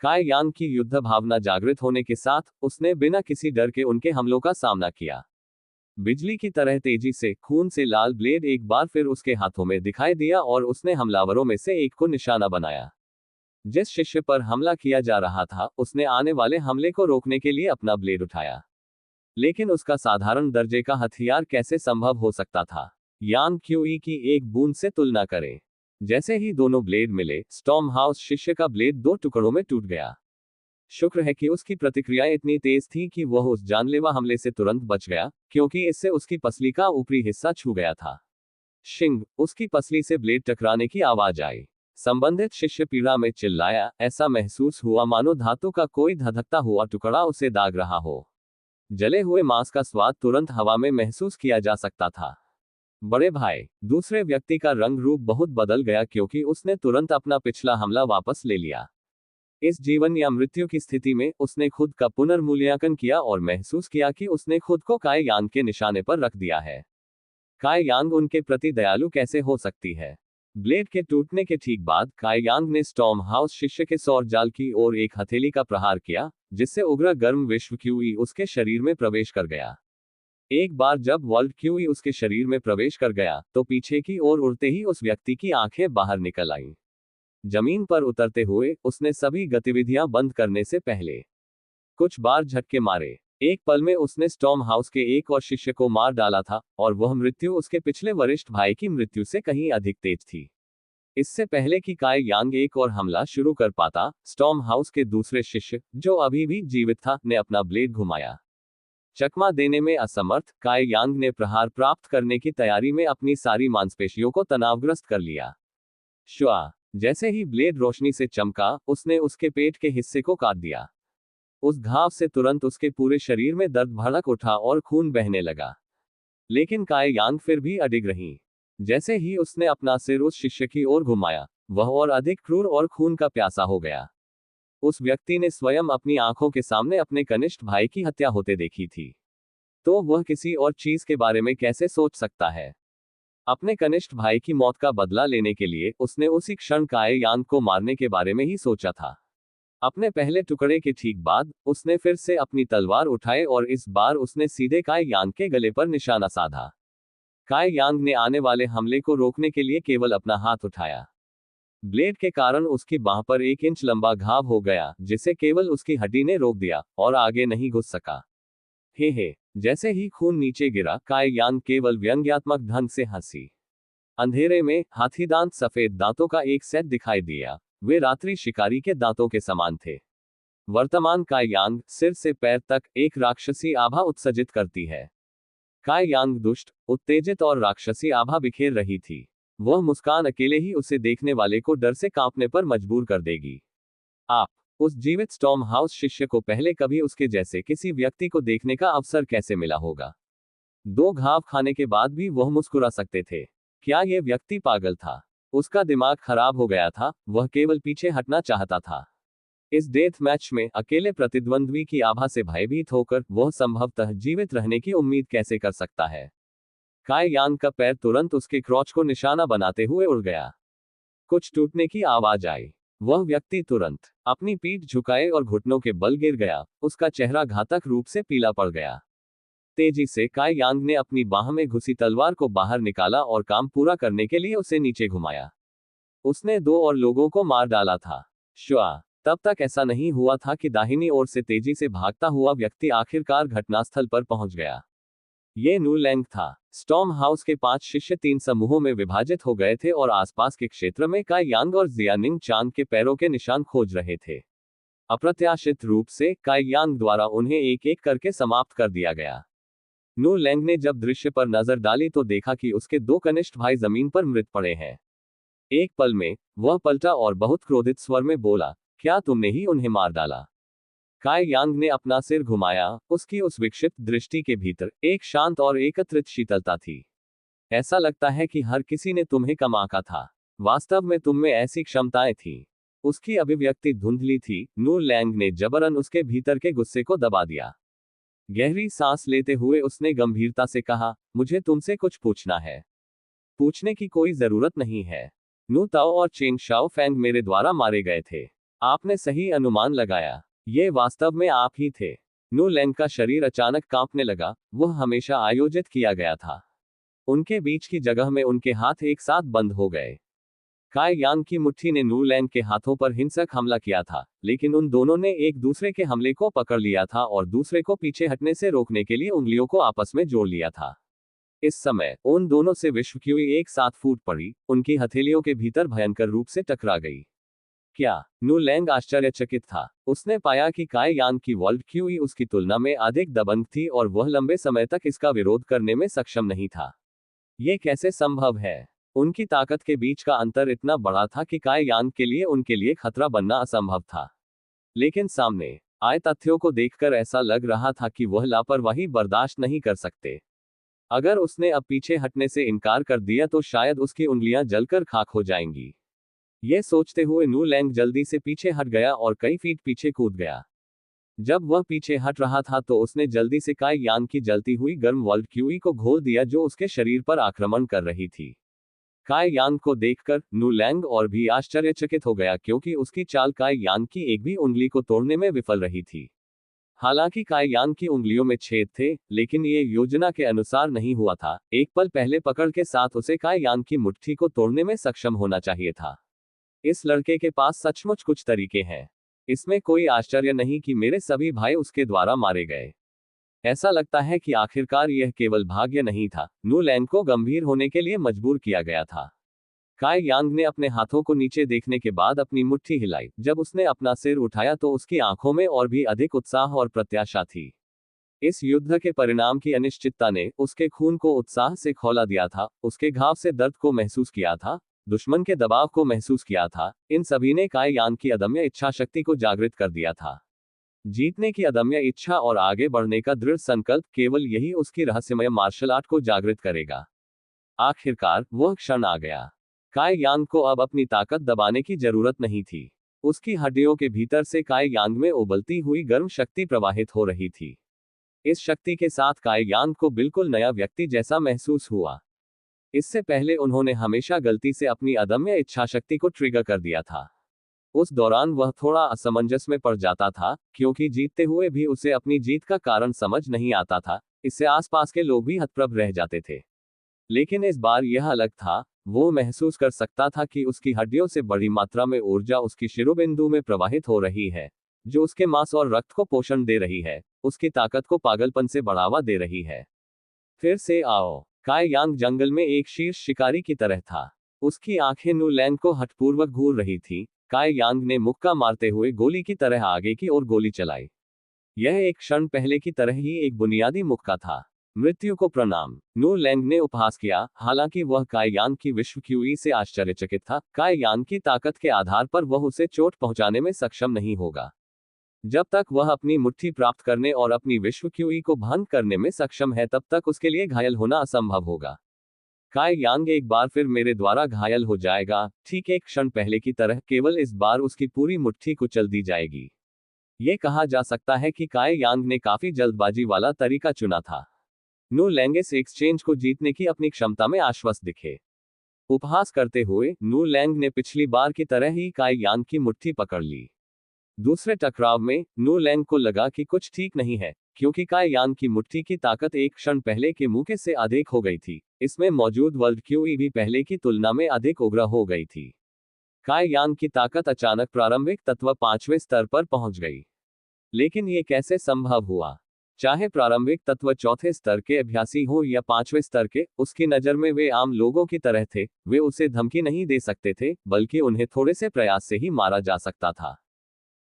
काय यांग की युद्ध भावना जागृत होने के साथ उसने बिना किसी डर के उनके हमलों का सामना किया। बिजली की तरह तेजी से खून से लाल ब्लेड एक बार फिर उसके हाथों में दिखाई दिया और उसने हमलावरों में से एक को निशाना बनाया। जिस शिष्य पर हमला किया जा रहा था, उसने आने वाले हमले को रोकने के लिए अपना ब्लेड उठाया। लेकिन उसका साधारण दर्जे का हथियार कैसे संभव हो सकता था? यांग क्यूई की एक बूंद से तुलना करें। जैसे ही दोनों ब्लेड मिले, स्टॉर्म हाउस शिष्य का ब्लेड दो टुकड़ों में टूट गया। शुक्र है कि उसकी प्रतिक्रियाएं इतनी तेज थी कि वह उस जानलेवा हमले से तुरंत बच गया, क्योंकि इससे उसकी पसली का ऊपरी हिस्सा छू गया था। शिंग, उसकी पसली से ब्लेड टकराने की आवाज आई। संबंधित शिष्य पीड़ा में चिल्लाया, ऐसा महसूस हुआ मानो धातु का कोई धधकता हुआ टुकड़ा उसे दाग रहा हो। जले हुए मांस का स्वाद तुरंत हवा में महसूस किया जा सकता था। बड़े भाई, दूसरे व्यक्ति का रंग रूप बहुत बदल गया क्योंकि उसने तुरंत अपना पिछला हमला वापस ले लिया। इस जीवन या मृत्यु की स्थिति में उसने खुद का पुनर्मूल्यांकन किया और महसूस किया कि उसने खुद को काई यांग के निशाने पर रख दिया है। काई यांग उनके प्रति दयालु कैसे हो सकती है? ब्लेड के टूटने के ठीक बाद काई यांग ने स्टॉर्म हाउस शिष्य के सौर जाल की ओर एक हथेली का प्रहार किया, जिससे उग्र गर्म विश्व क्यूई उसके शरीर में प्रवेश कर गया। एक बार जब वर्ल्ड क्यूई उसके शरीर में प्रवेश कर गया, तो पीछे की ओर उड़ते ही उस व्यक्ति की आंखें बाहर निकल आईं। जमीन पर उतरते हुए उसने सभी गतिविधियां बंद करने से पहले कुछ बार झटके मारे। एक पल में उसने स्टॉर्म हाउस के एक और शिष्य को मार डाला था, और वह मृत्यु उसके पिछले वरिष्ठ भाई की मृत्यु से कहीं अधिक तेज थी। इससे पहले कि काई यांग एक और हमला शुरू कर पाता, स्टॉर्म हाउस के दूसरे शिष्य, जो अभी भी जीवित था, ने अपना ब्लेड घुमाया। चकमा देने में असमर्थ, काई यांग ने प्रहार प्राप्त करने की तैयारी में अपनी सारी मांसपेशियों को तनावग्रस्त कर लिया। श्वा, जैसे ही ब्लेड रोशनी से चमका, उसने उसके पेट के हिस्से को काट दिया। उस घाव से तुरंत उसके पूरे शरीर में दर्द भड़क उठा और खून बहने लगा। लेकिन काई यांग फिर भी अडिग रही। जैसे ही उसने अपना सिर उस शिष्य की ओर घुमाया, वह और अधिक क्रूर और खून का प्यासा हो गया। उस व्यक्ति ने स्वयं अपनी आंखों के सामने अपने कनिष्ठ भाई की हत्या होते देखी थी, तो वह किसी और चीज के बारे में कैसे सोच सकता है? अपने कनिष्ठ भाई की मौत का बदला लेने के लिए उसने उसी क्षण काई यांग को मारने के बारे में ही सोचा था। अपने पहले टुकड़े के ठीक बाद, उसने फिर से अपनी तलवार उठाई और इस बार उसने सीधे काई यांग के गले पर निशाना साधा। काई यांग ने आने वाले हमले को रोकने के लिए केवल अपना हाथ उठाया। ब्लेड के कारण उसकी बांह पर 1 इंच लंबा घाव हो गया, जिसे केवल उसकी हड्डी ने रोक दिया, और आगे नहीं घुस सका। हे, जैसे ही खून नीचे गिरा, काई यांग केवल व्यंग्यात्मक ढंग से हंसी। अंधेरे में हाथीदांत सफेद दांतों का एक सेट दिखाई दिया। वे रात्रि शिकारी के दांतों के समान थे। वर्तमान काई यांग सिर से पैर तक एक राक्षसी आभा उत्सर्जित करती है। काई यांग दुष्ट, उत्तेजित और राक्षसी आभा बिखेर रही थी। वह मुस्कान अकेले ही उसे देखने वाले को डर से कांपने पर मजबूर कर देगी। आप उस जीवित स्टॉर्म हाउस शिष्य को पहले कभी उसके जैसे किसी व्यक्ति को देखने का अवसर कैसे मिला होगा? 2 घाव खाने के बाद भी वह मुस्कुरा सकते थे। क्या यह व्यक्ति पागल था? उसका दिमाग खराब हो गया था, वह केवल पीछे हटना चाहता था। इस डेथ मैच में अकेले प्रतिद्वंद्वी की आभा से भयभीत होकर वह संभवतः जीवित रहने की उम्मीद कैसे कर सकता है? काई यांग का पैर तुरंत उसके क्रोच को निशाना बनाते हुए उड़ गया। कुछ टूटने की आवाज आई। वह व्यक्ति तुरंत अपनी पीठ झुकाए और घुटनों के बल गिर गया। उसका चेहरा घातक रूप से पीला पड़ गया। तेजी से काई यांग ने अपनी बाह में घुसी तलवार को बाहर निकाला और काम पूरा करने के लिए उसे नीचे घुमाया। उसने 2 और लोगों को मार डाला था। श्वा, तब तक ऐसा नहीं हुआ था कि दाहिनी ओर से तेजी से भागता हुआ व्यक्ति आखिरकार घटनास्थल पर पहुंच गया। ये नू लैंग था। स्टॉर्म हाउस के 5 शिष्य 3 समूहों में विभाजित हो गए थे और आसपास के क्षेत्र में काई यांग और जियानिंग चांग के पैरों के निशान खोज रहे थे। अप्रत्याशित रूप से काई यांग द्वारा उन्हें एक एक करके समाप्त कर दिया गया। नू लैंग ने जब दृश्य पर नजर डाली तो देखा कि उसके 2 कनिष्ठ भाई जमीन पर मृत पड़े हैं। एक पल में वह पलटा और बहुत क्रोधित स्वर में बोला, क्या तुमने ही उन्हें मार डाला? काई यांग ने अपना सिर घुमाया। उसकी उस विक्षिप्त दृष्टि के भीतर एक शांत और एकत्रित शीतलता थी। ऐसा लगता है कि हर किसी ने तुम्हें कम आंका था। वास्तव में तुम में ऐसी क्षमताएं थी। उसकी अभिव्यक्ति धुंधली थी। नू लैंग ने जबरन उसके भीतर के गुस्से को दबा दिया। गहरी सांस लेते हुए उसने गंभीरता से कहा, मुझे तुमसे कुछ पूछना है। पूछने की कोई जरूरत नहीं है। नू ताओ और चेंग शाओ फैंग मेरे द्वारा मारे गए थे। आपने सही अनुमान लगाया। ये वास्तव में आप ही थे। नू लैंग का शरीर अचानक कांपने लगा। वह हमेशा आयोजित किया गया था। उनके बीच की जगह में उनके हाथ एक साथ बंद हो गए। काई यांग की मुट्ठी ने नू लैंग के हाथों पर हिंसक हमला किया था, लेकिन उन दोनों ने एक दूसरे के हमले को पकड़ लिया था और दूसरे को पीछे हटने से रोकने के लिए उंगलियों को आपस में जोड़ लिया था। इस समय उन दोनों से विश्व क्यूई एक साथ फूट पड़ी। उनकी हथेलियों के भीतर भयंकर रूप से टकरा गई। क्या? नू लैंग आश्चर्यचकित था। उसने पाया कि काई यान की वर्ल्ड क्यूई उसकी तुलना में अधिक दबंग थी और वह लंबे समय तक इसका विरोध करने में सक्षम नहीं था। ये कैसे संभव है? उनकी ताकत के बीच का अंतर इतना बड़ा था कि काई यान के लिए उनके लिए खतरा बनना असंभव था। लेकिन सामने आए तथ्यों को देखकर ऐसा लग रहा था कि वह लापरवाही बर्दाश्त नहीं कर सकते। अगर उसने अब पीछे हटने से इनकार कर दिया तो शायद उसकी उंगलियां जलकर खाक हो जाएंगी। यह सोचते हुए नू लैंग जल्दी से पीछे हट गया और कई फीट पीछे कूद गया। जब वह पीछे हट रहा था तो उसने जल्दी से काई यान की जलती हुई गर्म वर्ल्ड क्यूई को घोल दिया जो उसके शरीर पर आक्रमण कर रही थी। काई यान को देखकर नू लैंग और भी आश्चर्यचकित हो गया क्योंकि उसकी चाल काई यान की एक भी उंगली को तोड़ने में विफल रही थी। हालांकि काई यान की उंगलियों में छेद थे, लेकिन ये योजना के अनुसार नहीं हुआ था। एक पल पहले पकड़ के साथ उसे काई यान की मुट्ठी को तोड़ने में सक्षम होना चाहिए था। इस लड़के के पास सचमुच कुछ तरीके हैं। इसमें कोई आश्चर्य नहीं कि मेरे सभी भाई उसके द्वारा मारे गए। ऐसा लगता है कि आखिरकार यह केवल भाग्य नहीं था, नू लैंग को गंभीर होने के लिए मजबूर किया गया था। काई यांग ने अपने हाथों को नीचे देखने के बाद अपनी मुट्ठी हिलाई। जब उसने अपना सिर उठाया तो उसकी आंखों में और भी अधिक उत्साह और प्रत्याशा थी। इस युद्ध के परिणाम की अनिश्चितता ने उसके खून को उत्साह से खौला दिया था। उसके घाव से दर्द को महसूस किया था, दुश्मन के दबाव को महसूस किया था। इन सभी ने काई यांग की अदम्य इच्छा शक्ति को जागृत कर दिया था। जीतने की अदम्य इच्छा और आगे बढ़ने का दृढ़ संकल्प, केवल यही उसकी रहस्यमय मार्शल आर्ट को जागृत करेगा। आखिरकार वह क्षण आ गया। काई यांग को अब अपनी ताकत दबाने की जरूरत नहीं थी। उसकी हड्डियों के भीतर से काई यांग में उबलती हुई गर्म शक्ति प्रवाहित हो रही थी। इस शक्ति के साथ काई यांग को बिल्कुल नया व्यक्ति जैसा महसूस हुआ। इससे पहले उन्होंने हमेशा गलती से अपनी अदम्य इच्छा शक्ति को ट्रिगर कर दिया था। उस दौरान वह थोड़ा असमंजस में पड़ जाता था, क्योंकि जीतते हुए भी उसे अपनी जीत का कारण समझ नहीं आता था। इससे आसपास के लोग भी हतप्रभ रह जाते थे। लेकिन इस बार यह अलग था। वो महसूस कर सकता था कि उसकी हड्डियों से बड़ी मात्रा में ऊर्जा उसकी शिरोबिंदु में प्रवाहित हो रही है, जो उसके मांस और रक्त को पोषण दे रही है, उसकी ताकत को पागलपन से बढ़ावा दे रही है। फिर से आओ। काई यांग जंगल में एक शीर्ष शिकारी की तरह था। उसकी आंखें नू लैंग को हठपूर्वक घूर रही थी। काई यांग ने मुक्का मारते हुए गोली की तरह आगे की ओर गोली चलाई। यह एक क्षण पहले की तरह ही एक बुनियादी मुक्का था। मृत्यु को प्रणाम, नू लैंग ने उपहास किया। हालांकि वह काई यान की विश्व क्यूई से आश्चर्यचकित था। काई यान की ताकत के आधार पर वह उसे चोट पहुंचाने में सक्षम नहीं होगा। जब तक वह अपनी मुट्ठी प्राप्त करने और अपनी विश्व क्यूई को भंग करने में सक्षम है, तब तक उसके लिए घायल होना असंभव होगा। काई यांग एक बार फिर मेरे द्वारा घायल हो जाएगा, ठीक एक क्षण पहले की तरह। केवल इस बार उसकी पूरी मुट्ठी कुचल दी जाएगी। ये कहा जा सकता है कि काई यांग ने काफी जल्दबाजी वाला तरीका चुना था। नू लैंग इस एक्सचेंज को जीतने की अपनी क्षमता में आश्वस्त दिखे। उपहास करते हुए नू लैंग ने पिछली बार की तरह ही काई यांग की मुट्ठी पकड़ ली। दूसरे टकराव में नू लैंग को लगा कि कुछ ठीक नहीं है, क्योंकि काई यांग की मुट्ठी की ताकत एक क्षण पहले के मुक्के से अधिक हो गई थी। इसमें मौजूद वर्ल्ड क्यूई भी पहले की तुलना में अधिक उग्र हो गई थी। काई यांग की ताकत अचानक प्रारंभिक तत्व 5वें स्तर पर पहुंच गई। लेकिन ये कैसे संभव हुआ? चाहे प्रारंभिक तत्व चौथे स्तर के अभ्यासी हो या 5वें स्तर के, उसकी नजर में वे आम लोगों की तरह थे। वे उसे धमकी नहीं दे सकते थे, बल्कि उन्हें थोड़े से प्रयास से ही मारा जा सकता था।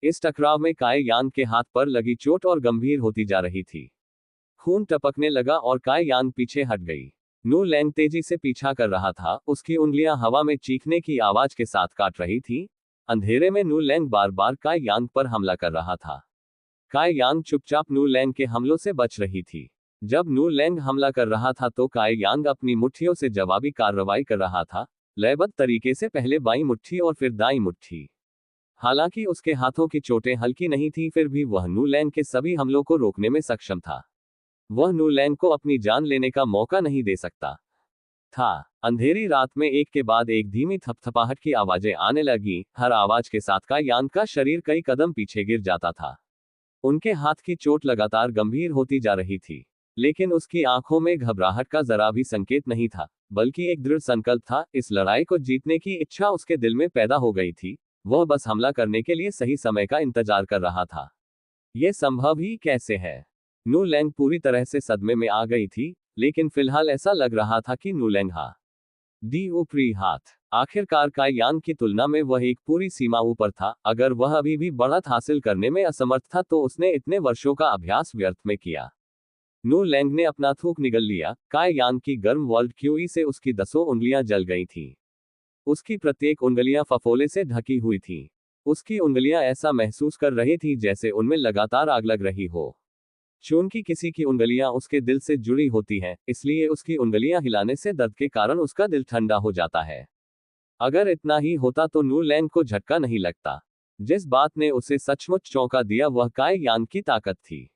इस टकराव में काई यांग के हाथ पर लगी चोट और गंभीर होती जा रही थी। खून टपकने लगा और काई यांग पीछे हट गई। नू लैंग तेजी से पीछा कर रहा था। उसकी उंगलियां हवा में चीखने की आवाज के साथ काट रही थी। अंधेरे में नू लैंग बार बार काई यांग पर हमला कर रहा था। काई यांग चुपचाप नू लैंग के हमलों से बच रही थी। जब नू लैंग हमला कर रहा था तो काई यांग अपनी मुट्ठियों से जवाबी कार्रवाई कर रहा था, लयबद्ध तरीके से, पहले बाईं मुट्ठी और फिर दाईं मुट्ठी। हालांकि उसके हाथों की चोटें हल्की नहीं थी, फिर भी वह नू लैंग के सभी हमलों को रोकने में सक्षम था। वह नू लैंग को अपनी जान लेने का मौका नहीं दे सकता था। अंधेरी रात में एक के बाद एक धीमी थपथपाहट की आवाजें आने लगी। हर आवाज के साथ काई यांग का शरीर कई कदम पीछे गिर जाता था। उनके हाथ की चोट लगातार गंभीर होती जा रही थी, लेकिन उसकी आंखों में घबराहट का जरा भी संकेत नहीं था, बल्कि एक दृढ़ संकल्प था। इस लड़ाई को जीतने की इच्छा उसके दिल में पैदा हो गई थी। वह बस हमला करने के लिए सही समय का इंतजार कर रहा था। यह संभव ही कैसे है? नू लैंग पूरी तरह से सदमे में आ गई थी, लेकिन फिलहाल ऐसा लग रहा था कि नू लैंग दी ऊपरी हाथ आखिरकार काई यांग की तुलना में वह एक पूरी सीमा ऊपर था। अगर वह अभी भी बढ़त हासिल करने में असमर्थ था तो उसने इतने वर्षों का अभ्यास व्यर्थ में किया। नू लैंग ने अपना थूक निगल लिया। काई यांग की गर्म वर्ल्ड क्यूई से उसकी 10 उंगलियां जल गई थीं। उसकी प्रत्येक उंगलियां फफोले से ढकी हुई थीं। उसकी उंगलियां ऐसा महसूस कर रही थी जैसे उनमें लगातार आग लग रही हो। चूंकि किसी की उंगलियां उसके दिल से जुड़ी होती हैं, इसलिए उसकी उंगलियां हिलाने से दर्द के कारण उसका दिल ठंडा हो जाता है। अगर इतना ही होता तो नू लैंग को झटका नहीं लगता। जिस बात ने उसे सचमुच चौंका दिया वह काई यांग की ताकत थी।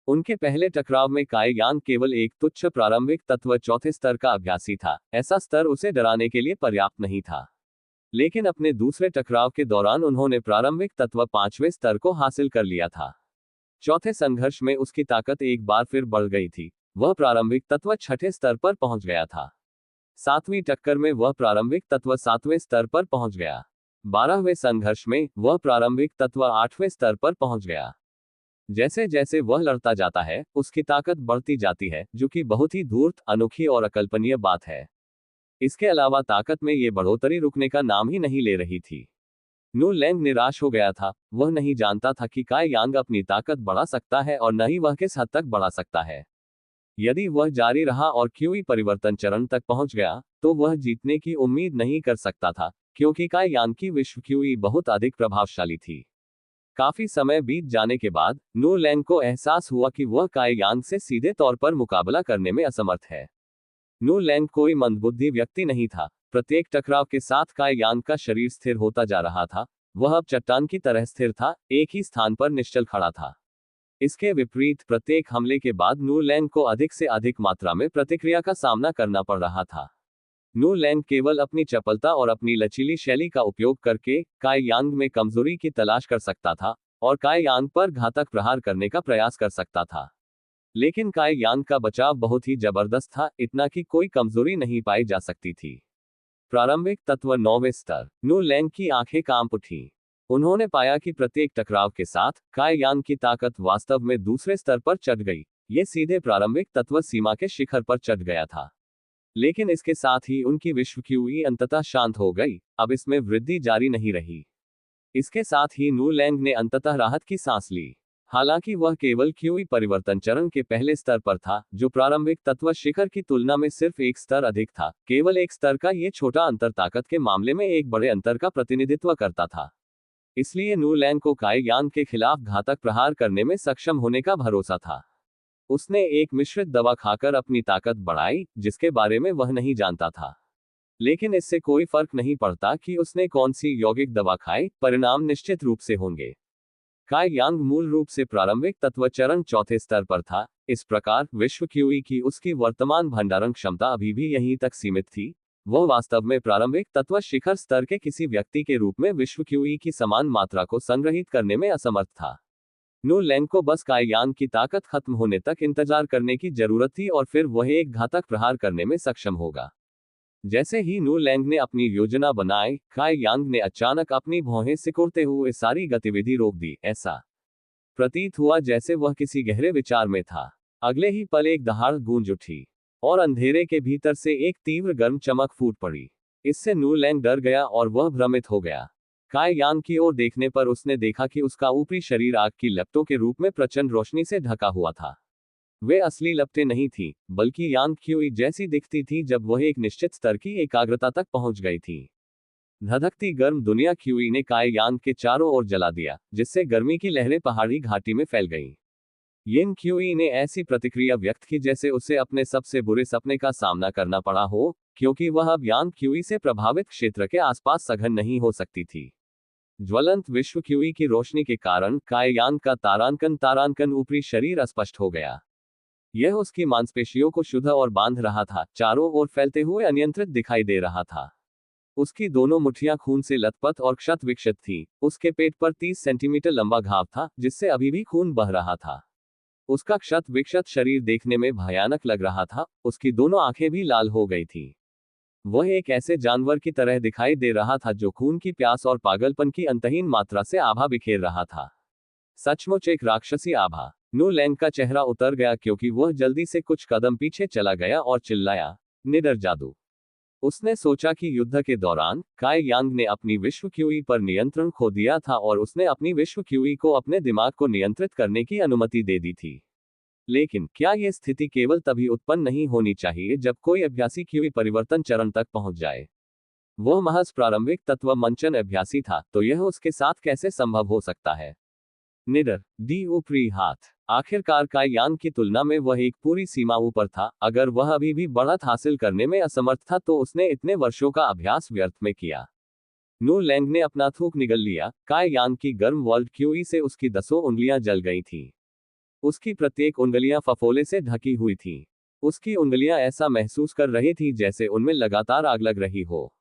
उनके पहले टकराव में काई यांग केवल एक तुच्छ प्रारंभिक तत्व चौथे स्तर का अभ्यासी था। ऐसा स्तर उसे डराने के लिए पर्याप्त नहीं था। लेकिन अपने दूसरे टकराव के दौरान उन्होंने प्रारंभिक तत्व 5वें स्तर को हासिल कर लिया था। चौथे संघर्ष में उसकी ताकत एक बार फिर बढ़ गई थी। वह प्रारंभिक तत्व 6ठे स्तर पर पहुंच गया था। 7वीं टक्कर में वह प्रारंभिक तत्व 7वें स्तर पर पहुंच गया। 12वें संघर्ष में वह प्रारंभिक तत्व 8वें स्तर पर पहुंच गया। जैसे जैसे वह लड़ता जाता है, उसकी ताकत बढ़ती जाती है, जो कि बहुत ही धूर्त, अनोखी और अकल्पनीय बात है। इसके अलावा ताकत में ये बढ़ोतरी रुकने का नाम ही नहीं ले रही थी। नू लैंग निराश हो गया था। वह नहीं जानता था कि काई यांग अपनी ताकत बढ़ा सकता है और न ही वह किस हद तक बढ़ा सकता है। यदि वह जारी रहा और क्यूई परिवर्तन चरण तक पहुंच गया, तो वह जीतने की उम्मीद नहीं कर सकता था, क्योंकि काई यांग की विश्व क्यूई बहुत अधिक प्रभावशाली थी। काफी समय बीत जाने के बाद नू लैंग को एहसास हुआ कि वह काई यांग से सीधे तौर पर मुकाबला करने में असमर्थ है। नू लैंग कोई मंदबुद्धि व्यक्ति नहीं था। प्रत्येक टकराव के साथ काई यांग का शरीर स्थिर होता जा रहा था। वह अब चट्टान की तरह स्थिर था, एक ही स्थान पर निश्चल खड़ा था। इसके विपरीत प्रत्येक हमले के बाद नू लैंग को अधिक से अधिक मात्रा में प्रतिक्रिया का सामना करना पड़ रहा था। नू लैंग केवल अपनी चपलता और अपनी लचीली शैली का उपयोग करके काई यांग में कमजोरी की तलाश कर सकता था और काई यांग पर घातक प्रहार करने का प्रयास कर सकता था। लेकिन काई यांग का बचाव बहुत ही जबरदस्त था, इतना कि कोई कमजोरी नहीं पाई जा सकती थी। प्रारंभिक तत्व 9वें स्तर। नू लैंग की आंखें कांप उठी। उन्होंने पाया कि प्रत्येक टकराव के साथ काई यांग की ताकत वास्तव में दूसरे स्तर पर चढ़ गई। ये सीधे प्रारंभिक तत्व सीमा के शिखर पर चढ़ गया था। लेकिन इसके साथ ही उनकी विश्व क्यूई अंततः शांत हो गई। अब इसमें वृद्धि जारी नहीं रही। इसके साथ ही नू लैंग ने अंततः राहत की सांस ली। हालांकि वह केवल क्यूई परिवर्तन चरण के पहले स्तर पर था, जो प्रारंभिक तत्व शिखर की तुलना में सिर्फ एक स्तर अधिक था। केवल एक स्तर का ये छोटा अंतर ताकत के मामले में एक बड़े अंतर का प्रतिनिधित्व करता था। इसलिए नू लैंग को काई यांग के खिलाफ घातक प्रहार करने में सक्षम होने का भरोसा था। उसने एक मिश्रित दवा खाकर अपनी ताकत बढ़ाई, जिसके बारे में वह नहीं जानता था। लेकिन इससे कोई फर्क नहीं पड़ता कि उसने कौन सी यौगिक दवा खाई, परिणाम निश्चित रूप से होंगे। काई यांग मूल रूप से प्रारंभिक तत्व चरण चौथे स्तर पर था। इस प्रकार विश्व क्यूई की उसकी वर्तमान भंडारण क्षमता अभी भी यहीं तक सीमित थी। वह वास्तव में प्रारंभिक तत्व शिखर स्तर के किसी व्यक्ति के रूप में विश्व क्यूई की समान मात्रा को संग्रहित करने में असमर्थ था। नू लैंग को बस काई यांग की ताकत खत्म होने तक इंतजार करने की जरूरत थी और फिर वह एक घातक प्रहार करने में सक्षम होगा। जैसे ही नू लैंग ने अपनी योजना बनाई, काई यांग ने अचानक अपनी भौहें सिकुड़ते हुए सारी गतिविधि रोक दी। ऐसा प्रतीत हुआ जैसे वह किसी गहरे विचार में था। अगले ही पल एक दहाड़ गूंज उठी और अंधेरे के भीतर से एक तीव्र गर्म चमक फूट पड़ी। इससे नू लैंग डर गया और वह भ्रमित हो गया। काई यांग की ओर देखने पर उसने देखा कि उसका ऊपरी शरीर आग की लपटों के रूप में प्रचंड रोशनी से ढका हुआ था। वे असली लपटें नहीं थीं, बल्कि यांग क्यूई जैसी दिखती थी जब वह एक निश्चित स्तर की एकाग्रता तक पहुंच गई थी। धधकती गर्म दुनिया क्यूई ने काई यांग के चारों ओर जला दिया, जिससे गर्मी की लहरें पहाड़ी घाटी में फैल गईं। यिन क्यूई ने ऐसी प्रतिक्रिया व्यक्त की जैसे उसे अपने सबसे बुरे सपने का सामना करना पड़ा हो, क्योंकि वह अब यांग क्यूई से प्रभावित क्षेत्र के आसपास सघन नहीं हो सकती थी। ज्वलंत विश्व क्यूई की रोशनी के कारण काई यांग का तारांकन ऊपरी शरीर अस्पष्ट हो गया। यह उसकी मांसपेशियों को शुद्ध और बांध रहा था, चारों ओर फैलते हुए अनियंत्रित दिखाई दे रहा था। उसकी दोनों मुट्ठियां खून से लथपथ और क्षत विक्षत थीं। उसके पेट पर 30 सेंटीमीटर लंबा घाव था, जिससे अभी भी खून बह रहा था। उसका क्षत विक्षत शरीर देखने में भयानक लग रहा था। उसकी दोनों आंखें भी लाल हो गई थीं। वह एक ऐसे जानवर की तरह दिखाई दे रहा था जो खून की प्यास और पागलपन की अंतहीन मात्रा से आभा बिखेर रहा था। सचमुच एक राक्षसी आभा। नू लैंग का चेहरा उतर गया क्योंकि वह जल्दी से कुछ कदम पीछे चला गया और चिल्लाया, निडर जादू। उसने सोचा कि युद्ध के दौरान काई यांग ने अपनी विश्व क्यूई पर नियंत्रण खो दिया था और उसने अपनी विश्व क्यूई को अपने दिमाग को नियंत्रित करने की अनुमति दे दी थी। लेकिन क्या यह स्थिति केवल तभी उत्पन्न नहीं होनी चाहिए जब कोई अभ्यासी क्यूई परिवर्तन चरण तक पहुंच जाए? वह महज प्रारंभिक तत्व मंचन अभ्यासी था, तो यह उसके साथ कैसे संभव हो सकता है? निडर डी ऊपरी हाथ। आखिरकार काई यांग की तुलना में वह एक पूरी सीमा ऊपर था। अगर वह अभी भी बढ़त हासिल करने में असमर्थ था तो उसने इतने वर्षों का अभ्यास व्यर्थ में किया। नू लैंग ने अपना थूक निगल लिया। काई यांग की गर्म वर्ल्ड क्यूई से उसकी 10 उंगलियां जल गई थीं। उसकी प्रत्येक उंगलियां फफोले से ढकी हुई थीं। उसकी उंगलियां ऐसा महसूस कर रही थी जैसे उनमें लगातार आग लग रही हो।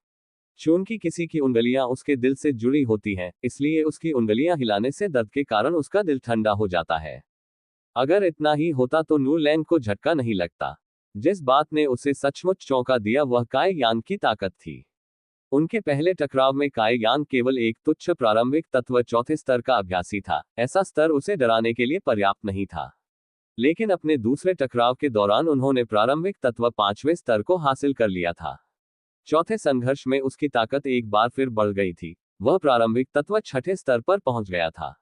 चूंकि किसी की उंगलियां उसके दिल से जुड़ी होती हैं, इसलिए उसकी उंगलियां हिलाने से दर्द के कारण उसका दिल ठंडा हो जाता है। अगर इतना ही होता तो नू लैंग को झटका नहीं लगता। जिस बात ने उसे सचमुच चौंका दिया वह काई यांग की ताकत थी। उनके पहले टकराव में काई यांग केवल एक तुच्छ प्रारंभिक तत्व चौथे स्तर का अभ्यासी था। ऐसा स्तर उसे डराने के लिए पर्याप्त नहीं था। लेकिन अपने दूसरे टकराव के दौरान उन्होंने प्रारंभिक तत्व 5वें स्तर को हासिल कर लिया था। चौथे संघर्ष में उसकी ताकत एक बार फिर बढ़ गई थी। वह प्रारंभिक तत्व 6ठे स्तर पर पहुंच गया था।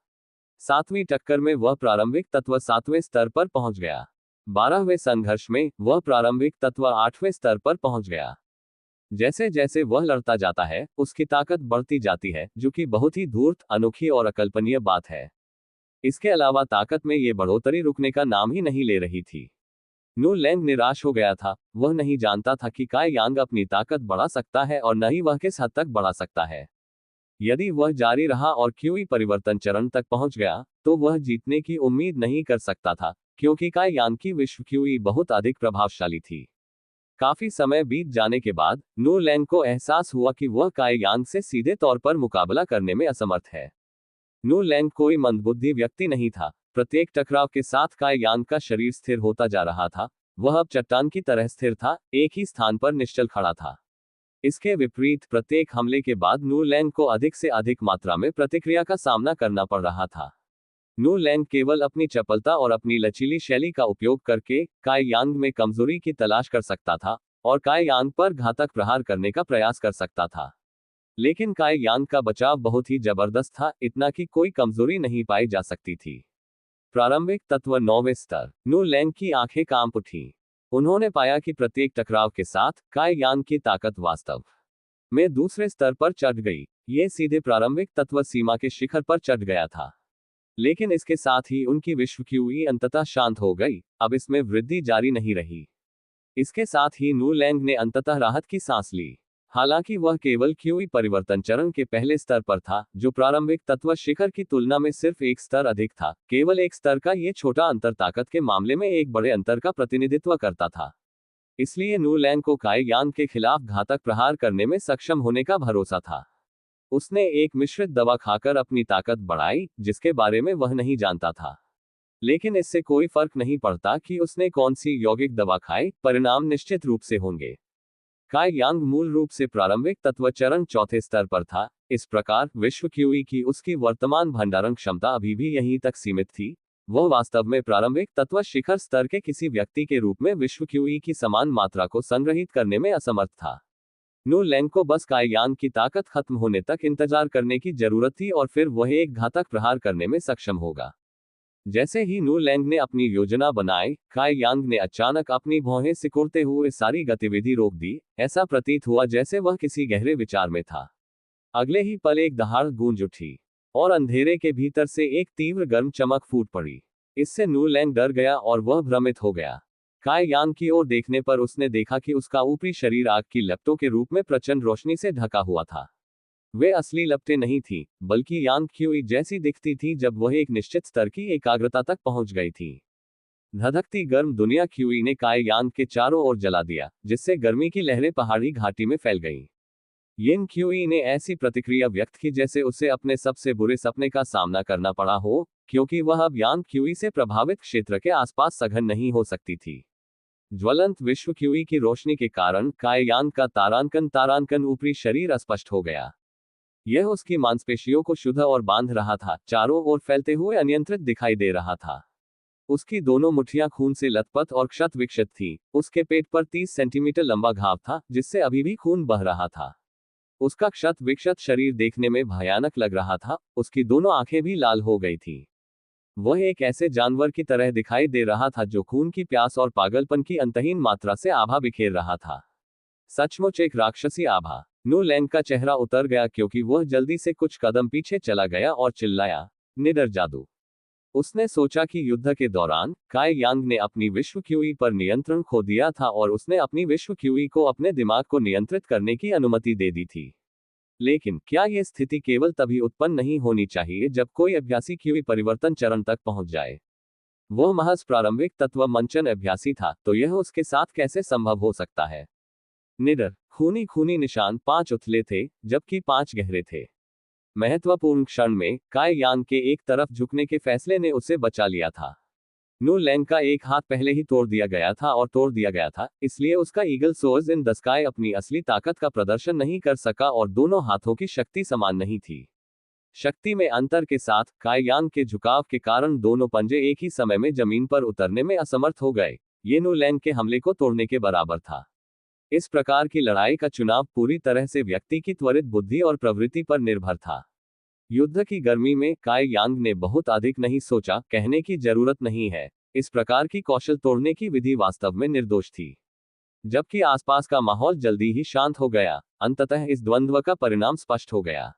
7वीं टक्कर में वह प्रारंभिक तत्व 7वें स्तर पर पहुंच गया। 12वें संघर्ष में वह प्रारंभिक तत्व 8वें स्तर पर पहुंच गया। जैसे जैसे वह लड़ता जाता है, उसकी ताकत बढ़ती जाती है, जो कि बहुत ही धूर्त, अनोखी और अकल्पनीय बात है। इसके अलावा ताकत में ये बढ़ोतरी रुकने का नाम ही नहीं ले रही थी। नू लैंग निराश हो गया था। वह नहीं जानता था कि काई यांग अपनी ताकत बढ़ा सकता है और न ही वह किस हद तक बढ़ा सकता है। यदि वह जारी रहा और क्यूई परिवर्तन चरण तक पहुंच गया, तो वह जीतने की उम्मीद नहीं कर सकता था, क्योंकि काई यांग की विश्व क्यूई बहुत अधिक प्रभावशाली थी। काफी समय बीत जाने के बाद नू लैंग को एहसास हुआ कि वह काई यांग से सीधे तौर पर मुकाबला करने में असमर्थ है। नू लैंग कोई मंदबुद्धि व्यक्ति नहीं था। प्रत्येक टकराव के साथ काई यांग का शरीर स्थिर होता जा रहा था। वह अब चट्टान की तरह स्थिर था, एक ही स्थान पर निश्चल खड़ा था। इसके विपरीत प्रत्येक हमले के बाद नू लैंग को अधिक से अधिक मात्रा में प्रतिक्रिया का सामना करना पड़ रहा था। नू लैंग केवल अपनी चपलता और अपनी लचीली शैली का उपयोग करके काई यांग में कमजोरी की तलाश कर सकता था और काई यांग पर घातक प्रहार करने का प्रयास कर सकता था। लेकिन काई यांग का बचाव बहुत ही जबरदस्त था, इतना कि कोई कमजोरी नहीं पाई जा सकती थी। प्रारंभिक तत्व 9वें स्तर। नू लैंग की आंखें कांप उठीं। उन्होंने पाया कि प्रत्येक टकराव के साथ काई यांग की ताकत वास्तव में दूसरे स्तर पर चढ़ गई। ये सीधे प्रारंभिक तत्व सीमा के शिखर पर चढ़ गया था। लेकिन इसके साथ ही उनकी विश्व क्यूई अंततः शांत हो गई। अब इसमें वृद्धि जारी नहीं रही। इसके साथ ही नू लैंग ने अंततः राहत की सांस ली। हालांकि वह केवल क्यूई परिवर्तन चरण के पहले स्तर पर था, जो प्रारंभिक तत्व शिखर की तुलना में सिर्फ एक स्तर अधिक था। केवल एक स्तर का यह छोटा अंतर ताकत के मामले में एक बड़े अंतर का प्रतिनिधित्व करता था। इसलिए नू लैंग को काई यांग के खिलाफ घातक प्रहार करने में सक्षम होने का भरोसा था। उसने एक मिश्रित दवा खाकर अपनी ताकत बढ़ाई, जिसके बारे में वह नहीं जानता था। लेकिन इससे कोई फर्क नहीं पड़ता कि उसने कौन सी यौगिक दवा खाई, परिणाम निश्चित रूप से होंगे। काई यांग मूल रूप से प्रारंभिक तत्व चरण चौथे स्तर पर था। इस प्रकार विश्व क्यूई की उसकी वर्तमान भंडारण क्षमता अभी भी यहीं तक सीमित थी। वह वास्तव में प्रारंभिक तत्व शिखर स्तर के किसी व्यक्ति के रूप में विश्व क्यूई की समान मात्रा को संग्रहित करने में असमर्थ था। नू लैंग को बस काई यांग की ताकत खत्म होने तक इंतजार करने की जरूरत थी और फिर वह एक घातक प्रहार करने में सक्षम होगा। जैसे ही नू लैंग ने अपनी योजना बनाई, काई यांग ने अचानक अपनी भौहें सिकुड़ते हुए सारी गतिविधि रोक दी। ऐसा प्रतीत हुआ जैसे वह किसी गहरे विचार में था। अगले ही पल एक दहाड़ गूंज उठी और अंधेरे के भीतर से एक तीव्र गर्म चमक फूट पड़ी। इससे नू लैंग डर गया और वह भ्रमित हो गया। काई यांग की ओर देखने पर उसने देखा कि उसका ऊपरी शरीर आग की लपटों के रूप में प्रचंड रोशनी से ढका हुआ था। वे असली लपटें नहीं थीं, बल्कि यांग क्यूई जैसी दिखती थी जब वह एक निश्चित स्तर की एकाग्रता तक पहुंच गई थी। धधकती गर्म दुनिया क्यूई ने काई यांग के चारों ओर जला दिया, जिससे गर्मी की लहरें पहाड़ी घाटी में फैल गईं। यिन क्यूई ने ऐसी प्रतिक्रिया व्यक्त की जैसे उसे अपने सबसे बुरे सपने का सामना करना पड़ा हो, क्योंकि वह अब यांग क्यूई से प्रभावित क्षेत्र के आसपास सघन नहीं हो सकती थी। ज्वलंत विश्व क्यूई की रोशनी के कारण काई यांग का तारांकन ऊपरी शरीर अस्पष्ट हो गया। यह उसकी मांसपेशियों को शुद्ध और बांध रहा था, चारों ओर फैलते हुए अनियंत्रित दिखाई दे रहा था। उसकी दोनों मुठ्ठियां खून से लथपथ और क्षत विक्षत थी। उसके पेट पर 30 सेंटीमीटर लंबा घाव था, जिससे अभी भी खून बह रहा था। उसका क्षत विक्षत शरीर देखने में भयानक लग रहा था। उसकी दोनों आंखें भी लाल हो गई थी। वह एक ऐसे जानवर की तरह दिखाई दे रहा था जो खून की प्यास और पागलपन की अंतहीन मात्रा से आभा बिखेर रहा था। सचमुच एक राक्षसी आभा। नु लैंग का चेहरा उतर गया क्योंकि वह जल्दी से कुछ कदम पीछे चला गया और चिल्लाया, निडर जादू। उसने सोचा कि युद्ध के दौरान काय यांग ने अपनी विश्व क्यूई पर नियंत्रण खो दिया था और उसने अपनी विश्व क्यूई को अपने दिमाग को नियंत्रित करने की अनुमति दे दी थी। लेकिन क्या यह स्थिति केवल तभी उत्पन्न नहीं होनी चाहिए जब कोई अभ्यासी क्यूई परिवर्तन चरण तक पहुंच जाए? वह महज प्रारंभिक तत्व मंचन अभ्यासी था, तो यह उसके साथ कैसे संभव हो सकता है? निडर, खूनी खूनी निशान 5 उथले थे, जबकि 5 गहरे थे। महत्वपूर्ण क्षण में काय यांग के एक तरफ झुकने के फैसले ने उसे बचा लिया था। नु लैंग का एक हाथ पहले ही तोड़ दिया गया था, इसलिए उसका eagle source in the sky अपनी असली ताकत का प्रदर्शन नहीं कर सका और दोनों हाथों की शक्ति समान नहीं थी। शक्ति में अंतर के साथ काय यांग के झुकाव के कारण दोनों पंजे एक ही समय में जमीन पर उतरने में असमर्थ हो गए। ये नु लैंग के हमले को तोड़ने के बराबर था। इस प्रकार की लड़ाई का चुनाव पूरी तरह से व्यक्ति की त्वरित बुद्धि और प्रवृत्ति पर निर्भर था। युद्ध की गर्मी में काय यांग ने बहुत अधिक नहीं सोचा, कहने की जरूरत नहीं है। इस प्रकार की कौशल तोड़ने की विधि वास्तव में निर्दोष थी। जबकि आसपास का माहौल जल्दी ही शांत हो गया, अंततः इस द्वंद्व का परिणाम स्पष्ट हो गया।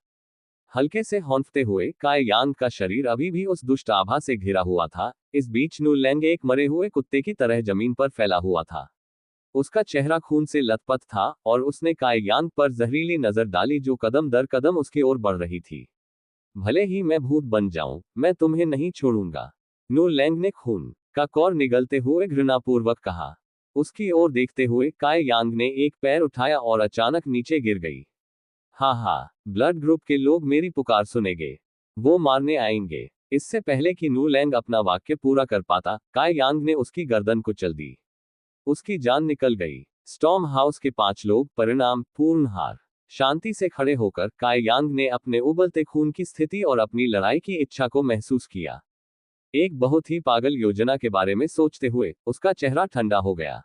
हल्के से हौंफते हुए काय यांग का शरीर अभी भी उस दुष्ट आभा से घिरा हुआ था। इस बीच नु लैंग एक मरे हुए कुत्ते की तरह जमीन पर फैला हुआ था। उसका चेहरा खून से लथपथ था और उसने काय यांग पर जहरीली नजर डाली जो कदम दर कदम उसकी ओर बढ़ रही थी। भले ही मैं भूत बन जाऊं, मैं तुम्हें नहीं छोड़ूंगा, नु लैंग ने खून का कौर निगलते हुए घृणापूर्वक कहा। उसकी ओर देखते हुए काय यांग ने एक पैर उठाया और अचानक नीचे गिर गई। हा हा, ब्लड ग्रुप के लोग मेरी पुकार सुनेंगे। वो मारने आएंगे। इससे पहले कि नु लैंग अपना वाक्य पूरा कर पाता, काय यांग ने उसकी गर्दन कुचल दी। उसकी जान निकल गई। स्टॉर्म हाउस के 5 लोग, परिणाम पूर्ण हार। शांति से खड़े होकर काय यांग ने अपने उबलते खून की स्थिति और अपनी लड़ाई की इच्छा को महसूस किया। एक बहुत ही पागल योजना के बारे में सोचते हुए उसका चेहरा ठंडा हो गया।